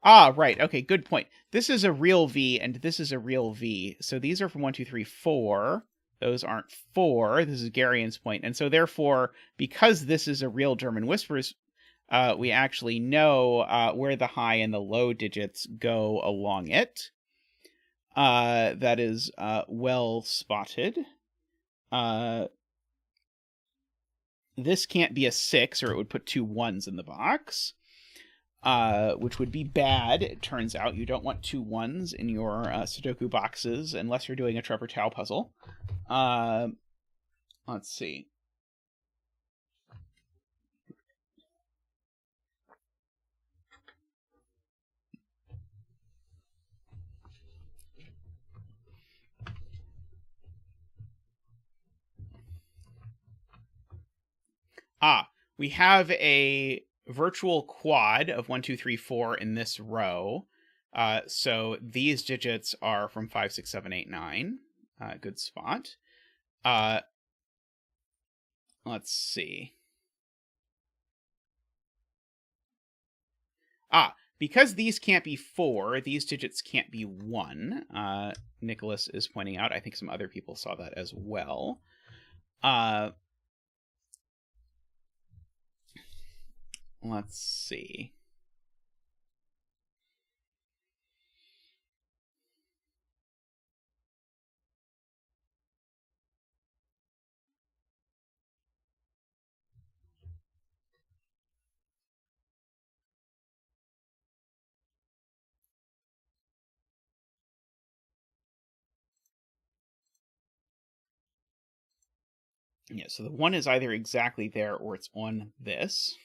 Ah, right. Okay, good point. This is a real V, and this is a real V. So these are from 1, 2, 3, 4. Those aren't 4. This is Garian's point. And so therefore, because this is a real German Whispers, we actually know where the high and the low digits go along it. That is well spotted. This can't be a 6, or it would put 2 1s in the box. Which would be bad, it turns out. You don't want 2 1s in your Sudoku boxes unless you're doing a Trevor Tao puzzle. Let's see. We have a virtual quad of 1, 2, 3, 4 in this row. So these digits are from 5, 6, 7, 8, 9. Good spot. Let's see. Because these can't be 4, these digits can't be 1. Nicholas is pointing out. I think some other people saw that as well. Let's see. Yeah, so the 1 is either exactly there or it's on this.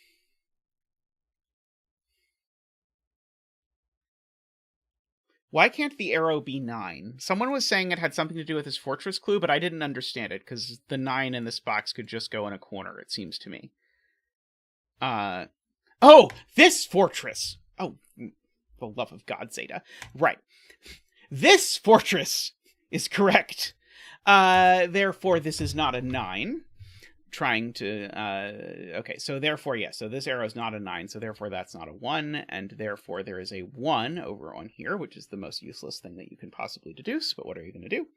Why can't the arrow be 9? Someone was saying it had something to do with his fortress clue, but I didn't understand it, because the 9 in this box could just go in a corner, it seems to me. Oh, this fortress! Oh, the love of God, Zeta. Right. This fortress is correct. Therefore, this is not a 9. Trying to okay, so therefore yes, so this arrow is not a 9, so therefore that's not a 1, and therefore there is a 1 over on here, which is the most useless thing that you can possibly deduce. But what are you going to do?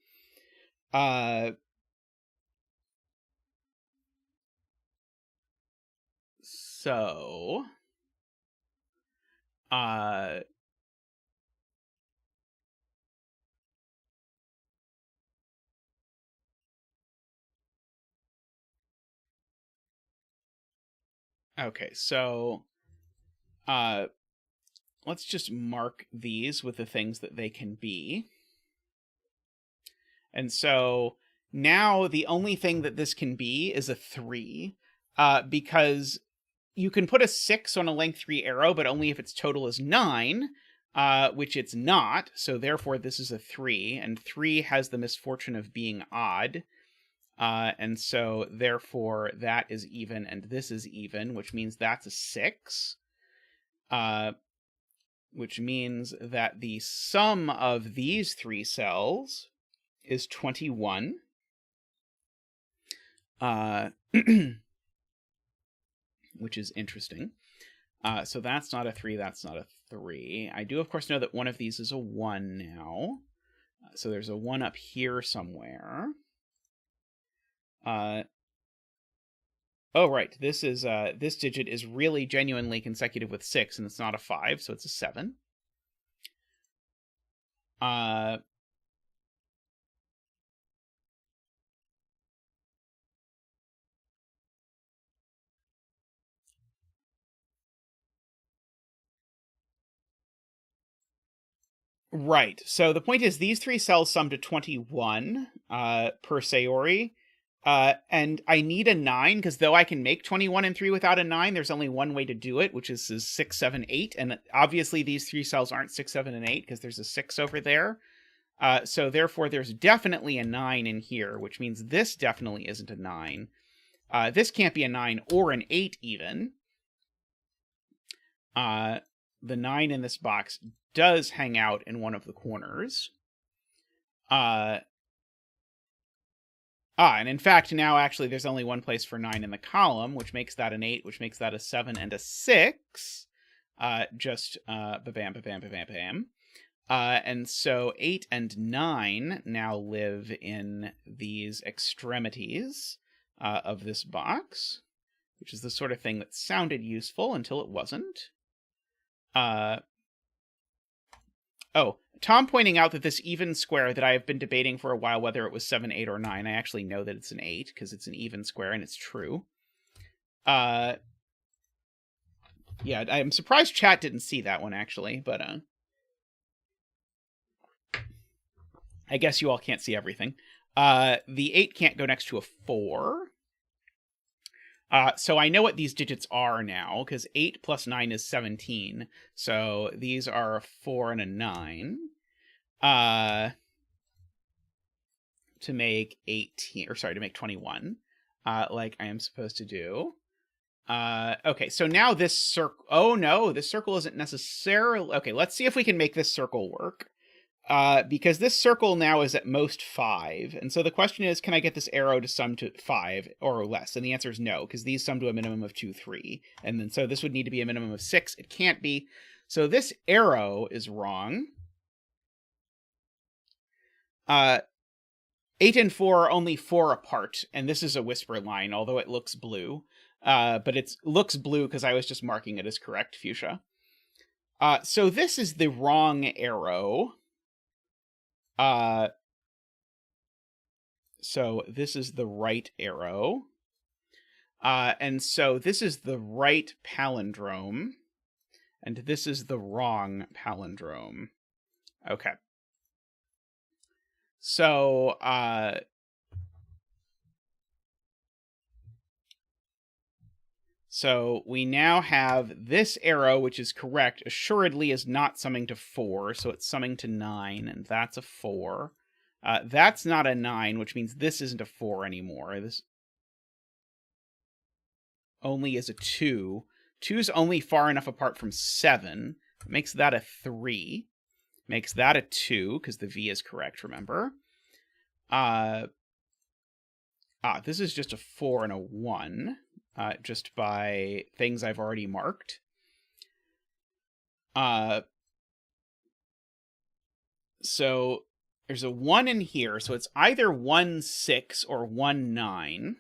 So okay, so let's just mark these with the things that they can be. And so now the only thing that this can be is a 3, because you can put a 6 on a length 3 arrow, but only if its total is 9, which it's not. So therefore this is a 3, and 3 has the misfortune of being odd. And so therefore that is even, and this is even, which means that's a 6. Which means that the sum of these 3 cells is 21. Which is interesting. So that's not a 3, that's not a 3. I do, of course, know that one of these is a 1 now. So there's a 1 up here somewhere. Oh, right. This is this digit is really genuinely consecutive with 6, and it's not a 5, so it's a 7. Right. So the point is these 3 cells sum to 21 per Sayori. And I need a 9, because though I can make 21 and 3 without a 9, there's only one way to do it, which is 6, 7, 8. And obviously these 3 cells aren't 6, 7, and 8, because there's a 6 over there. So therefore there's definitely a 9 in here, which means this definitely isn't a 9. This can't be a 9 or an 8 even. The 9 in this box does hang out in one of the corners. And in fact, now actually there's only one place for 9 in the column, which makes that an 8, which makes that a 7 and a 6. Just ba-bam, ba-bam, ba-bam, ba-bam. And so 8 and 9 now live in these extremities of this box, which is the sort of thing that sounded useful until it wasn't. Oh, Tom pointing out that this even square that I have been debating for a while whether it was 7, 8, or 9, I actually know that it's an 8, because it's an even square, and it's true. Yeah, I'm surprised chat didn't see that one, actually, but I guess you all can't see everything. The 8 can't go next to a 4. So I know what these digits are now, because 8 plus 9 is 17. So these are a 4 and a 9. To make 18, or sorry, to make 21, like I am supposed to do. Okay, so now this circle, oh no, this circle isn't necessarily, okay, let's see if we can make this circle work. Because this circle now is at most 5, and so the question is, can I get this arrow to sum to 5 or less? And the answer is no, because these sum to a minimum of 2, 3. And then so this would need to be a minimum of 6. It can't be. So this arrow is wrong. 8 and 4 are only 4 apart, and this is a whisper line, although it looks blue. But it looks blue because I was just marking it as correct fuchsia. So this is the wrong arrow. So this is the right arrow. And so this is the right palindrome. And this is the wrong palindrome. Okay. So, So we now have this arrow, which is correct, assuredly is not summing to 4, so it's summing to 9, and that's a 4. That's not a 9, which means this isn't a 4 anymore. This only is a 2. 2's only far enough apart from 7. It makes that a 3. Makes that a 2, because the V is correct, remember? This is just a 4 and a 1. Just by things I've already marked. So there's a 1 in here, so it's either 1, 6 or 1, 9.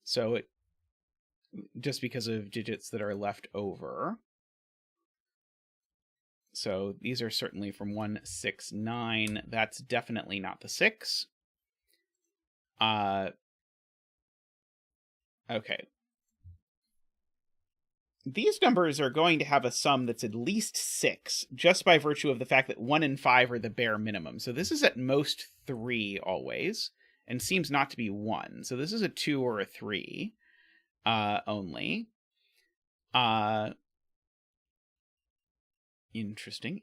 So it just because of digits that are left over. So these are certainly from 1, 6, 9. That's definitely not the 6. Okay. These numbers are going to have a sum that's at least 6, just by virtue of the fact that 1 and 5 are the bare minimum. So this is at most 3 always, and seems not to be 1. So this is a 2 or a 3 only. Interesting.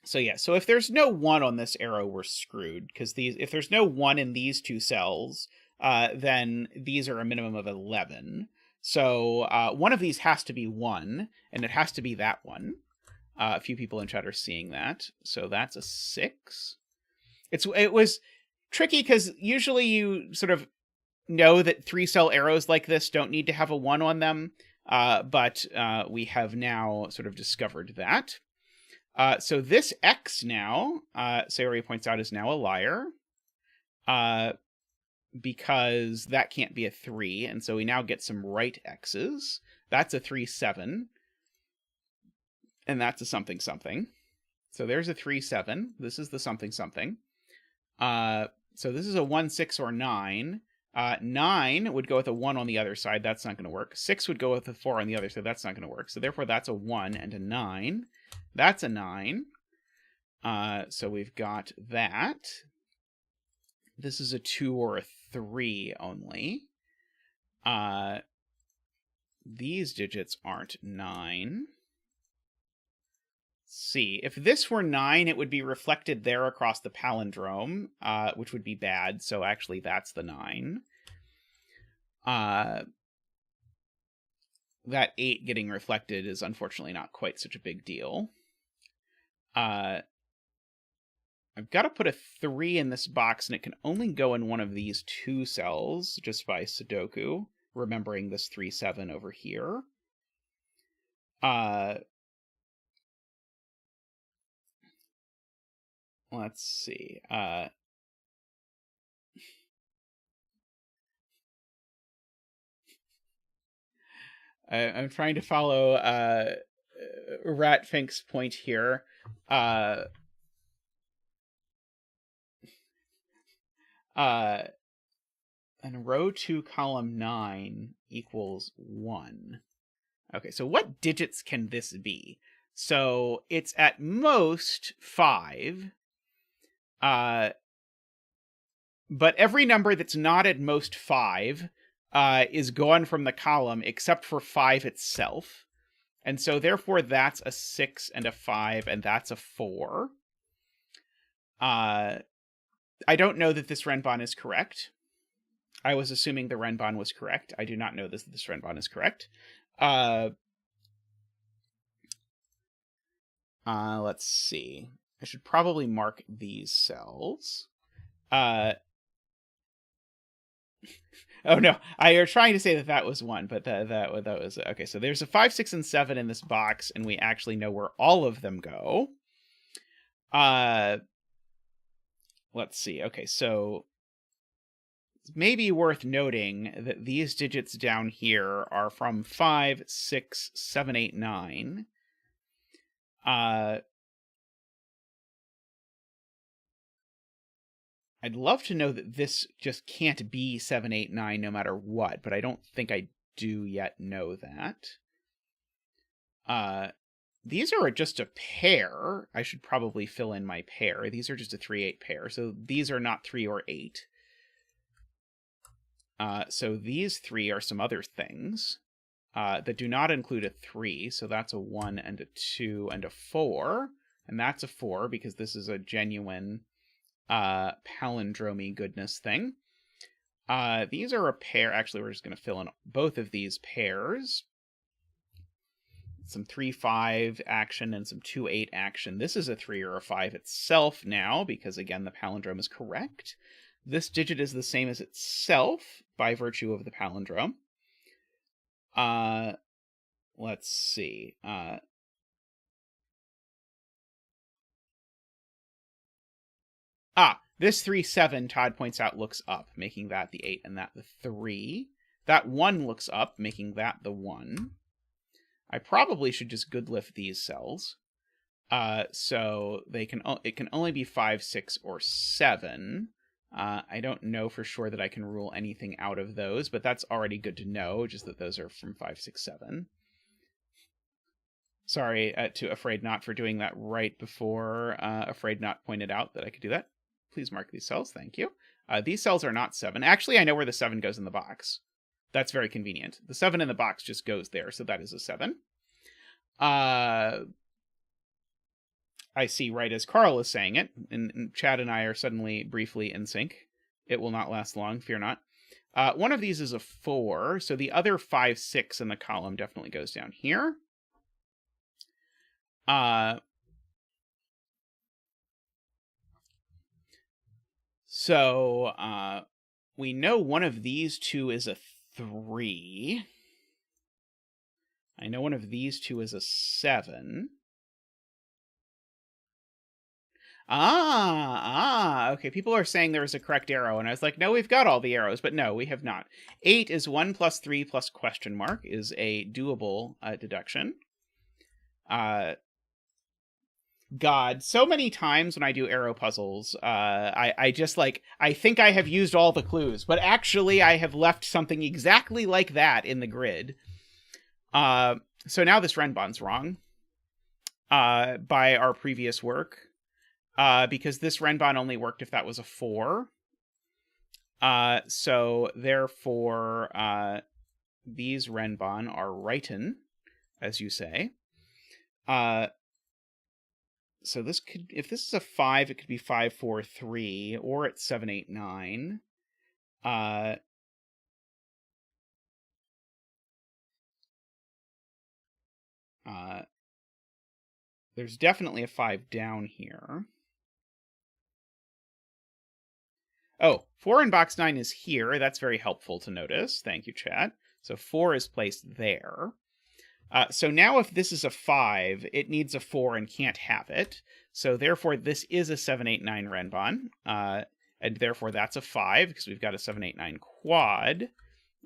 So yeah, so if there's no 1 on this arrow, we're screwed, because if there's no 1 in these two cells, then these are a minimum of 11. So one of these has to be 1, and it has to be that one. A few people in chat are seeing that, so that's a 6. It was tricky, because usually you sort of know that 3-cell arrows like this don't need to have a 1 on them, but we have now sort of discovered that. So this X now, Sayori points out, is now a liar, because that can't be a 3, and so we now get some right X's. That's a 3, 7, and that's a something, something. So there's a 3, 7. This is the something, something. So this is a 1, 6, or 9. 9 would go with a 1 on the other side. That's not going to work. 6 would go with a 4 on the other side. That's not going to work. So therefore, that's a 1 and a 9. That's a 9. So we've got that. This is a 2 or a 3 only. These digits aren't 9. Let's see. If this were 9, it would be reflected there across the palindrome, which would be bad. So actually, that's the 9. That 8 getting reflected is unfortunately not quite such a big deal. I've got to put a 3 in this box, and it can only go in one of these 2 cells, just by Sudoku, remembering this 3, 7 over here. Let's see. I'm trying to follow Ratfink's point here. And row 2, column 9 equals 1. Okay, so what digits can this be? So it's at most 5. But every number that's not at most 5 is gone from the column except for 5 itself. And so therefore that's a 6 and a 5, and that's a 4. I don't know that this Renban is correct. I was assuming the Renban was correct. I do not know this Renban is correct. Let's see. I should probably mark these cells. Oh no, I are trying to say that was 1, but that was okay. So there's a 5, 6, and 7 in this box, and we actually know where all of them go. Let's see. Okay, so it's maybe worth noting that these digits down here are from 5, 6, 7, 8, 9. I'd love to know that this just can't be 7, 8, 9 no matter what, but I don't think I do yet know that. these are just a pair. I should probably fill in my pair. These are just a 3-8 pair, so these are not 3 or 8. So these 3 are some other things that do not include a 3, so that's a 1 and a 2 and a 4, and that's a 4 because this is a genuine palindromy goodness thing. These are a pair. Actually, we're just going to fill in both of these pairs. Some 3-5 action and some 2-8 action. This is a 3 or a 5 itself now, because again, the palindrome is correct. This digit is the same as itself by virtue of the palindrome. Let's see. This 3-7, Todd points out, looks up, making that the 8 and that the 3. That 1 looks up, making that the 1. I probably should just good lift these cells. So it can only be 5, 6, or 7. I don't know for sure that I can rule anything out of those, but that's already good to know, just that those are from 5, 6, 7. Sorry to Afraid Not for doing that right before Afraid Not pointed out that I could do that. Please mark these cells, thank you. These cells are not 7. Actually, I know where the 7 goes in the box. That's very convenient. The 7 in the box just goes there, so that is a 7. I see right as Carl is saying it, and Chad and I are suddenly briefly in sync. It will not last long, fear not. One of these is a 4, so the other 5, 6 in the column definitely goes down here. So we know one of these two is a 3. I know one of these two is a 7. Okay. People are saying there is a correct arrow, and I was like, no, we've got all the arrows, but no, we have not. 8 is 1 plus 3 plus question mark is a doable deduction. God, so many times when I do arrow puzzles, I just I think I have used all the clues, but actually I have left something exactly like that in the grid. So now this Renbon's wrong by our previous work, because this Renbon only worked if that was a 4. So therefore, these Renbon are righten, as you say. So this could, if this is a 5, it could be 5, 4, 3, or it's 7, 8, 9. There's definitely a 5 down here. Oh, 4 in box 9 is here. That's very helpful to notice. Thank you, chat. So 4 is placed there. So now if this is a 5, it needs a 4 and can't have it. So therefore, this is a 7, 8, 9 Renbon. And therefore, that's a 5, because we've got a 7, 8, 9 quad.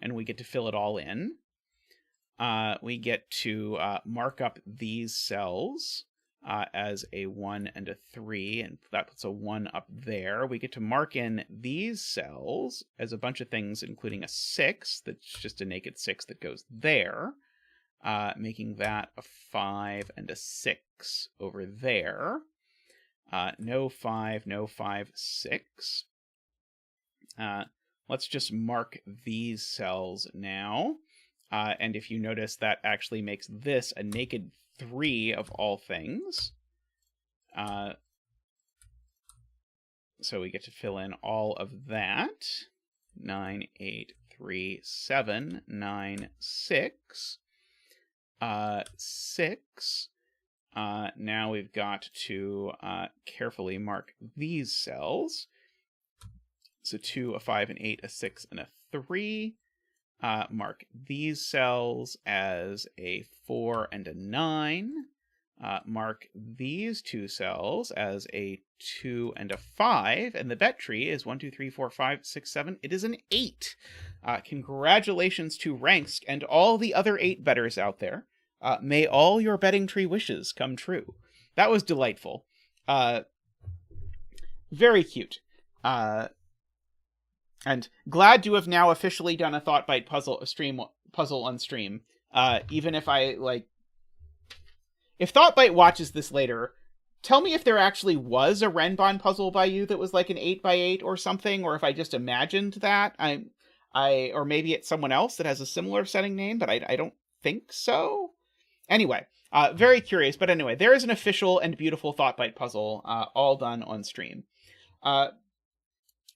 And we get to fill it all in. We get to mark up these cells as a 1 and a 3, and that puts a 1 up there. We get to mark in these cells as a bunch of things, including a 6, that's just a naked 6 that goes there. Making that a 5 and a 6 over there. No 5, no 5, 6. Let's just mark these cells now. And if you notice, that actually makes this a naked 3 of all things. So we get to fill in all of that. 9, 8, 3, 7, 9, 6. 6. Now we've got to carefully mark these cells. So 2, a 5, an 8, a 6, and a 3. Mark these cells as a 4 and a 9. Mark these two cells as a 2 and a 5. And the bet tree is 1, 2, 3, 4, 5, 6, 7. It is an 8. Congratulations to Ranks and all the other 8 bettors out there. May all your betting tree wishes come true. That was delightful. Very cute. And glad to have now officially done a ThoughtByte puzzle on stream. Even if I if Thoughtbyte watches this later, tell me if there actually was a Renbon puzzle by you that was like an 8x8 or something, or if I just imagined that. Or maybe it's someone else that has a similar setting name, but I don't think so. Anyway, very curious. But anyway, there is an official and beautiful Thoughtbyte puzzle, all done on stream. I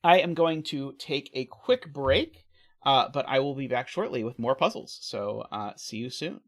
am going to take a quick break, but I will be back shortly with more puzzles. So see you soon.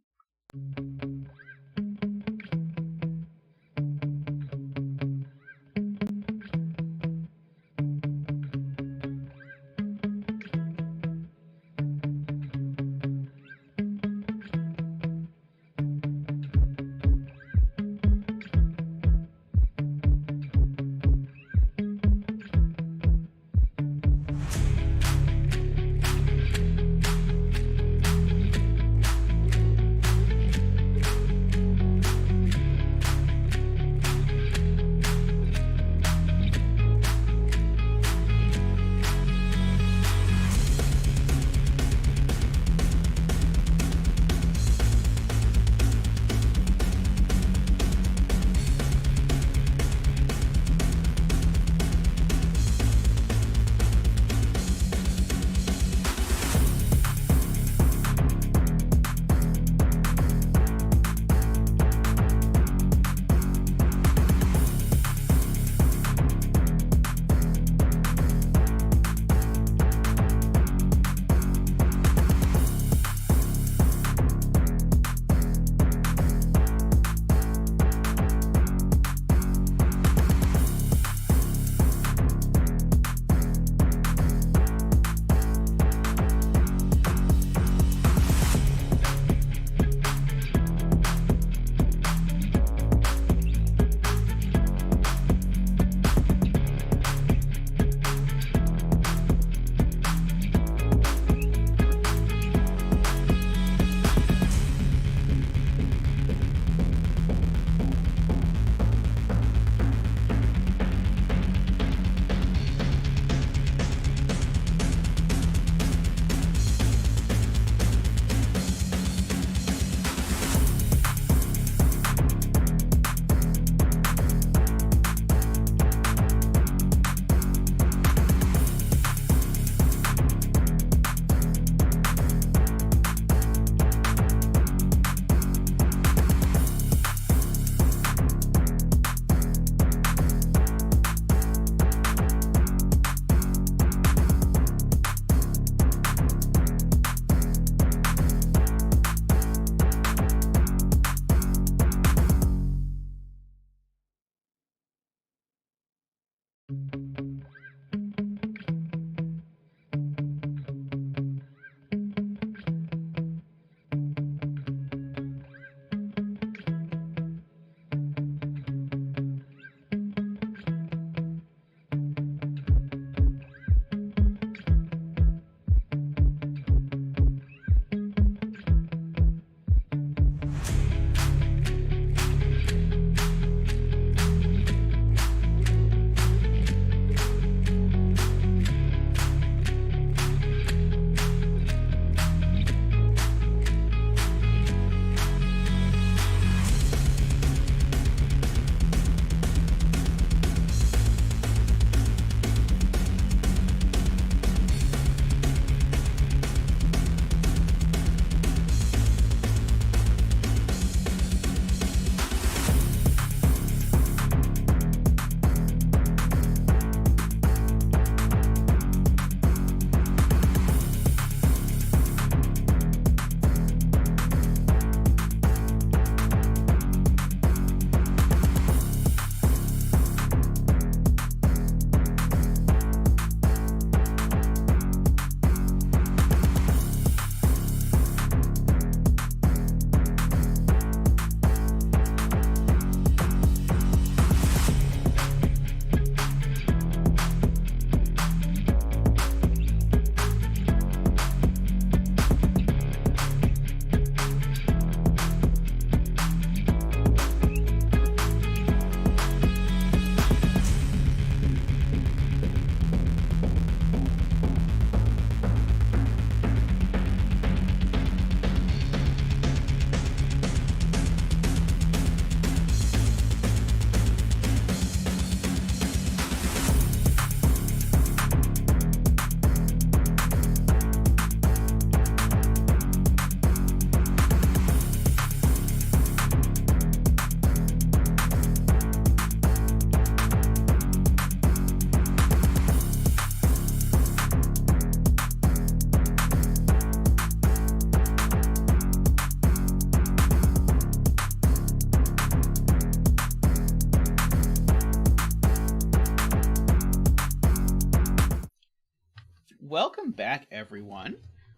welcome back, everyone,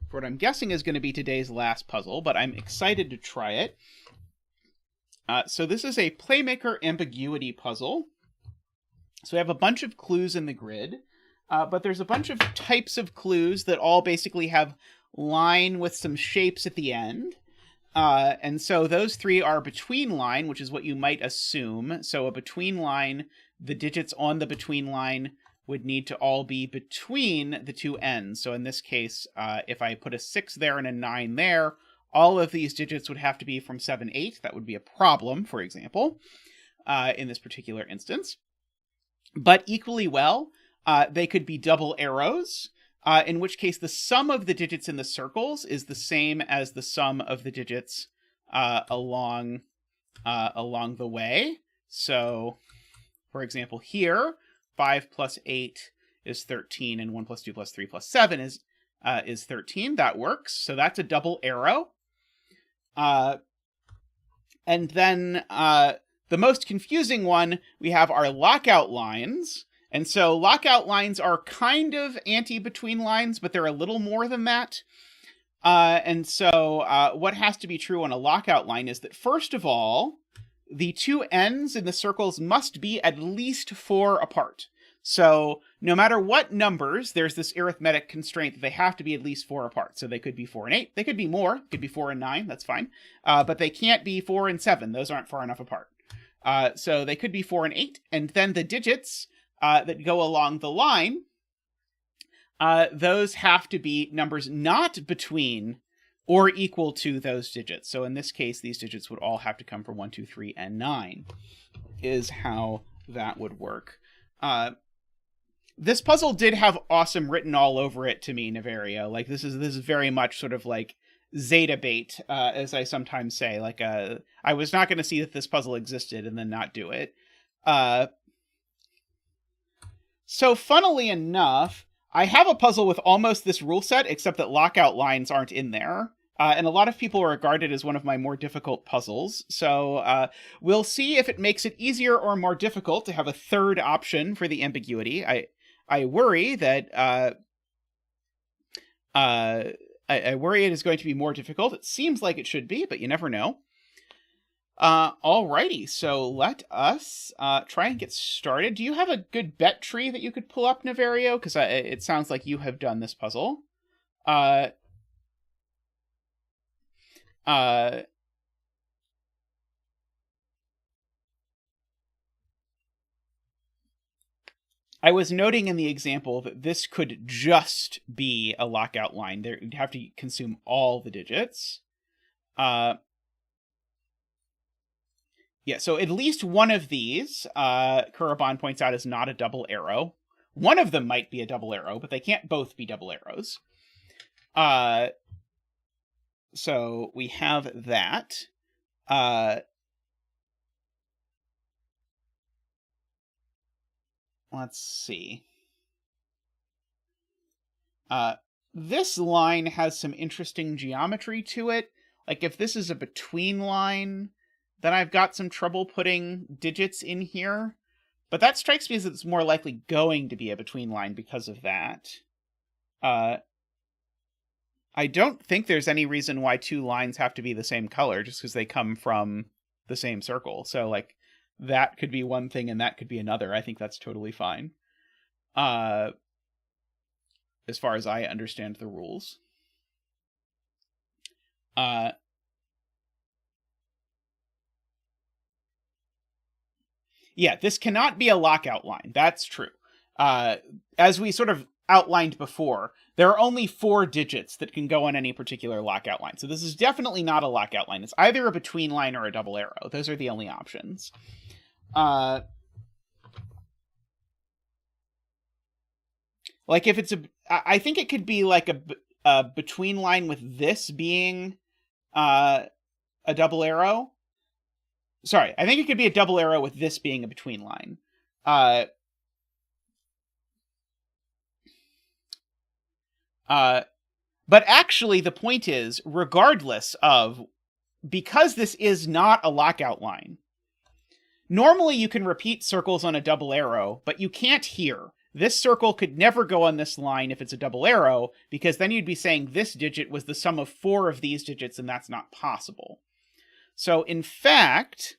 for what I'm guessing is going to be today's last puzzle, but I'm excited to try it. So this is a Playmaker ambiguity puzzle. So we have a bunch of clues in the grid, but there's a bunch of types of clues that all basically have line with some shapes at the end. And so those three are between line, which is what you might assume. So a between line, the digits on the between line would need to all be between the two ends. So in this case, if I put a 6 there and a 9 there, all of these digits would have to be from 7, 8. That would be a problem, for example, in this particular instance. But equally well, they could be double arrows, in which case the sum of the digits in the circles is the same as the sum of the digits along the way. So, for example, here, 5 plus 8 is 13, and 1 plus 2 plus 3 plus 7 is 13. That works. So that's a double arrow. And then the most confusing one, we have our lockout lines. And so lockout lines are kind of anti-between lines, but they're a little more than that. And so what has to be true on a lockout line is that, first of all, the two ends in the circles must be at least 4 apart. So no matter what numbers, there's this arithmetic constraint that they have to be at least 4 apart. So they could be 4 and 8. They could be more. It could be 4 and 9. That's fine. But they can't be 4 and 7. Those aren't far enough apart. So they could be 4 and 8. And then the digits that go along the line, those have to be numbers not between or equal to those digits. So in this case, these digits would all have to come from 1, 2, 3, and 9 is how that would work. This puzzle did have awesome written all over it to me, Niverio. Like, this is very much sort of like Zeta bait, as I sometimes say. Like, I was not going to see that this puzzle existed and then not do it. So funnily enough, I have a puzzle with almost this rule set, except that lockout lines aren't in there. And a lot of people regard it as one of my more difficult puzzles. So we'll see if it makes it easier or more difficult to have a third option for the ambiguity. I worry that I worry it is going to be more difficult. It seems like it should be, but you never know. Alrighty, so let us try and get started. Do you have a good bet tree that you could pull up, Niverio? Because it sounds like you have done this puzzle. I was noting in the example that this could just be a lockout line. You'd have to consume all the digits. Yeah, so at least one of these, Kuraban points out, is not a double arrow. One of them might be a double arrow, but they can't both be double arrows. So we have that. Let's see. This line has some interesting geometry to it. Like, if this is a between line, then I've got some trouble putting digits in here. But that strikes me as it's more likely going to be a between line because of that. I don't think there's any reason why two lines have to be the same color just because they come from the same circle. So, like, that could be one thing and that could be another. I think that's totally fine. As far as I understand the rules. Yeah, this cannot be a lockout line. That's true. As we sort of outlined before, there are only 4 digits that can go on any particular lockout line. So this is definitely not a lockout line. It's either a between line or a double arrow. Those are the only options. Like, if it's I think it could be like a between line with this being a double arrow. Sorry, I think it could be a double arrow with this being a between line. But actually, the point is, regardless of, because this is not a lockout line. Normally you can repeat circles on a double arrow, but you can't here. This circle could never go on this line if it's a double arrow, because then you'd be saying this digit was the sum of 4 of these digits, and that's not possible. So in fact,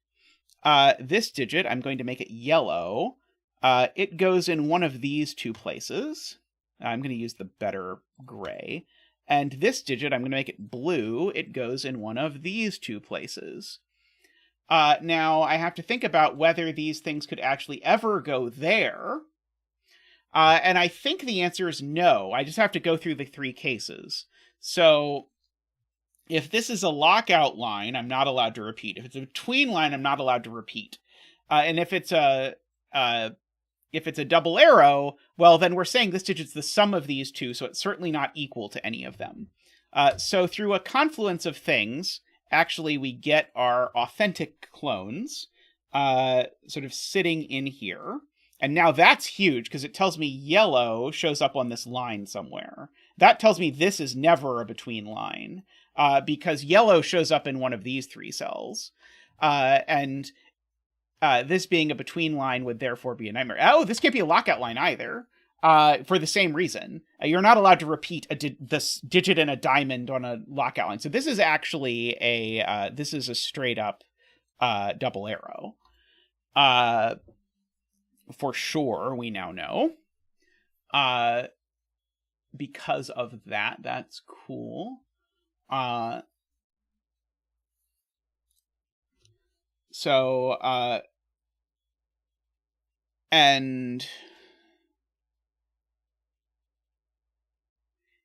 this digit, I'm going to make it yellow. It goes in one of these two places. I'm going to use the better gray. And this digit, I'm going to make it blue. It goes in one of these two places. Now, I have to think about whether these things could actually ever go there. And I think the answer is no. I just have to go through the 3 cases. So if this is a lockout line, I'm not allowed to repeat. If it's a between line, I'm not allowed to repeat. And if it's a double arrow, well, then we're saying this digit's the sum of these two, so it's certainly not equal to any of them. So through a confluence of things, actually we get our authentic clones sort of sitting in here. And now that's huge, because it tells me yellow shows up on this line somewhere. That tells me this is never a between line, because yellow shows up in one of these 3 cells. And this being a between line would therefore be a nightmare. Oh, this can't be a lockout line either, for the same reason. You're not allowed to repeat this digit and a diamond on a lockout line. So this is actually this is a straight up double arrow. For sure, we now know. Because of that, that's cool. And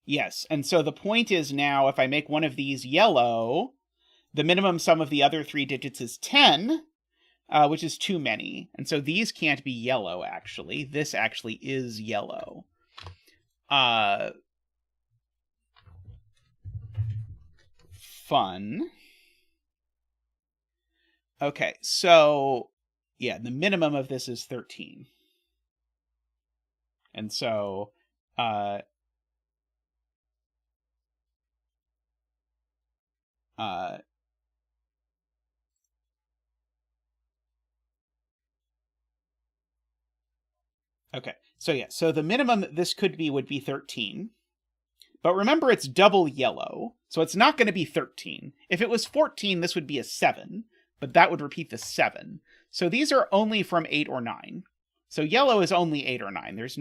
yes, and so the point is now, if I make one of these yellow, the minimum sum of the other 3 digits is 10, which is too many. And so these can't be yellow, actually. This actually is yellow. Fun. Okay, so yeah, the minimum of this is 13. And so okay, so yeah, so the minimum this could be would be 13. But remember, it's double yellow, so it's not going to be 13. If it was 14, this would be a 7, but that would repeat the 7. So these are only from 8 or 9. So yellow is only 8 or 9. There's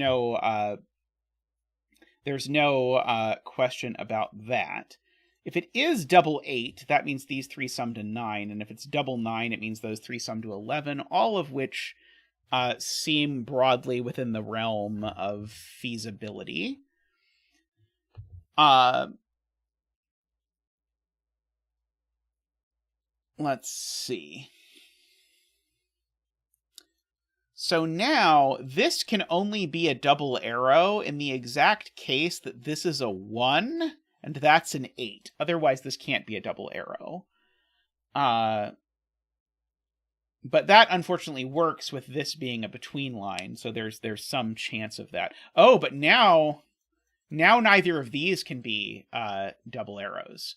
no question about that. If it is double 8, that means these 3 sum to 9, and if it's double 9, it means those 3 sum to 11, all of which seem broadly within the realm of feasibility. Let's see. So now, this can only be a double arrow in the exact case that this is a 1, and that's an 8. Otherwise, this can't be a double arrow. But that, unfortunately, works with this being a between line, so there's some chance of that. Oh, but now neither of these can be double arrows.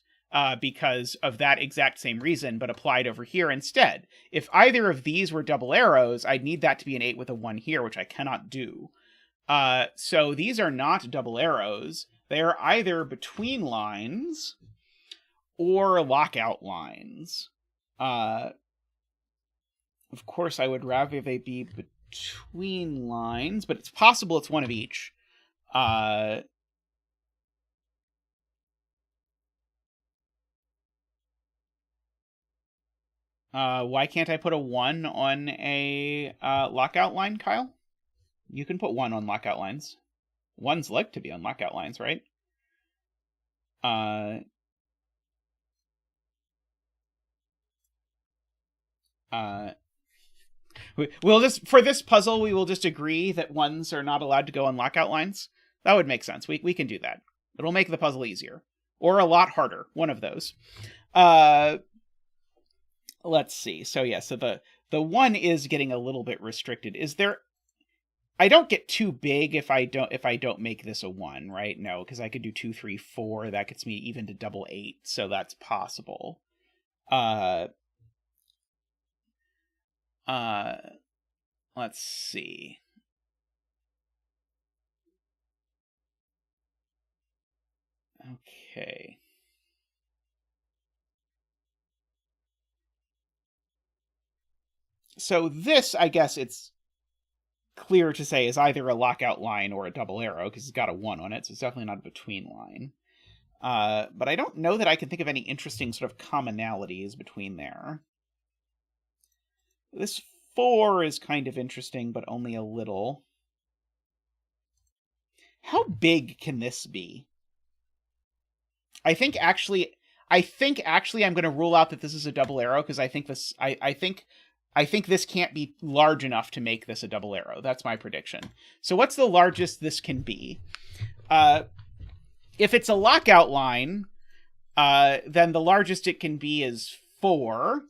Because of that exact same reason, but applied over here instead. If either of these were double arrows, I'd need that to be an 8 with a 1 here, which I cannot do. So these are not double arrows. They are either between lines or lockout lines. Of course, I would rather they be between lines, but it's possible it's one of each. Why can't I put a 1 on a lockout line, Kyle? You can put 1 on lockout lines. 1's like to be on lockout lines, right? We'll just, for this puzzle, we will just agree that 1s are not allowed to go on lockout lines. That would make sense. We can do that. It'll make the puzzle easier. Or a lot harder. One of those. Let's see. So yeah, so the 1 is getting a little bit restricted. Is there... I don't get too big if I don't make this a 1, right? No, because I could do 2, 3, 4. That gets me even to double 8, so that's possible. let's see. Okay. So this, I guess it's clear to say, is either a lockout line or a double arrow, because it's got a 1 on it, so it's definitely not a between line. But I don't know that I can think of any interesting sort of commonalities between there. This 4 is kind of interesting, but only a little. How big can this be? I think actually I'm going to rule out that this is a double arrow, because I think this I think this can't be large enough to make this a double arrow. That's my prediction. So what's the largest this can be? If it's a lockout line, then the largest it can be is 4.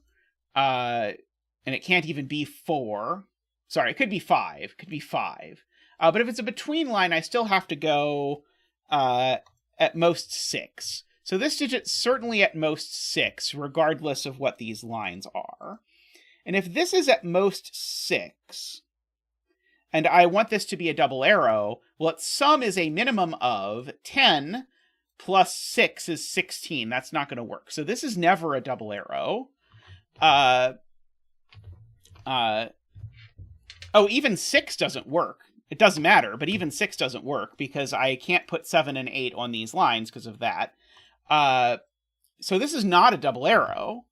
And it can't even be 4. Sorry, it could be 5. It could be 5. But if it's a between line, I still have to go at most 6. So this digit's certainly at most 6, regardless of what these lines are. And if this is at most 6, and I want this to be a double arrow, well, its sum is a minimum of 10 plus 6 is 16. That's not going to work. So this is never a double arrow. Oh, even 6 doesn't work. It doesn't matter, but even 6 doesn't work because I can't put 7 and 8 on these lines because of that. So this is not a double arrow.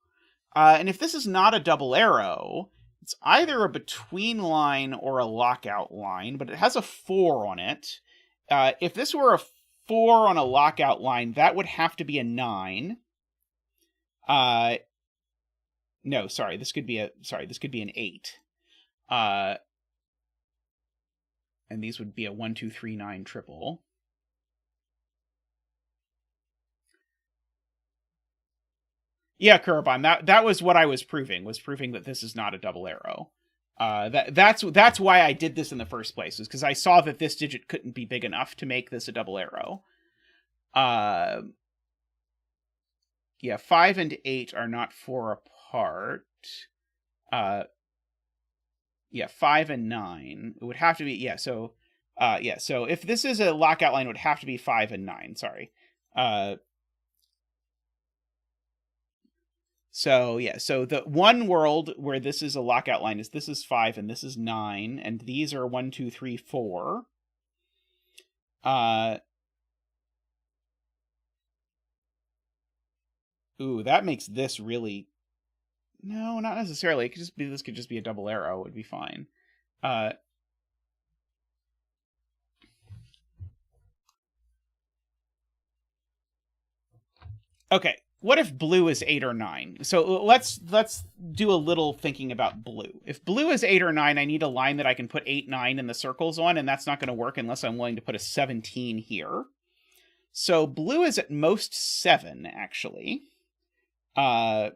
And if this is not a double arrow, it's either a between line or a lockout line, but it has a 4 on it. If this were a 4 on a lockout line, that would have to be a 9. No, sorry, this could be an 8. And these would be a 1, 2, 3, 9 triple. Yeah, kuraban. That was what I was proving that this is not a double arrow. That's why I did this in the first place, is because I saw that this digit couldn't be big enough to make this a double arrow. Yeah, 5 and 8 are not 4 apart. Yeah, 5 and 9. It would have to be, yeah, so if this is a lockout line, it would have to be 5 and 9, sorry. So the one world where this is a lockout line is this is 5 and this is 9, and these are 1, 2, 3, 4. Ooh, that makes this really... No, not necessarily. This could just be a double arrow. It would be fine. Okay. What if blue is 8 or 9? So let's do a little thinking about blue. If blue is 8 or 9, I need a line that I can put 8, 9 in the circles on, and that's not going to work unless I'm willing to put a 17 here. So blue is at most 7, actually. Although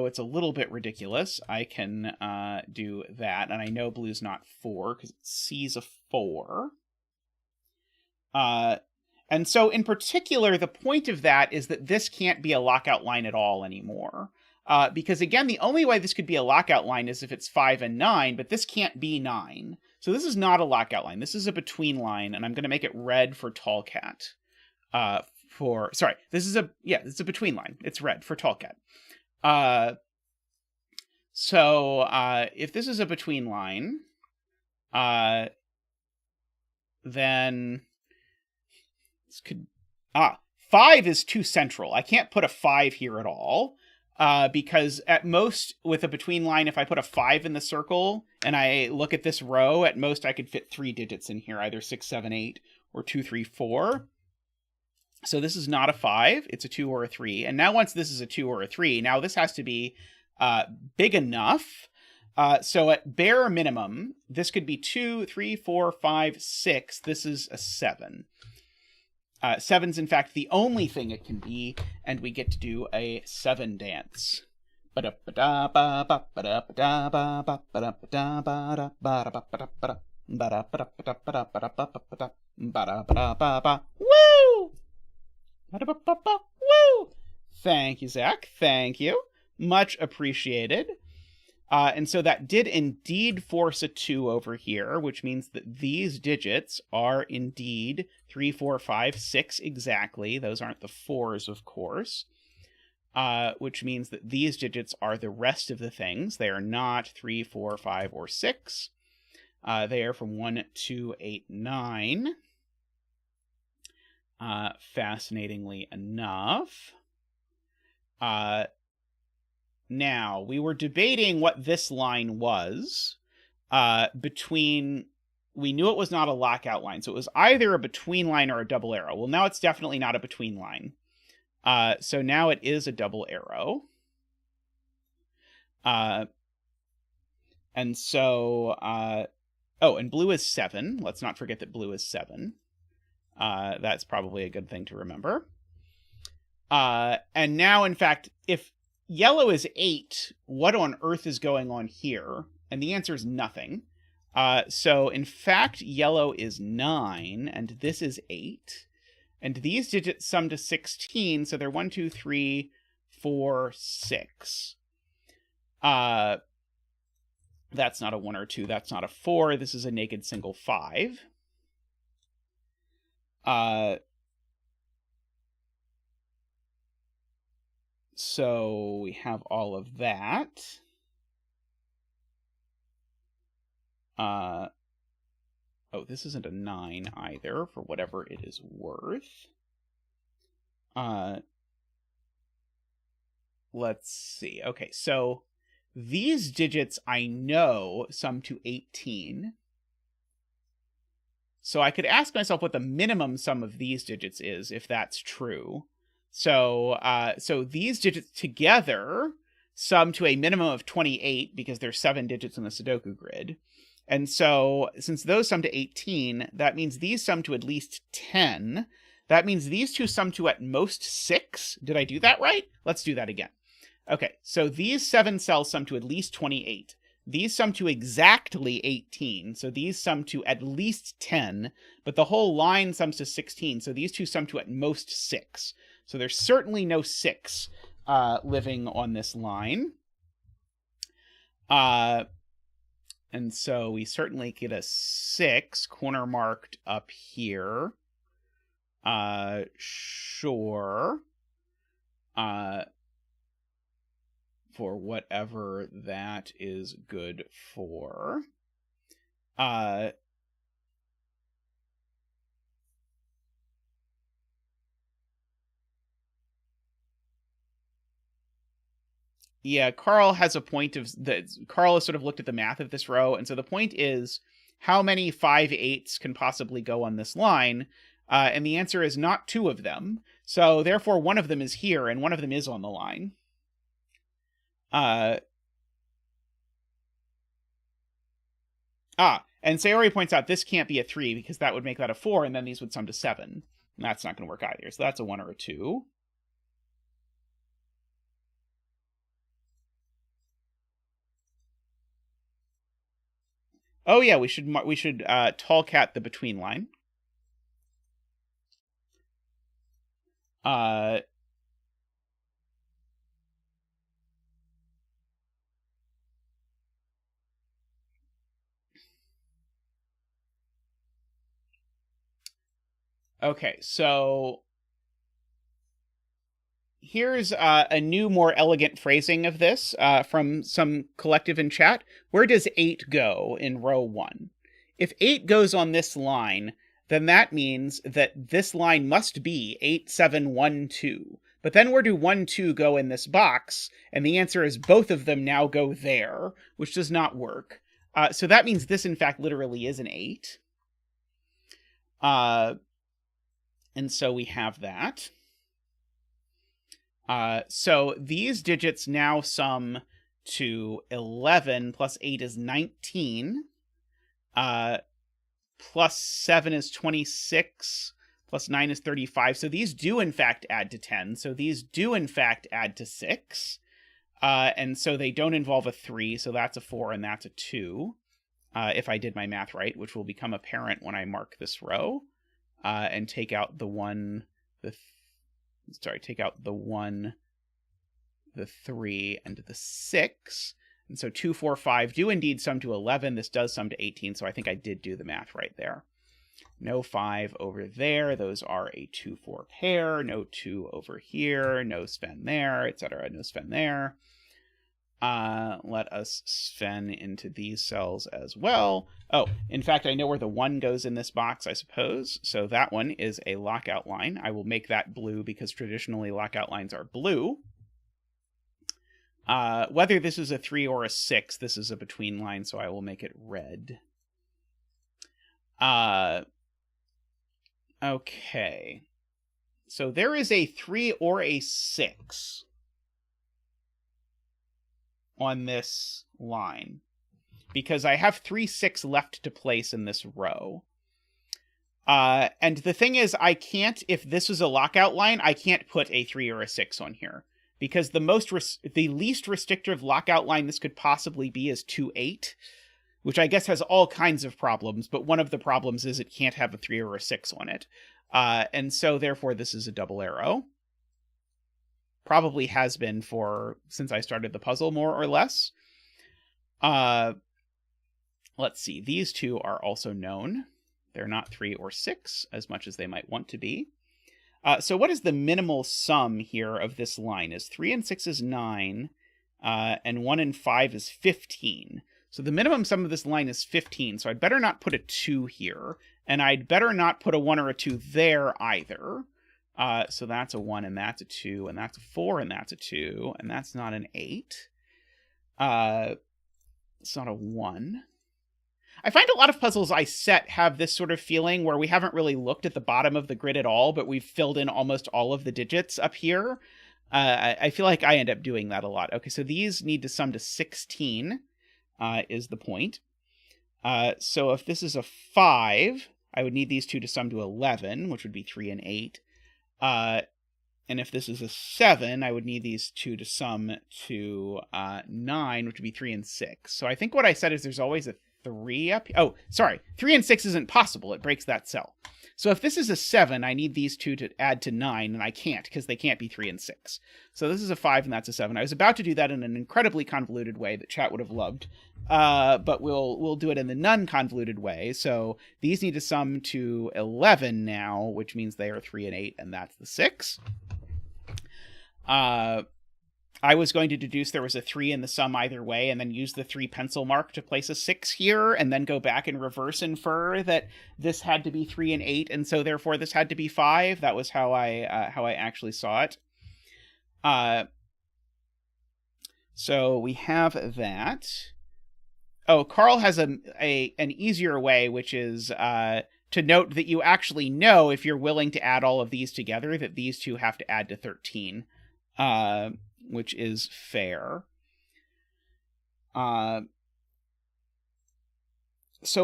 it's a little bit ridiculous, I can do that, and I know blue's not 4, because it sees a 4. And so, in particular, the point of that is that this can't be a lockout line at all anymore. Because, again, the only way this could be a lockout line is if it's 5 and 9, but this can't be 9. So this is not a lockout line. This is a between line, and I'm going to make it red for tall cat. This is a between line. It's red for tall cat. If this is a between line, then... 5 is too central. I can't put a 5 here at all, because at most, with a between line, if I put a 5 in the circle and I look at this row, at most I could fit 3 digits in here, either 6, 7, 8, or 2, 3, 4. So this is not a 5, it's a 2 or a 3. And now once this is a 2 or a 3, now this has to be big enough. So at bare minimum, this could be 2, 3, 4, 5, 6. This is a 7. 7's, in fact, the only thing it can be, and we get to do a 7 dance. Woo! Woo! Thank you, Zach. Thank you. Much appreciated. And so that did indeed force a 2 over here, which means that these digits are indeed 3, 4, 5, 6 exactly. Those aren't the 4s, of course. Which means that these digits are the rest of the things. They are not 3, 4, 5, or 6. They are from 1, 2, 8, 9. Fascinatingly enough. Now, we were debating what this line was between... We knew it was not a lockout line, so it was either a between line or a double arrow. Well, now it's definitely not a between line. So now it is a double arrow. And so... oh, and blue is 7. Let's not forget that blue is 7. That's probably a good thing to remember. And now, in fact, if yellow is 8, what on earth is going on here? And the answer is nothing. So, in fact, yellow is 9, and this is 8. And these digits sum to 16, so they're 1, 2, 3, 4, 6. That's not a 1 or 2, that's not a 4, this is a naked single 5. So we have all of that. Oh, this isn't a 9 either, for whatever it is worth. Let's see. Okay, so these digits I know sum to 18. So I could ask myself what the minimum sum of these digits is, if that's true. So these digits together sum to a minimum of 28, because there's 7 digits in the Sudoku grid. And so, since those sum to 18, that means these sum to at least 10. That means these two sum to at most 6. Did I do that right? Let's do that again. Okay, so these 7 cells sum to at least 28. These sum to exactly 18, so these sum to at least 10, but the whole line sums to 16, so these two sum to at most 6. So there's certainly no 6 living on this line. And so we certainly get a 6 corner marked up here. Sure. For whatever that is good for. Yeah, Carl has a point of that. Carl has sort of looked at the math of this row, and so the point is how many 5/8s can possibly go on this line, and the answer is not 2 of them. So therefore, one of them is here, and one of them is on the line. And Sayori points out this can't be a 3 because that would make that a 4, and then these would sum to 7. And that's not going to work either. So that's a 1 or a 2. Oh yeah, we should tall cat the between line. Okay, so here's a new, more elegant phrasing of this from some collective in chat. Where does 8 go in row 1? If 8 goes on this line, then that means that this line must be 8, 7, 1, 2. But then where do 1, 2 go in this box? And the answer is both of them now go there, which does not work. So that means this, in fact, literally is an 8. And so we have that. So these digits now sum to 11, plus 8 is 19, plus 7 is 26, plus 9 is 35. So these do, in fact, add to 10. So these do, in fact, add to 6. And so they don't involve a 3, so that's a 4 and that's a 2, if I did my math right, which will become apparent when I mark this row, and take out the 1, take out the 1, the 3, and the 6. And so 2, 4, 5 do indeed sum to 11. This does sum to 18, so I think I did do the math right there. No 5 over there. Those are a 2, 4 pair. No 2 over here. No Sven there, etc. No Sven there. Let us Sven into these cells as well. Oh, in fact, I know where the 1 goes in this box, I suppose. So that one is a lockout line. I will make that blue because traditionally lockout lines are blue. Whether this is a 3 or a 6, this is a between line, so I will make it red. Okay. So there is a 3 or a 6 on this line, because I have 3, 6 left to place in this row. And the thing is, I can't, if this is a lockout line, I can't put a 3 or a 6 on here. Because the least restrictive lockout line this could possibly be is 2, 8, which I guess has all kinds of problems, but one of the problems is it can't have a 3 or a 6 on it. And so, therefore, this is a double arrow. Probably has been since I started the puzzle, more or less. Let's see. These two are also known. They're not 3 or 6, as much as they might want to be. So what is the minimal sum here of this line? Is 3 and 6 is 9, and 1 and 5 is 15. So the minimum sum of this line is 15, so I'd better not put a 2 here, and I'd better not put a 1 or a 2 there either. So that's a 1, and that's a 2, and that's a 4, and that's a 2, and that's not an 8. It's not a 1. I find a lot of puzzles I set have this sort of feeling where we haven't really looked at the bottom of the grid at all, but we've filled in almost all of the digits up here. I feel like I end up doing that a lot. Okay, so these need to sum to 16, is the point. So if this is a 5, I would need these two to sum to 11, which would be 3 and 8. And if this is a 7, I would need these two to sum to 9, which would be 3 and 6. So I think what I said is there's always a 3 up here. Oh, sorry. 3 and 6 isn't possible. It breaks that cell. So if this is a 7, I need these two to add to 9, and I can't because they can't be 3 and 6. So this is a 5, and that's a 7. I was about to do that in an incredibly convoluted way that chat would have loved, but we'll do it in the non-convoluted way. So these need to sum to 11 now, which means they are 3 and 8, and that's the 6. I was going to deduce there was a 3 in the sum either way, and then use the 3 pencil mark to place a 6 here, and then go back and reverse infer that this had to be 3 and 8, and so therefore this had to be 5. That was how I actually saw it. So we have that. Oh, Carl has an easier way, which is to note that you actually know, if you're willing to add all of these together, that these two have to add to 13. Which is fair. So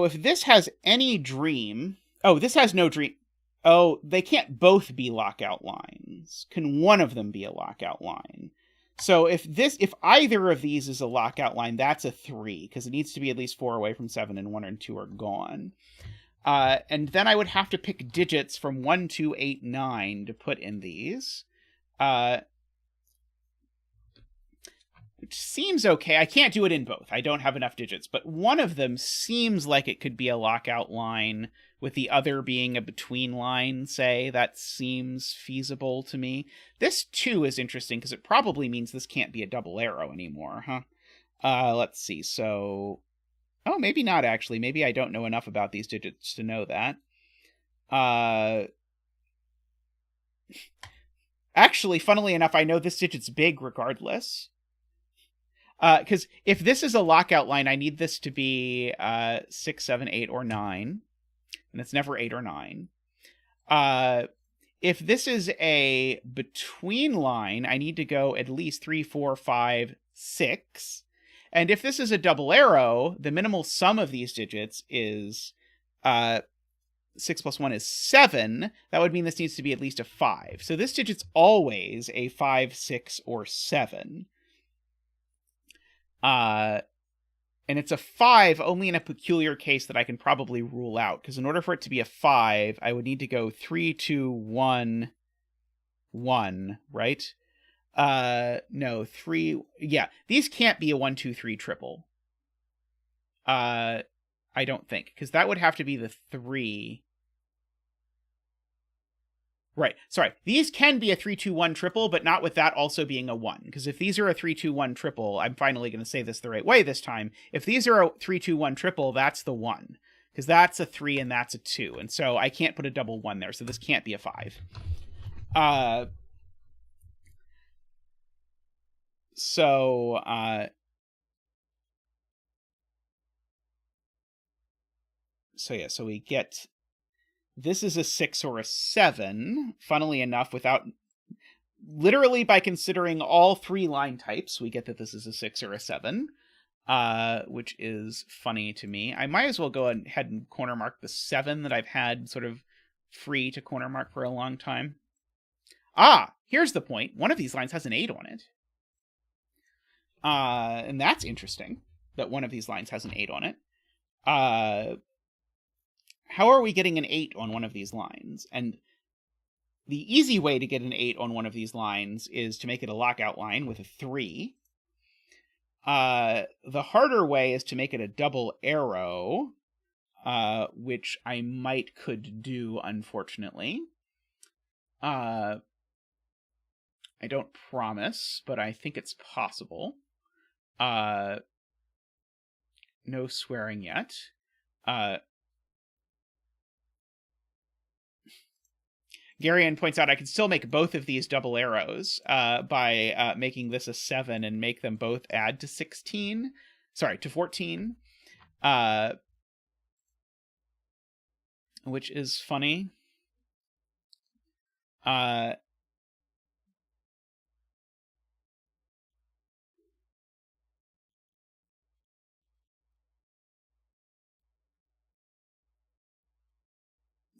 if this has any dream... Oh, this has no dream. Oh, they can't both be lockout lines. Can one of them be a lockout line? So if either of these is a lockout line, that's a 3, because it needs to be at least 4 away from 7, and 1 and 2 are gone. And then I would have to pick digits from 1, 2, 8, 9 to put in these. Which seems okay. I can't do it in both. I don't have enough digits, but one of them seems like it could be a lockout line, with the other being a between line, say. That seems feasible to me. This 2 is interesting, because it probably means this can't be a double arrow anymore, huh? Let's see, so... Oh, maybe not, actually. Maybe I don't know enough about these digits to know that. Actually, funnily enough, I know this digit's big regardless. Because if this is a lockout line, I need this to be 6, 7, 8, or 9. And it's never 8 or 9. If this is a between line, I need to go at least 3, 4, 5, 6. And if this is a double arrow, the minimal sum of these digits is 6 plus 1 is 7. That would mean this needs to be at least a 5. So this digit's always a 5, 6, or 7. And it's a 5 only in a peculiar case that I can probably rule out, because in order for it to be a 5, I would need to go 3, 2, 1, 1, right? No, 3. Yeah, these can't be a 1, 2, 3 triple. I don't think, because that would have to be the 3. Right. Sorry. These can be a 3-2-1 triple, but not with that also being a 1. Because if these are a 3-2-1 triple, I'm finally going to say this the right way this time. If these are a 3-2-1 triple, that's the 1. Because that's a 3 and that's a 2. And so I can't put a double 1 there. So this can't be a 5. So yeah, so we get, this is a 6 or a 7, funnily enough, without, literally by considering all 3 line types, we get that this is a 6 or a 7, which is funny to me. I might as well go ahead and corner mark the 7 that I've had sort of free to corner mark for a long time. Here's the point. One of these lines has an 8 on it. And that's interesting, that one of these lines has an 8 on it. How are we getting an 8 on one of these lines? And the easy way to get an 8 on one of these lines is to make it a lockout line with a 3. The harder way is to make it a double arrow, which I could do, unfortunately. I don't promise, but I think it's possible. No swearing yet. Garion points out I can still make both of these double arrows by making this a 7 and make them both add to 16. Sorry, to 14. Which is funny.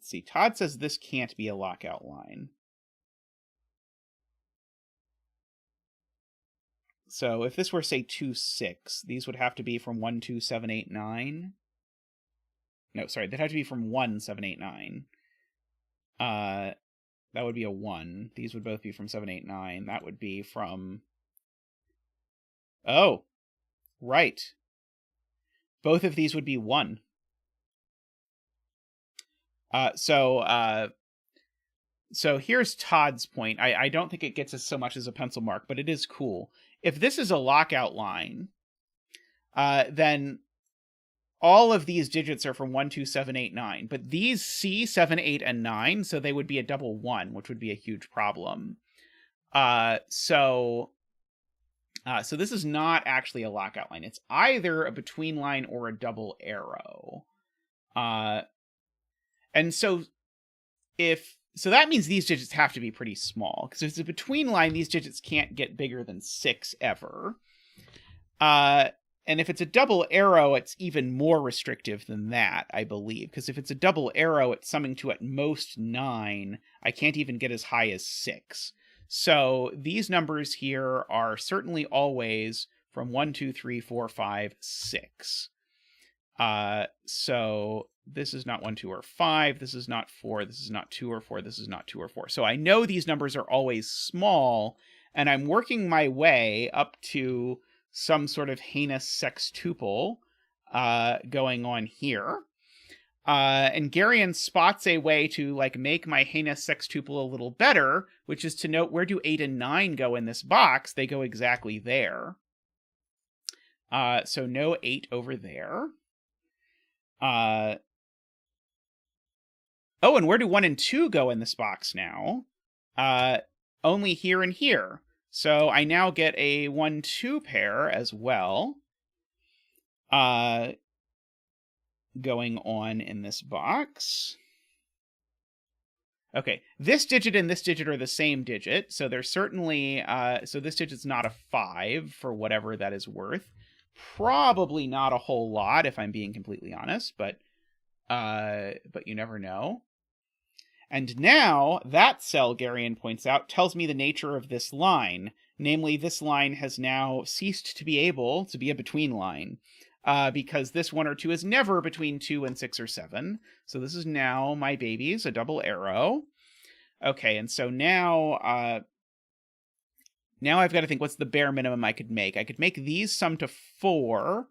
See, Todd says this can't be a lockout line. So if this were, say, 2, 6, these would have to be from 1, 2, 7, 8, 9. No, sorry, they'd have to be from 1, 7, 8, 9. That would be a 1. These would both be from 7, 8, 9. That would be from... Oh, right. Both of these would be 1. So here's Todd's point. I don't think it gets us so much as a pencil mark, but it is cool. If this is a lockout line, then all of these digits are from 1, 2, 7, 8, 9. But these see 7, 8, and 9, so they would be a double 1, which would be a huge problem. So this is not actually a lockout line. It's either a between line or a double arrow. And so that means these digits have to be pretty small, because if it's a between line, these digits can't get bigger than 6 ever. And if it's a double arrow, it's even more restrictive than that, I believe, because if it's a double arrow, it's summing to at most 9. I can't even get as high as 6. So these numbers here are certainly always from 1, 2, 3, 4, 5, 6. So this is not 1, 2, or 5. This is not 4. This is not 2 or 4. This is not 2 or 4. So I know these numbers are always small, and I'm working my way up to some sort of heinous sextuple going on here. And Garion spots a way to make my heinous sextuple a little better, which is to note, where do 8 and 9 go in this box? They go exactly there. So no 8 over there. Oh, and where do 1 and 2 go in this box now? Only here and here. So I now get a 1-2 pair as well. Going on in this box. Okay, this digit and this digit are the same digit, so there's certainly, so this digit's not a 5, for whatever that is worth. Probably not a whole lot, if I'm being completely honest, but you never know. And now, that cell, Garion points out, tells me the nature of this line. Namely, this line has now ceased to be able to be a between line. Because this 1 or 2 is never between 2 and 6 or 7. So this is now, my babies, a double arrow. Okay, and so now Now I've got to think, what's the bare minimum I could make? I could make these sum to 4.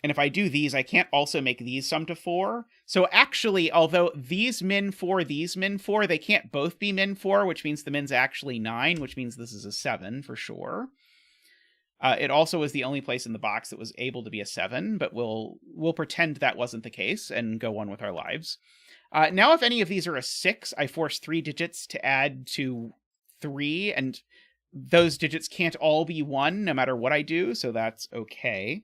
And if I do these, I can't also make these sum to 4. So actually, although these min 4, they can't both be min 4, which means the min's actually 9, which means this is a 7 for sure. It also was the only place in the box that was able to be a 7, but we'll pretend that wasn't the case and go on with our lives. Now, if any of these are a 6, I force 3 digits to add to 3, and those digits can't all be 1 no matter what I do, so that's okay.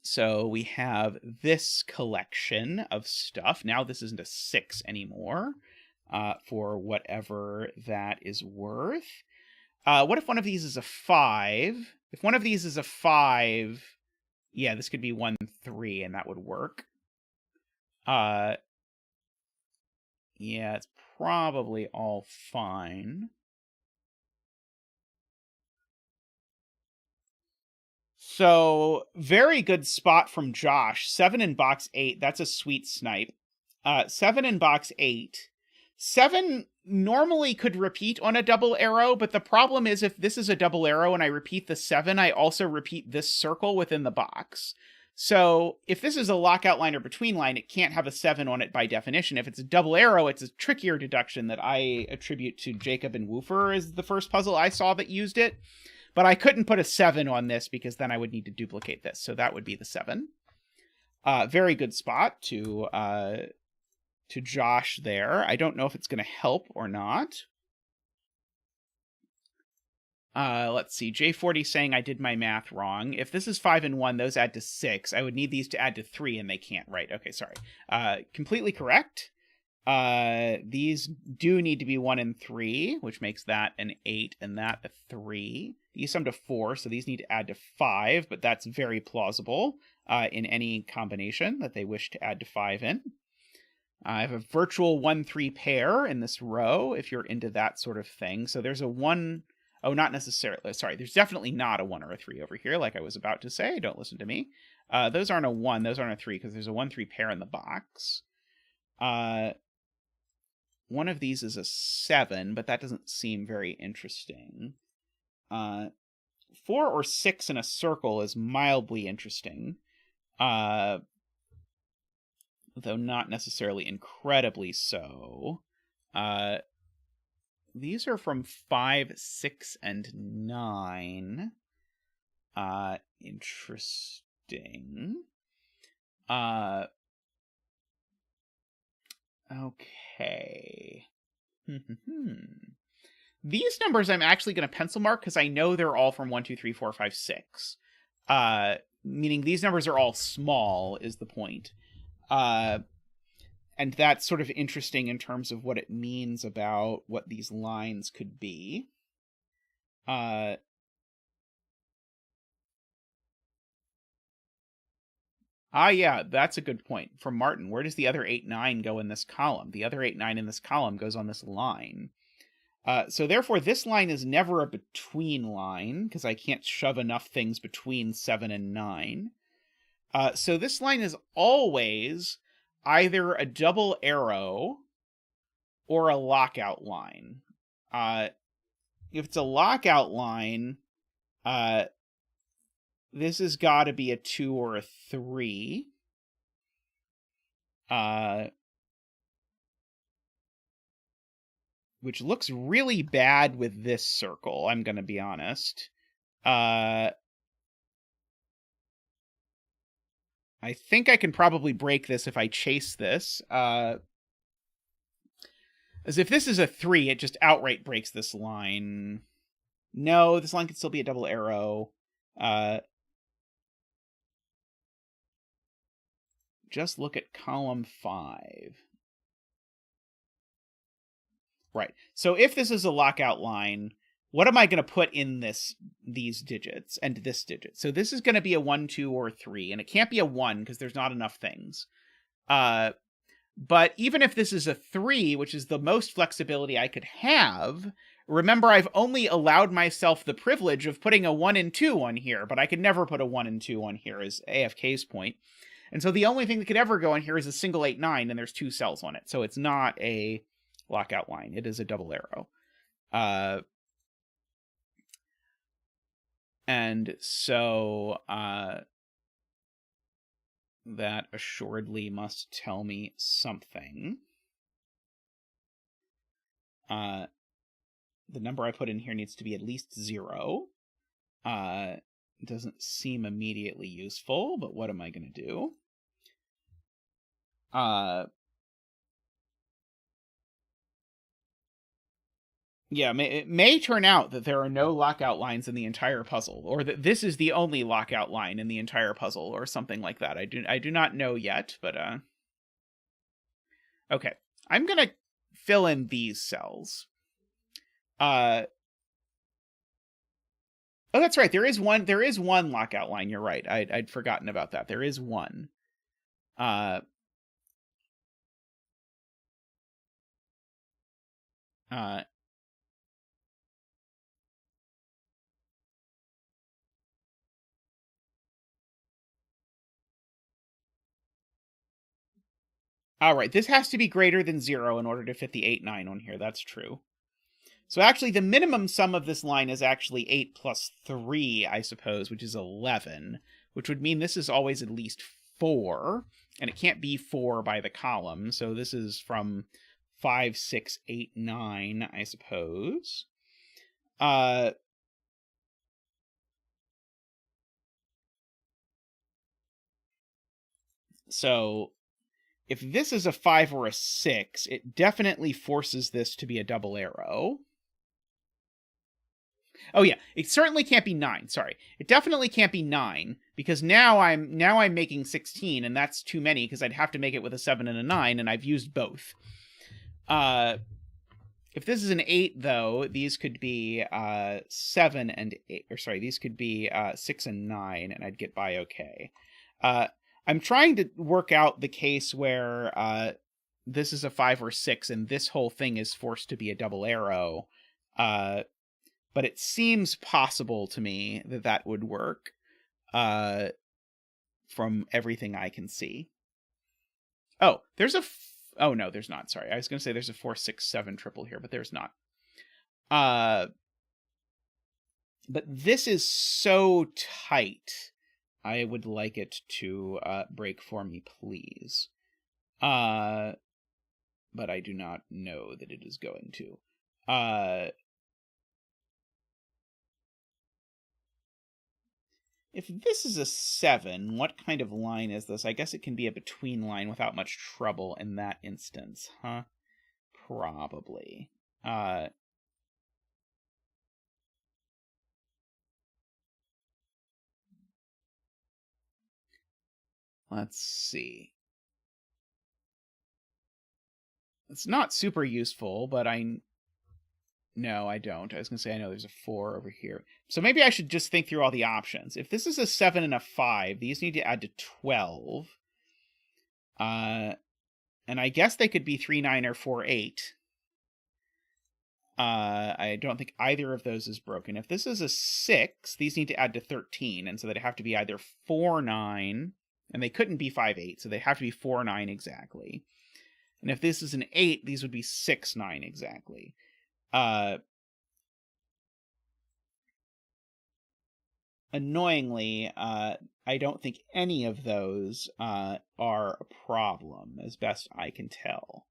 So we have this collection of stuff. Now this isn't a 6 anymore, for whatever that is worth. What if one of these is a 5? If one of these is a 5, yeah, this could be 1, 3, and that would work. Yeah, it's probably all fine. So, very good spot from Josh. 7 in box 8. That's a sweet snipe. 7 in box 8. 7 normally could repeat on a double arrow, but the problem is if this is a double arrow and I repeat the 7, I also repeat this circle within the box. So, if this is a lockout line or between line, it can't have a 7 on it by definition. If it's a double arrow, it's a trickier deduction that I attribute to Jacob and Woofer as the first puzzle I saw that used it. But I couldn't put a 7 on this because then I would need to duplicate this. So that would be the 7. Very good spot to Josh there. I don't know if it's going to help or not. Let's see. J40 saying I did my math wrong. If this is 5 and 1, those add to 6. I would need these to add to 3, and they can't. Right. Okay, sorry. Completely correct. These do need to be 1 and 3, which makes that an 8 and that a 3. These sum to 4, so these need to add to 5, but that's very plausible in any combination that they wish to add to 5 in. I have a virtual 1-3 pair in this row, if you're into that sort of thing. So there's a 1... Oh, not necessarily. Sorry, there's definitely not a 1 or a 3 over here, like I was about to say. Don't listen to me. Those aren't a 1, those aren't a 3, because there's a 1-3 pair in the box. One of these is a 7, but that doesn't seem very interesting. 4 or 6 in a circle is mildly interesting, though not necessarily incredibly so. These are from 5, 6, and 9. Interesting. Okay. These numbers I'm actually going to pencil mark because I know they're all from 1, 2, 3, 4, 5, 6. Meaning these numbers are all small is the point. And that's sort of interesting in terms of what it means about what these lines could be. Yeah, that's a good point. From Martin, where does the other 8, 9 go in this column? The other 8, 9 in this column goes on this line. So therefore, this line is never a between line, because I can't shove enough things between 7 and 9. So this line is always either a double arrow or a lockout line. If it's a lockout line, this has got to be a 2 or a 3. Which looks really bad with this circle, I'm going to be honest. I think I can probably break this if I chase this. As if this is a 3, it just outright breaks this line. No, this line could still be a double arrow. Just look at column 5. Right. So if this is a lockout line, what am I going to put in these digits and this digit? So this is going to be a 1, 2, or 3, and it can't be a 1 because there's not enough things. But even if this is a 3, which is the most flexibility I could have, remember I've only allowed myself the privilege of putting a 1 and 2 on here, but I could never put a 1 and 2 on here as AFK's point. And so the only thing that could ever go on here is a single 8, 9, and there's 2 cells on it. So it's not a lockout line. It is a double arrow. And so that assuredly must tell me something. The number I put in here needs to be at least 0. Doesn't seem immediately useful, but what am I going to do? Yeah, it may turn out that there are no lockout lines in the entire puzzle, or that this is the only lockout line in the entire puzzle, or something like that. I do not know yet, but okay. I'm gonna fill in these cells. Oh, that's right. There is one lockout line. You're right. I'd forgotten about that. There is one. All right, this has to be greater than 0 in order to fit the 8, 9 on here. That's true. So actually, the minimum sum of this line is actually 8 plus 3, I suppose, which is 11, which would mean this is always at least 4, and it can't be 4 by the column, so this is from 5, 6, 8, 9, I suppose. So if this is a 5 or a 6, it definitely forces this to be a double arrow. Oh yeah, it certainly can't be 9. Sorry, it definitely can't be 9 because now I'm making 16, and that's too many because I'd have to make it with a 7 and a 9, and I've used both. If this is an 8, though, these could be 7 and 8, or sorry, these could be 6 and 9, and I'd get by okay. I'm trying to work out the case where this is a 5 or 6, and this whole thing is forced to be a double arrow. But it seems possible to me that that would work from everything I can see. Oh, there's a... oh, no, there's not. Sorry. I was going to say there's a 4, 6, 7 triple here, but there's not. But this is so tight. I would like it to break for me, please. But I do not know that it is going to. If this is a 7, what kind of line is this? I guess it can be a between line without much trouble in that instance, huh? Probably. Let's see. It's not super useful, but no, I don't. I was going to say I know there's a 4 over here. So maybe I should just think through all the options. If this is a 7 and a 5, these need to add to 12. And I guess they could be 3, 9, or 4, 8. I don't think either of those is broken. If this is a 6, these need to add to 13, and so they'd have to be either 4, 9, and they couldn't be 5, 8, so they have to be 4, 9 exactly. And if this is an 8, these would be 6, 9 exactly. Annoyingly, I don't think any of those are a problem, as best I can tell.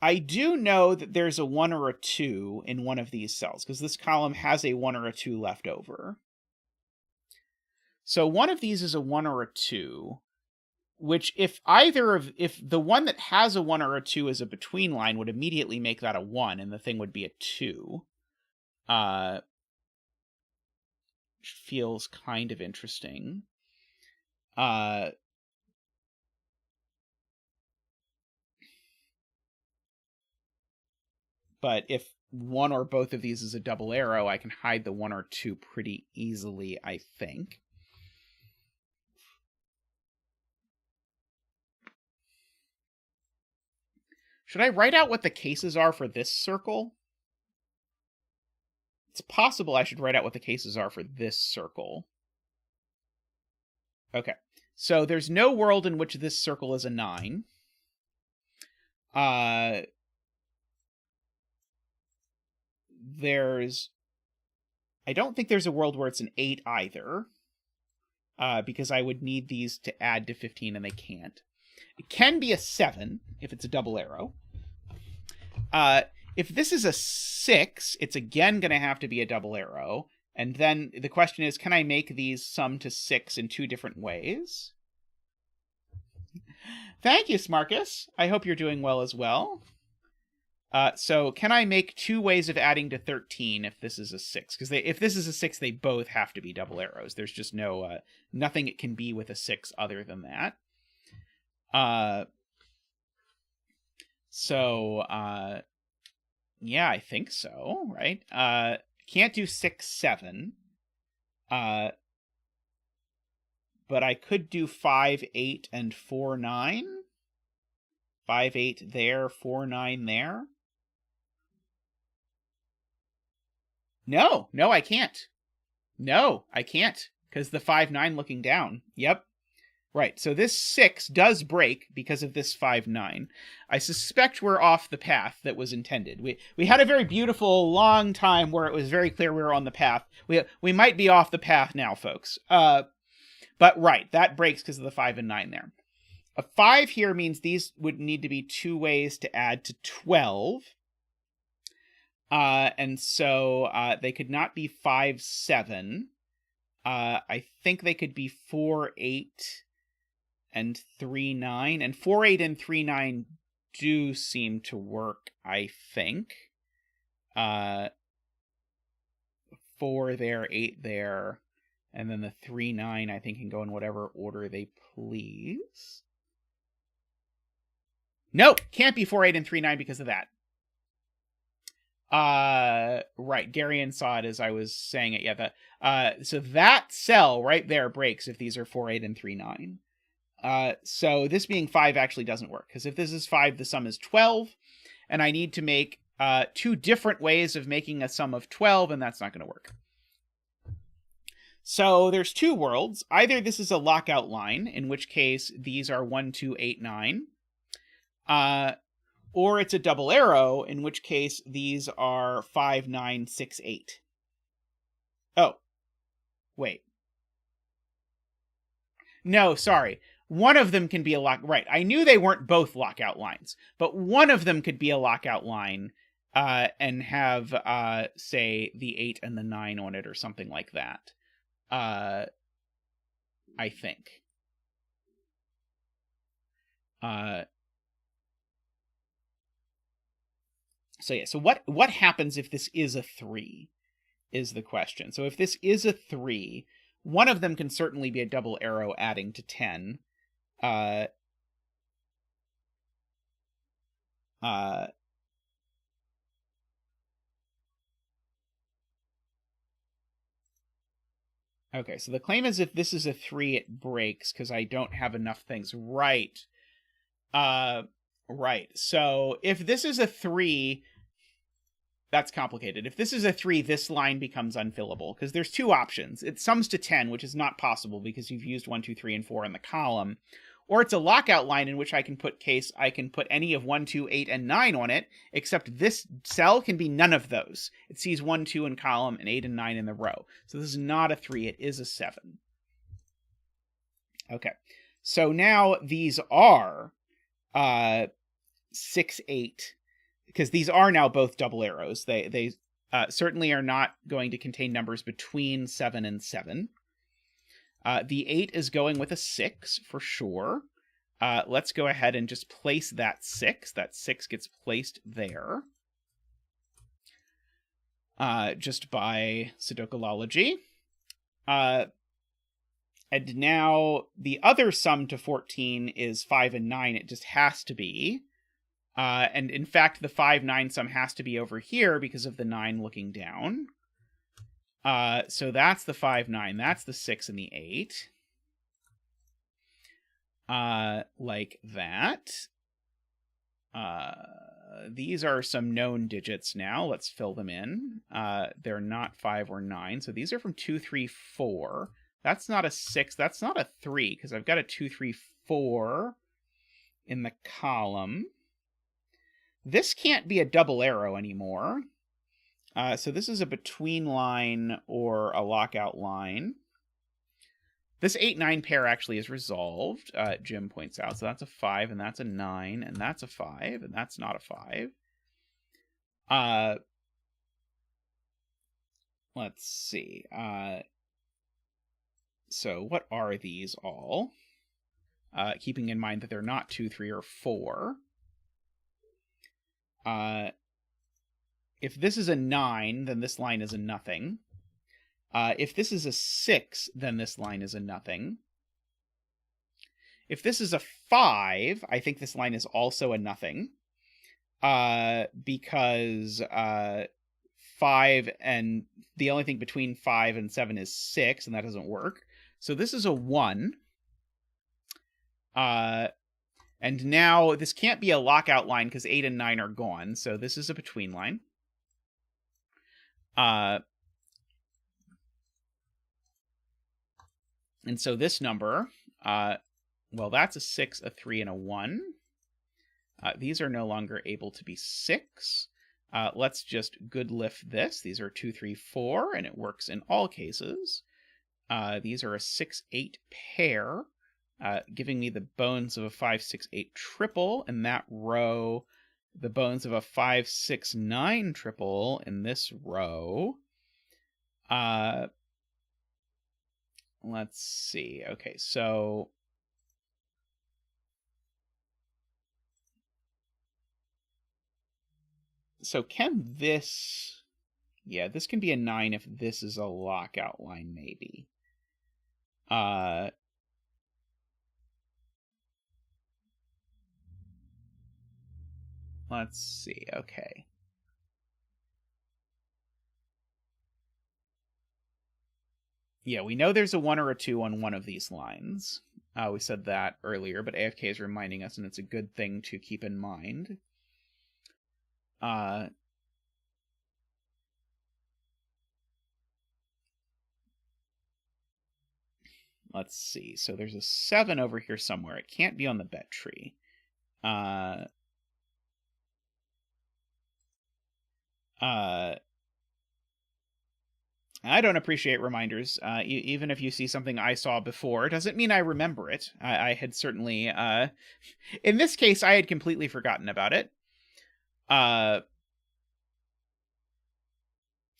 I do know that there's a 1 or a 2 in one of these cells, because this column has a 1 or a 2 left over. So one of these is a 1 or a 2, which if the one that has a 1 or a 2 is a between line would immediately make that a 1, and the thing would be a 2. Feels kind of interesting. But if one or both of these is a double arrow, I can hide the 1 or 2 pretty easily, I think. Should I write out what the cases are for this circle? It's possible I should write out what the cases are for this circle. Okay, so there's no world in which this circle is a 9. I don't think there's a world where it's an 8 either, because I would need these to add to 15, and they can't. It can be a 7 if it's a double arrow. If this is a 6, it's again going to have to be a double arrow. And then the question is, can I make these sum to 6 in 2 different ways? Thank you, Smarkus. I hope you're doing well as well. So can I make 2 ways of adding to 13 if this is a 6? Because if this is a 6, they both have to be double arrows. There's just no nothing it can be with a 6 other than that. Yeah, I think so, right? Can't do 6, 7. But I could do 5, 8, and 4, 9. 5, 8 there, 4, 9 there. No, I can't. No, I can't, because the 5, 9 looking down. Yep. Right, so this 6 does break because of this 5, 9. I suspect we're off the path that was intended. We had a very beautiful long time where it was very clear we were on the path. We might be off the path now, folks. But right, that breaks because of the 5 and 9 there. A 5 here means these would need to be 2 ways to add to 12. And so they could not be 5, 7. I think they could be 4, 8, and 3, 9. And 4, 8, and 3, 9 do seem to work, I think. 4 there, 8 there. And then the 3, 9, I think, can go in whatever order they please. Nope, can't be 4, 8, and 3, 9 because of that. Right, Garion saw it as I was saying it. Yeah, so that cell right there breaks if these are 4, 8, and 3, 9. So this being 5 actually doesn't work, because if this is 5, the sum is 12, and I need to make 2 different ways of making a sum of 12, and that's not going to work. So there's 2 worlds. Either this is a lockout line, in which case these are 1, 2, 8, 9. Or it's a double arrow, in which case these are 5, 9, 6, 8. Oh, wait. No, sorry. One of them can be a lock. Right, I knew they weren't both lockout lines, but one of them could be a lockout line and have, say, the 8 and the 9 on it or something like that. I think. So yeah, so what happens if this is a 3 is the question. So if this is a 3, one of them can certainly be a double arrow adding to 10. Okay, so the claim is if this is a 3, it breaks because I don't have enough things. Right. Right. So if this is a 3, that's complicated. If this is a 3, this line becomes unfillable because there's 2 options. It sums to 10, which is not possible because you've used 1, 2, 3, and 4 in the column. Or it's a lockout line in which I can put any of 1, 2, 8, and 9 on it, except this cell can be none of those. It sees 1, 2 in column and 8 and 9 in the row. So this is not a 3, it is a 7. Okay, so now these are 6, 8, because these are now both double arrows. They certainly are not going to contain numbers between 7 and 7. The 8 is going with a 6 for sure. Let's go ahead and just place that 6. That 6 gets placed there. Just by Sudokulology. And now the other sum to 14 is 5 and 9. It just has to be. And in fact, the 5, 9 sum has to be over here because of the 9 looking down. So that's the 5, 9. That's the 6 and the 8. Like that. These are some known digits now. Let's fill them in. They're not 5 or 9. So these are from 2, 3, 4. That's not a 6. That's not a 3 because I've got a 2, 3, 4 in the column. This can't be a double arrow anymore. So this is a between line or a lockout line. This 8-9 pair actually is resolved, Jim points out. So that's a 5, and that's a 9, and that's a 5, and that's not a 5. Let's see. So what are these all? Keeping in mind that they're not 2, 3, or 4. If this is a 9, then this line is a nothing. If this is a 6, then this line is a nothing. If this is a 5, I think this line is also a nothing. Because 5 and the only thing between 5 and 7 is 6, and that doesn't work. So this is a 1. And now this can't be a lockout line because 8 and 9 are gone. So this is a between line. And so this number, well, that's a 6, a 3, and a 1. These are no longer able to be 6. Let's just good lift this. These are 2, 3, 4, and it works in all cases. These are a 6, 8 pair, giving me the bones of a 5, 6, 8 triple, and that row, the bones of a 5, 6, 9 triple in this row. Let's see. Okay, so can this... Yeah, this can be a 9 if this is a lockout line, maybe. Let's see. Okay. Yeah, we know there's a 1 or a 2 on one of these lines. We said that earlier, but AFK is reminding us, and it's a good thing to keep in mind. Let's see. So there's a 7 over here somewhere. It can't be on the bet tree. I don't appreciate reminders. Even if you see something I saw before, doesn't mean I remember it. I had certainly... in this case, I had completely forgotten about it.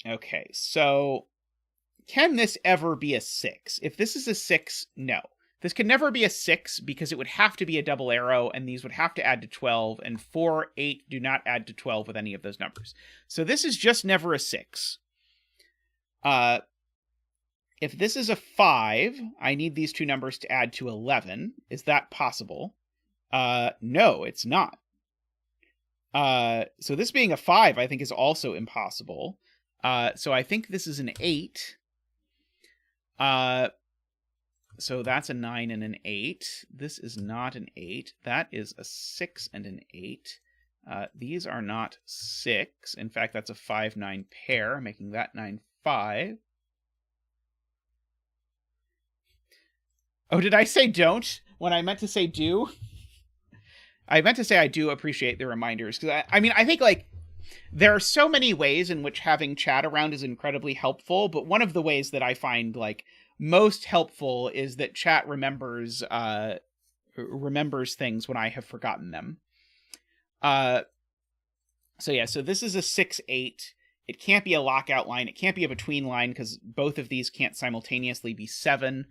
Okay, so... Can this ever be a 6? If this is a 6, no. This can never be a 6 because it would have to be a double arrow, and these would have to add to 12, and 4, 8 do not add to 12 with any of those numbers. So this is just never a 6. If this is a 5, I need these two numbers to add to 11. Is that possible? No, it's not. So this being a 5, I think, is also impossible. So I think this is an 8. So that's a 9 and an 8. This is not an 8. That is a 6 and an 8. These are not 6. In fact, that's a 5-9 pair, making that 9-5. Oh, did I say don't when I meant to say do? I meant to say I do appreciate the reminders, because I mean, I think, like, there are so many ways in which having chat around is incredibly helpful, but one of the ways that I find, like, most helpful is that chat remembers things when I have forgotten them. So yeah, so this is a 6-8. It can't be a lockout line. It can't be a between line because both of these can't simultaneously be 7.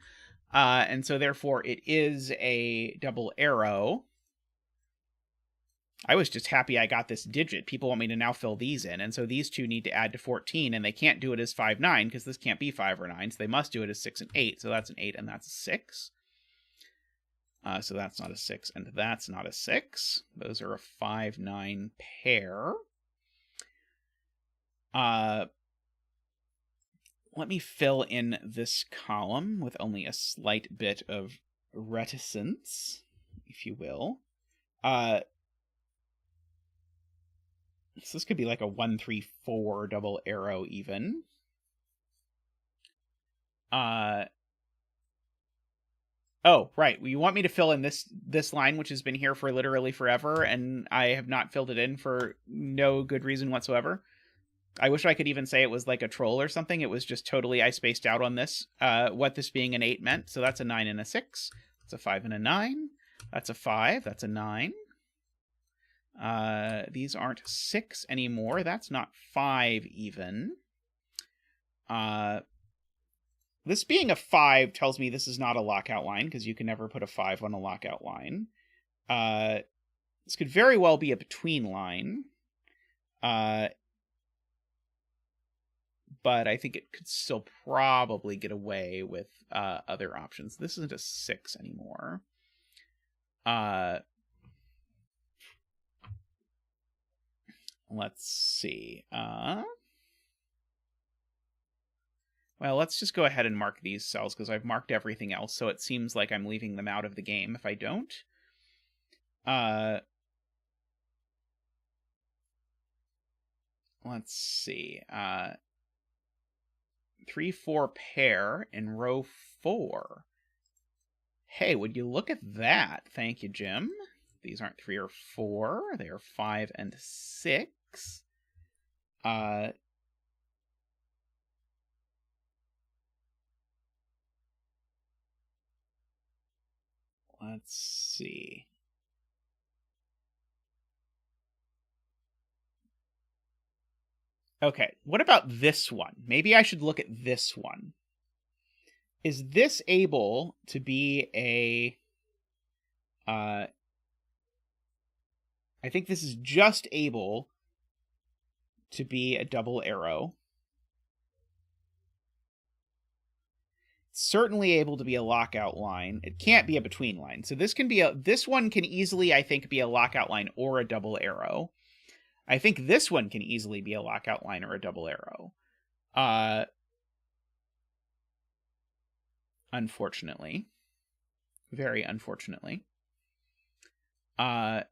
And so therefore it is a double arrow. I was just happy I got this digit. People want me to now fill these in. And so these two need to add to 14, and they can't do it as 5-9 because this can't be 5 or 9. So they must do it as 6 and 8. So that's an 8 and that's a 6. So that's not a 6 and that's not a 6. Those are a 5-9 pair. Let me fill in this column with only a slight bit of reticence, if you will. So this could be like a 1-3-4 double arrow even. Oh, right. Well, you want me to fill in this line, which has been here for literally forever, and I have not filled it in for no good reason whatsoever. I wish I could even say it was like a troll or something. It was just totally I spaced out on this, what this being an 8 meant. So that's a 9 and a 6. That's a 5 and a 9. That's a 5. That's a 9. These aren't 6 anymore. That's not 5 even. This being a 5 tells me this is not a lockout line, because you can never put a 5 on a lockout line. This could very well be a between line. But I think it could still probably get away with other options. This isn't a 6 anymore. Let's see. Well, let's just go ahead and mark these cells, because I've marked everything else, so it seems like I'm leaving them out of the game if I don't. Let's see. 3, 4 pair in row 4. Hey, would you look at that? Thank you, Jim. These aren't 3 or 4. They are 5 and 6. Let's see. Okay, what about this one? Maybe I should look at this one. Is this able to be a... I think this is just able to be a double arrow. It's certainly able to be a lockout line. It can't be a between line. So this one can easily, I think, be a lockout line or a double arrow. I think this one can easily be a lockout line or a double arrow. Unfortunately. Very unfortunately. I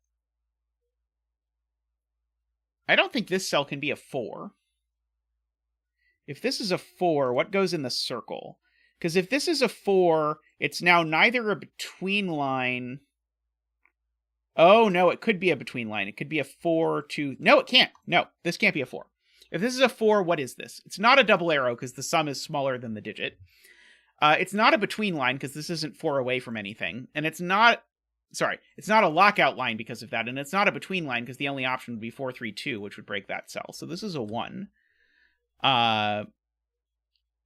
don't think this cell can be a 4. If this is a 4, what goes in the circle? Because if this is a 4, it's now neither a between line... Oh, no, it could be a between line. It could be a 4 to... No, it can't. No, this can't be a 4. If this is a 4, what is this? It's not a double arrow, because the sum is smaller than the digit. It's not a between line, because this isn't 4 away from anything. And it's not... Sorry, it's not a lockout line because of that, and it's not a between line because the only option would be 4, 3, 2, which would break that cell. So this is a 1.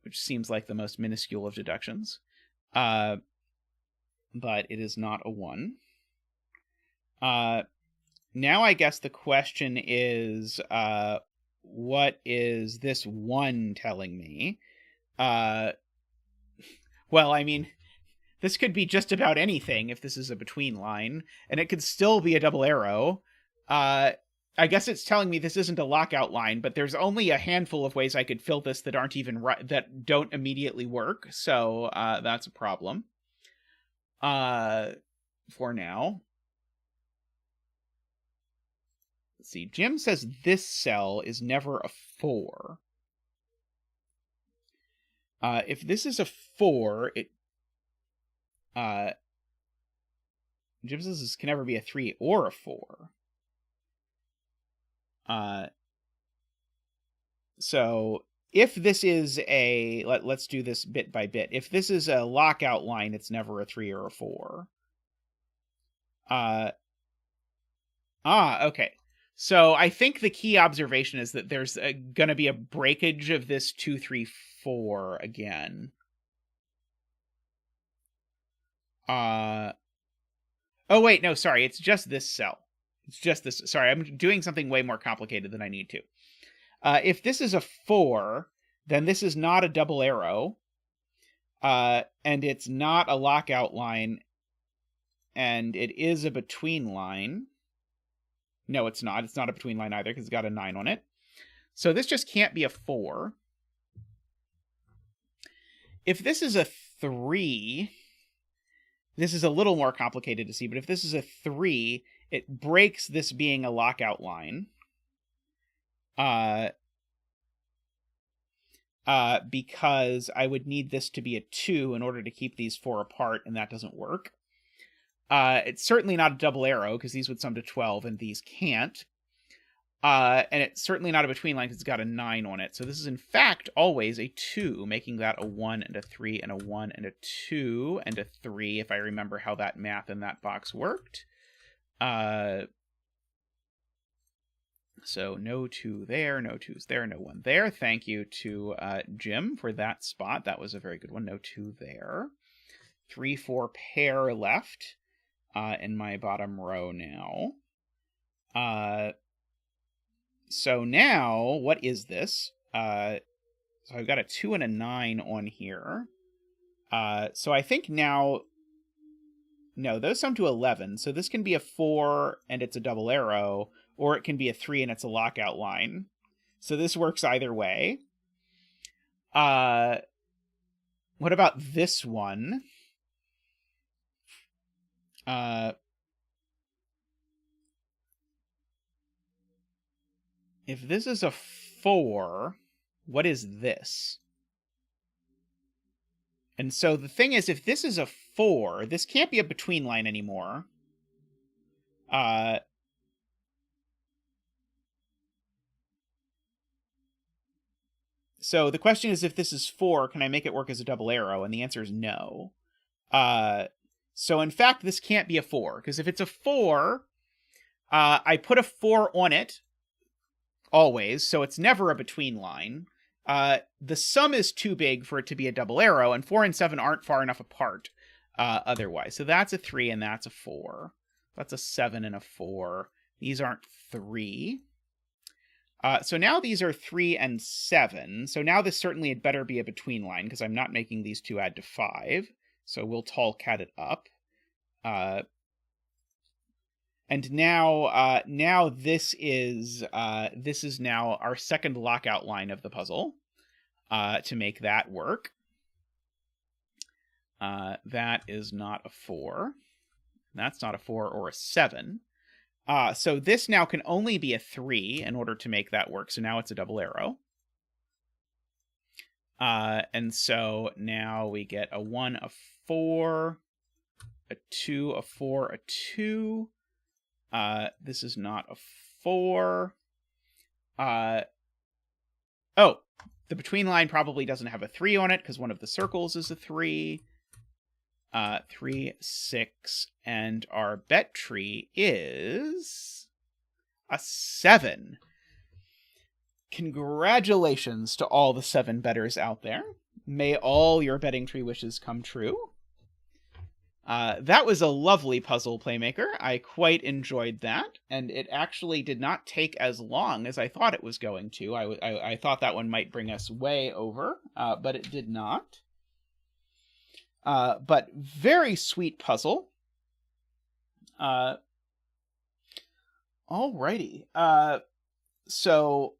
Which seems like the most minuscule of deductions. But it is not a 1. Now I guess the question is, what is this 1 telling me? Well, I mean, this could be just about anything if this is a between line, and it could still be a double arrow. I guess it's telling me this isn't a lockout line, but there's only a handful of ways I could fill this that aren't even that don't immediately work, so that's a problem. For now. Let's see. Jim says this cell is never a 4. If this is a 4, it... Jim says this can never be a 3 or a 4. So if this is a... Let's do this bit by bit. If this is a lockout line, it's never a 3 or a 4. Okay. So I think the key observation is that there's going to be a breakage of this 2, 3, 4 again. Oh, wait, no, sorry. It's just this cell. It's just this. Sorry, I'm doing something way more complicated than I need to. If this is a 4, then this is not a double arrow. And it's not a lockout line. And it is a between line. No, it's not. It's not a between line either because it's got a 9 on it. So this just can't be a 4. If this is a 3, this is a little more complicated to see, but if this is a 3, it breaks this being a lockout line. because I would need this to be a 2 in order to keep these 4 apart, and that doesn't work. It's certainly not a double arrow, because these would sum to 12, and these can't. And it's certainly not a between line, because it's got a 9 on it. So this is, in fact, always a 2, making that a 1 and a 3 and a 1 and a 2 and a 3, if I remember how that math in that box worked. So no 2 there, no 2s there, no 1 there. Thank you to Jim for that spot. That was a very good one. No 2 there. 3, 4 pair left in my bottom row now. So now, what is this? So I've got a 2 and a 9 on here. So I think now... No, those sum to 11. So this can be a 4 and it's a double arrow, or it can be a 3 and it's a lockout line. So this works either way. What about this one? If this is a 4, what is this? And so the thing is, if this is a 4, this can't be a between line anymore. So the question is, if this is 4, can I make it work as a double arrow? And the answer is no. So in fact, this can't be a 4, because if it's a 4, I put a 4 on it, always, so it's never a between line. The sum is too big for it to be a double arrow, and 4 and 7 aren't far enough apart otherwise. So that's a 3 and that's a 4. That's a 7 and a 4. These aren't 3. So now these are 3 and 7. So now this certainly had better be a between line, because I'm not making these two add to 5. So we'll tall cat it up. And now this is now our second lockout line of the puzzle to make that work. That is not a 4. That's not a 4 or a 7. So this now can only be a 3 in order to make that work. So now it's a double arrow. And so now we get a 1, a 4, a 2, a 4, a 2. This is not a 4. Oh, the between line probably doesn't have a 3 on it, because one of the circles is a 3. 3, 6, and our bet tree is a 7. Congratulations to all the 7 bettors out there. May all your betting tree wishes come true. That was a lovely puzzle, Playmaker. I quite enjoyed that, and it actually did not take as long as I thought it was going to. I thought that one might bring us way over, but it did not. But very sweet puzzle. Alrighty. So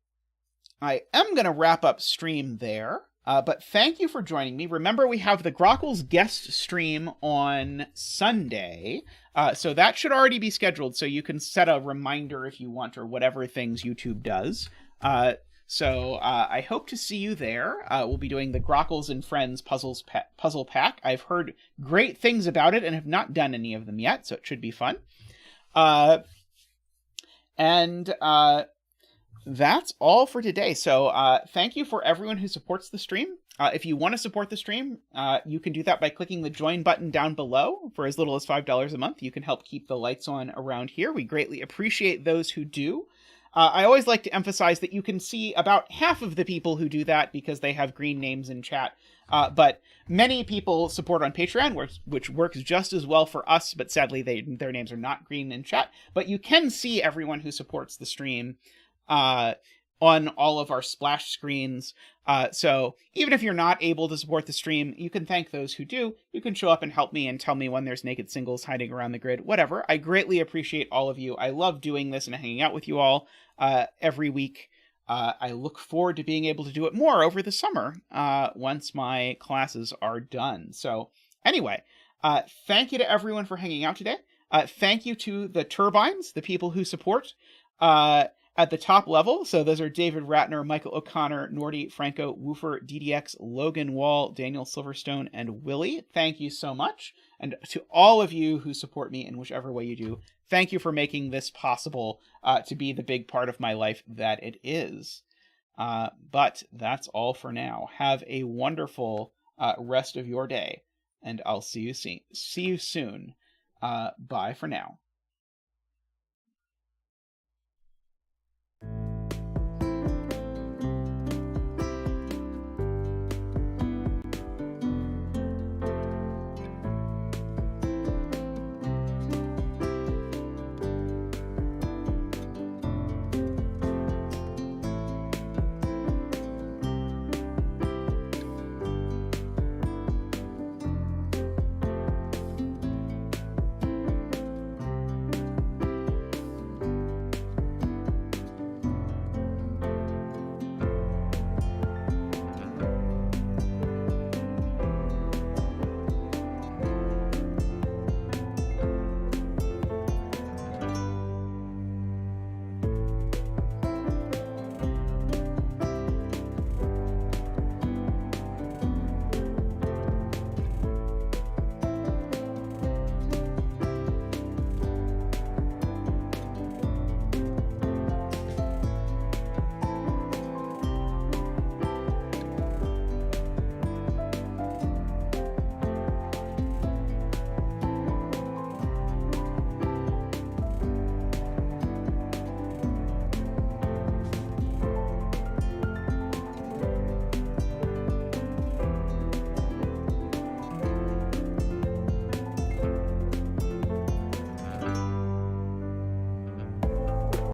I am going to wrap up stream there. But thank you for joining me. Remember, we have the Grockles guest stream on Sunday. So that should already be scheduled, so you can set a reminder if you want, or whatever things YouTube does. So I hope to see you there. We'll be doing the Grockles and Friends puzzle pack. I've heard great things about it and have not done any of them yet, so it should be fun. And that's all for today. So thank you for everyone who supports the stream. If you want to support the stream, you can do that by clicking the join button down below. For as little as $5 a month, you can help keep the lights on around here. We greatly appreciate those who do. I always like to emphasize that you can see about half of the people who do that because they have green names in chat. But many people support on Patreon, which works just as well for us, but sadly their names are not green in chat. But you can see everyone who supports the stream on all of our splash screens. So even if you're not able to support the stream, you can thank those who do. You can show up and help me and tell me when there's naked singles hiding around the grid, whatever. I greatly appreciate all of you. I love doing this and hanging out with you all every week. I look forward to being able to do it more over the summer once my classes are done. So anyway, thank you to everyone for hanging out today. Thank you to the turbines, the people who support. at the top level. So those are David Ratner, Michael O'Connor, Nordy, Franco, Woofer, DDX, Logan Wall, Daniel Silverstone, and Willie. Thank you so much. And to all of you who support me in whichever way you do, thank you for making this possible to be the big part of my life that it is. But that's all for now. Have a wonderful rest of your day, and I'll see you soon. Bye for now.